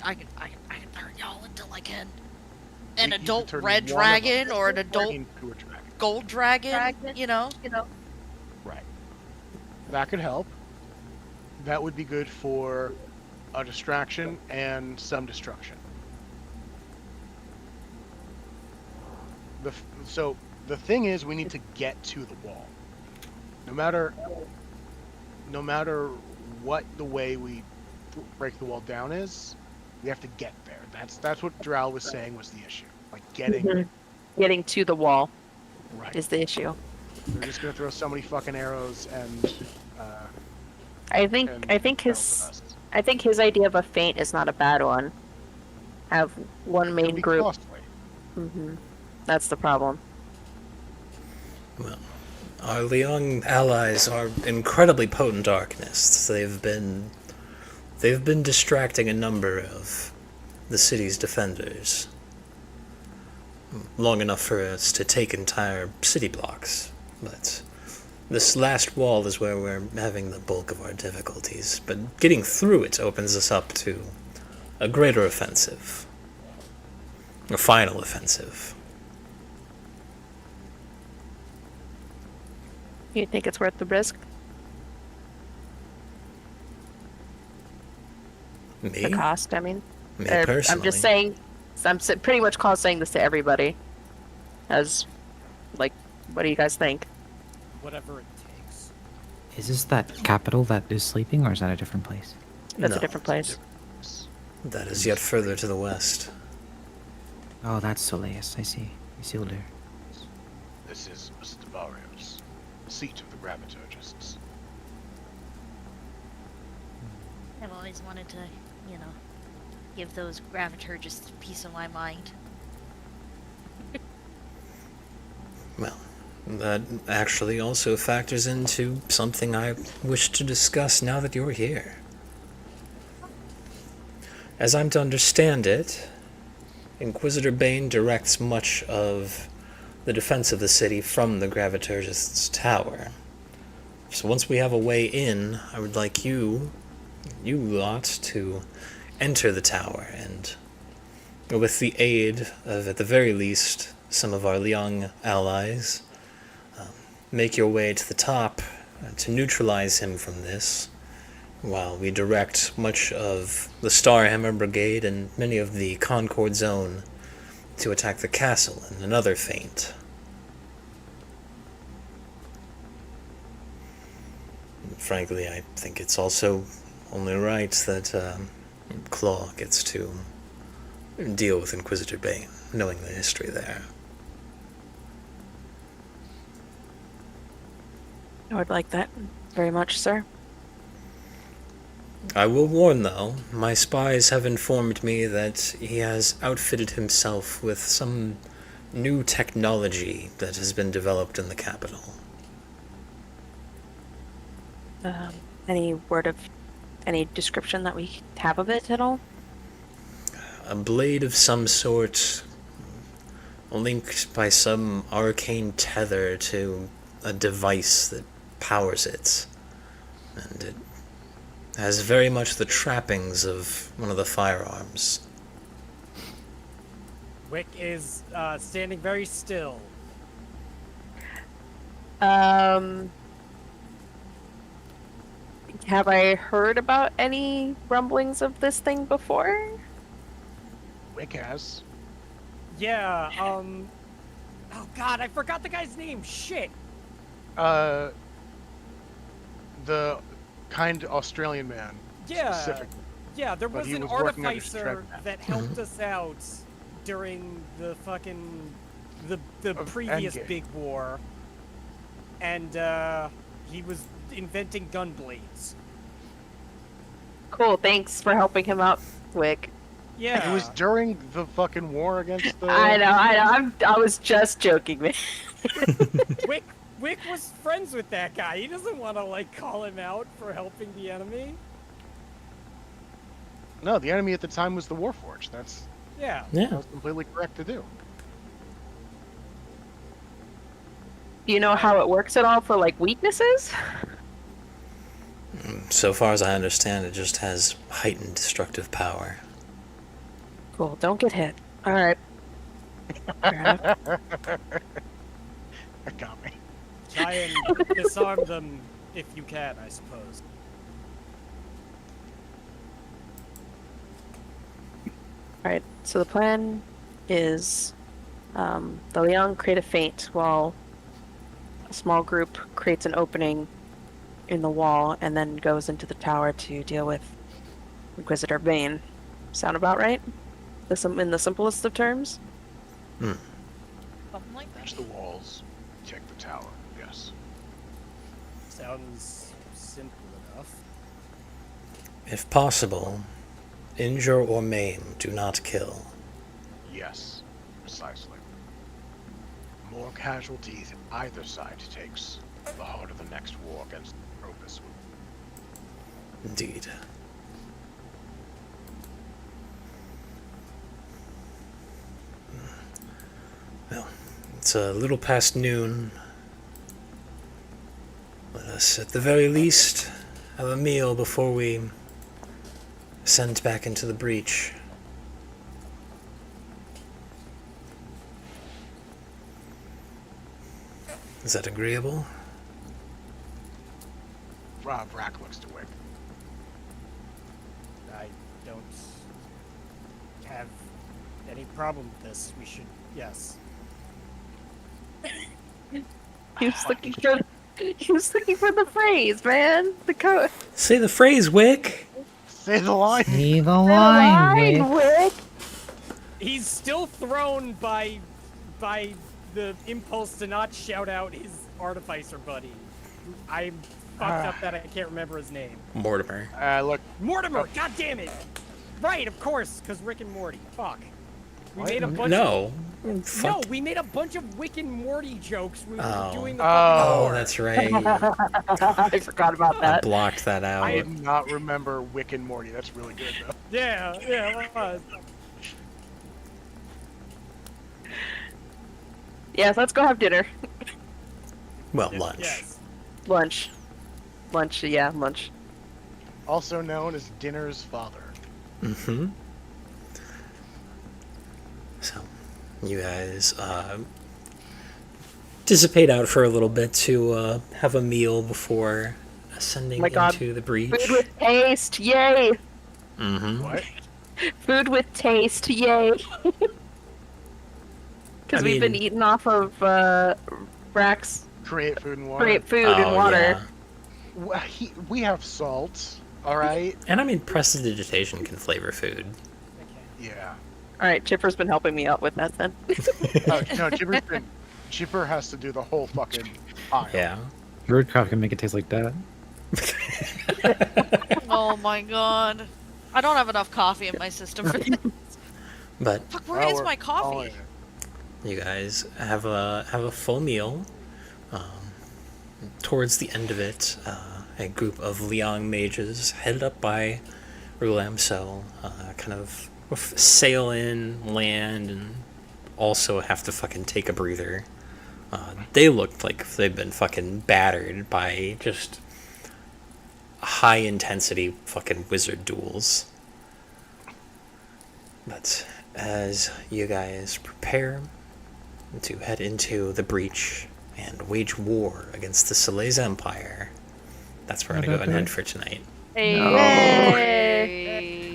Speaker 9: I can turn y'all into like an
Speaker 4: You could
Speaker 9: adult
Speaker 4: turn
Speaker 9: red
Speaker 4: one of
Speaker 9: dragon
Speaker 4: us
Speaker 9: or an adult
Speaker 4: into a dragon.
Speaker 9: gold dragon. You know.
Speaker 4: Right. That could help. That would be good for a distraction and some destruction. So the thing is, we need to get to the wall. No matter what the way we break the wall down is, we have to get there. That's what Drow was saying was the issue. Like
Speaker 5: Getting to the wall
Speaker 4: right.
Speaker 5: is the issue.
Speaker 4: They're just gonna throw so many fucking arrows and.
Speaker 5: I think his idea of a feint is not a bad one. Have one main group.
Speaker 4: Costly.
Speaker 5: That's the problem.
Speaker 3: Well, our Liang allies are incredibly potent arcanists. They've been distracting a number of the city's defenders. Long enough for us to take entire city blocks, but this last wall is where we're having the bulk of our difficulties. But getting through it opens us up to a greater offensive. A final offensive.
Speaker 5: You think it's worth the risk?
Speaker 3: Me?
Speaker 5: The cost, I mean.
Speaker 3: Me personally.
Speaker 5: I'm just saying, pretty much saying this to everybody. As, like, what do you guys think?
Speaker 7: Whatever it takes.
Speaker 2: Is this that capital that is sleeping, or is that a different place?
Speaker 5: That's
Speaker 3: No,
Speaker 5: a different place.
Speaker 3: That is yet further to the west.
Speaker 2: Oh, that's Soleus. I see. Isildur.
Speaker 4: This is Mr. Barrios, seat of the Graviturgists.
Speaker 9: I've always wanted to, you know, give those Graviturgists a piece of my mind.
Speaker 3: Well, that actually also factors into something I wish to discuss now that you're here. As I'm to understand it, Inquisitor Bane directs much of the defense of the city from the Graviturgist's tower. So once we have a way in, I would like you lot, to enter the tower and, with the aid of, at the very least, some of our Liang allies, make your way to the top to neutralize him from this, while we direct much of the Starhammer Brigade and many of the Concord Zone to attack the castle in another feint. Frankly, I think it's also only right that Claw gets to deal with Inquisitor Bane, knowing the history there.
Speaker 5: I would like that very much, sir.
Speaker 3: I will warn, though, my spies have informed me that he has outfitted himself with some new technology that has been developed in the capital.
Speaker 5: Any description that we have of it at all?
Speaker 3: A blade of some sort, linked by some arcane tether to a device that powers it. And it has very much the trappings of one of the firearms.
Speaker 7: Wick is standing very still.
Speaker 5: Have I heard about any rumblings of this thing before?
Speaker 4: Wick has.
Speaker 7: Yeah, oh god, I forgot the guy's name. Shit.
Speaker 4: The kind Australian man.
Speaker 7: Yeah.
Speaker 4: Specifically.
Speaker 7: Yeah, there
Speaker 4: But
Speaker 7: was
Speaker 4: he
Speaker 7: an
Speaker 4: was working under
Speaker 7: artificer
Speaker 4: Stregman.
Speaker 7: that helped us out during the fucking the
Speaker 4: Of
Speaker 7: previous
Speaker 4: Endgame.
Speaker 7: big war. And he was inventing gun blades.
Speaker 5: Cool, thanks for helping him out, Wick.
Speaker 7: Yeah.
Speaker 4: It was during the fucking war against the.
Speaker 5: I know. I was just joking, man.
Speaker 7: Wick was friends with that guy. He doesn't want to like call him out for helping the enemy.
Speaker 4: No, the enemy at the time was the Warforged. That
Speaker 7: Yeah.
Speaker 4: was completely correct to do.
Speaker 5: Do you know how it works at all for like weaknesses?
Speaker 3: So far as I understand, it just has heightened destructive power.
Speaker 5: Cool. Don't get hit. All right. Fair enough.
Speaker 4: That got me.
Speaker 7: Try and disarm them if you can, I suppose.
Speaker 5: Alright, so the plan is the Leon create a feint while a small group creates an opening in the wall and then goes into the tower to deal with Inquisitor Bane. Sound about right? In the simplest of terms?
Speaker 9: Something like that.
Speaker 4: Reach the walls, check the tower. Yes.
Speaker 7: Sounds simple enough.
Speaker 3: If possible, injure or maim, do not kill.
Speaker 4: Yes. Precisely. The more casualties either side takes, the harder the next war against Atropus will.
Speaker 3: Indeed. Well, it's a little past noon. Let us, at the very least, have a meal before we send back into the breach. Is that agreeable?
Speaker 4: Brack looks to Wick.
Speaker 7: I don't have any problem with this. We should, yes.
Speaker 5: He was looking for the phrase, man. The code.
Speaker 3: Say the phrase, Wick!
Speaker 4: Say the line!
Speaker 6: See the line, Wick.
Speaker 5: Wick.
Speaker 7: He's still thrown by the impulse to not shout out his artificer buddy. I'm fucked up that I can't remember his name.
Speaker 3: Mortimer.
Speaker 4: Look.
Speaker 7: Mortimer! God damn it! Right, of course, because Rick and Morty. Fuck. We made a bunch
Speaker 3: No.
Speaker 7: of...
Speaker 3: Fuck.
Speaker 7: No, we made a bunch of Rick and Morty jokes when we were
Speaker 3: Oh.
Speaker 7: doing the fucking
Speaker 3: Oh,
Speaker 7: war.
Speaker 3: that's right.
Speaker 5: I forgot about
Speaker 3: I
Speaker 5: that.
Speaker 3: blocked that out.
Speaker 4: I did not remember Wick and Morty. That's really good, though.
Speaker 7: Yeah, it was.
Speaker 5: Yes, let's go have dinner.
Speaker 3: Well, lunch.
Speaker 7: Yes.
Speaker 5: Lunch. Lunch, yeah, lunch.
Speaker 4: Also known as Dinner's father.
Speaker 3: Mm-hmm. So, you guys dissipate out for a little bit to have a meal before ascending
Speaker 5: My God.
Speaker 3: into the breach.
Speaker 5: Food with taste, yay!
Speaker 3: Mm-hmm.
Speaker 4: What?
Speaker 5: Food with taste, yay! Because we've been eating off of Brack's
Speaker 4: Create food and water.
Speaker 5: create food and water.
Speaker 3: Yeah.
Speaker 4: We have salt, alright?
Speaker 3: And I mean, prestidigitation can flavor food.
Speaker 4: Yeah.
Speaker 5: Alright, Chipper's been helping me out with that then.
Speaker 4: No, Chipper has to do the whole fucking pile.
Speaker 3: Yeah.
Speaker 2: Rootcraft can make it taste like that.
Speaker 9: Oh my god. I don't have enough coffee in my system for this.
Speaker 3: But
Speaker 9: Fuck, where is my
Speaker 4: Oh,
Speaker 9: coffee?
Speaker 3: you guys have a full meal. Towards the end of it, a group of Liang mages, headed up by Rulamso, kind of sail in, land, and also have to fucking take a breather. They looked like they've been fucking battered by just high intensity fucking wizard duels. But as you guys prepare to head into the breach and wage war against the Soleil's Empire, that's where we're gonna go and end for tonight.
Speaker 5: Hey.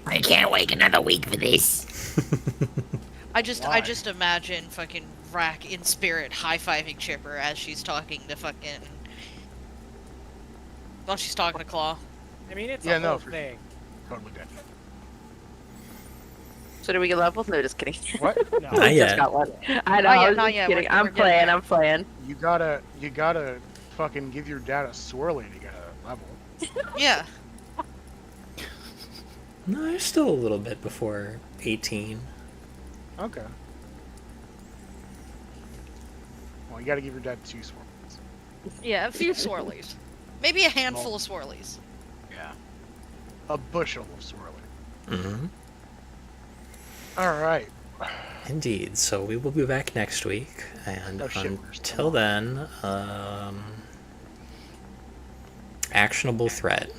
Speaker 6: I can't wait another week for this.
Speaker 9: I
Speaker 4: Why?
Speaker 9: just imagine fucking Rack in spirit high-fiving Chipper as she's talking to fucking... Well, she's talking to Claw.
Speaker 7: I mean, it's
Speaker 4: Yeah,
Speaker 7: a
Speaker 4: no,
Speaker 7: whole
Speaker 4: for-
Speaker 7: thing.
Speaker 4: Totally dead.
Speaker 5: So do we get levels? No, just kidding.
Speaker 4: What?
Speaker 7: No.
Speaker 3: Not
Speaker 5: Just
Speaker 3: yet.
Speaker 5: got one. I know.
Speaker 9: Not
Speaker 5: I
Speaker 9: yet,
Speaker 5: was
Speaker 9: not
Speaker 5: just
Speaker 9: yet.
Speaker 5: kidding.
Speaker 9: We're
Speaker 5: I'm
Speaker 9: getting
Speaker 5: playing.
Speaker 9: there.
Speaker 5: I'm playing.
Speaker 4: You gotta fucking give your dad a swirly to get a level.
Speaker 9: Yeah.
Speaker 3: No, there's still a little bit before 18.
Speaker 4: Okay. Well, you gotta give your dad 2 swirlies.
Speaker 9: Yeah, a few swirlies. Maybe a handful of swirlies.
Speaker 4: Yeah. A bushel of swirly.
Speaker 3: Mm-hmm.
Speaker 4: Alright.
Speaker 3: Indeed. So we will be back next week, and
Speaker 4: Oh, shit, we're still
Speaker 3: until then, actionable threat.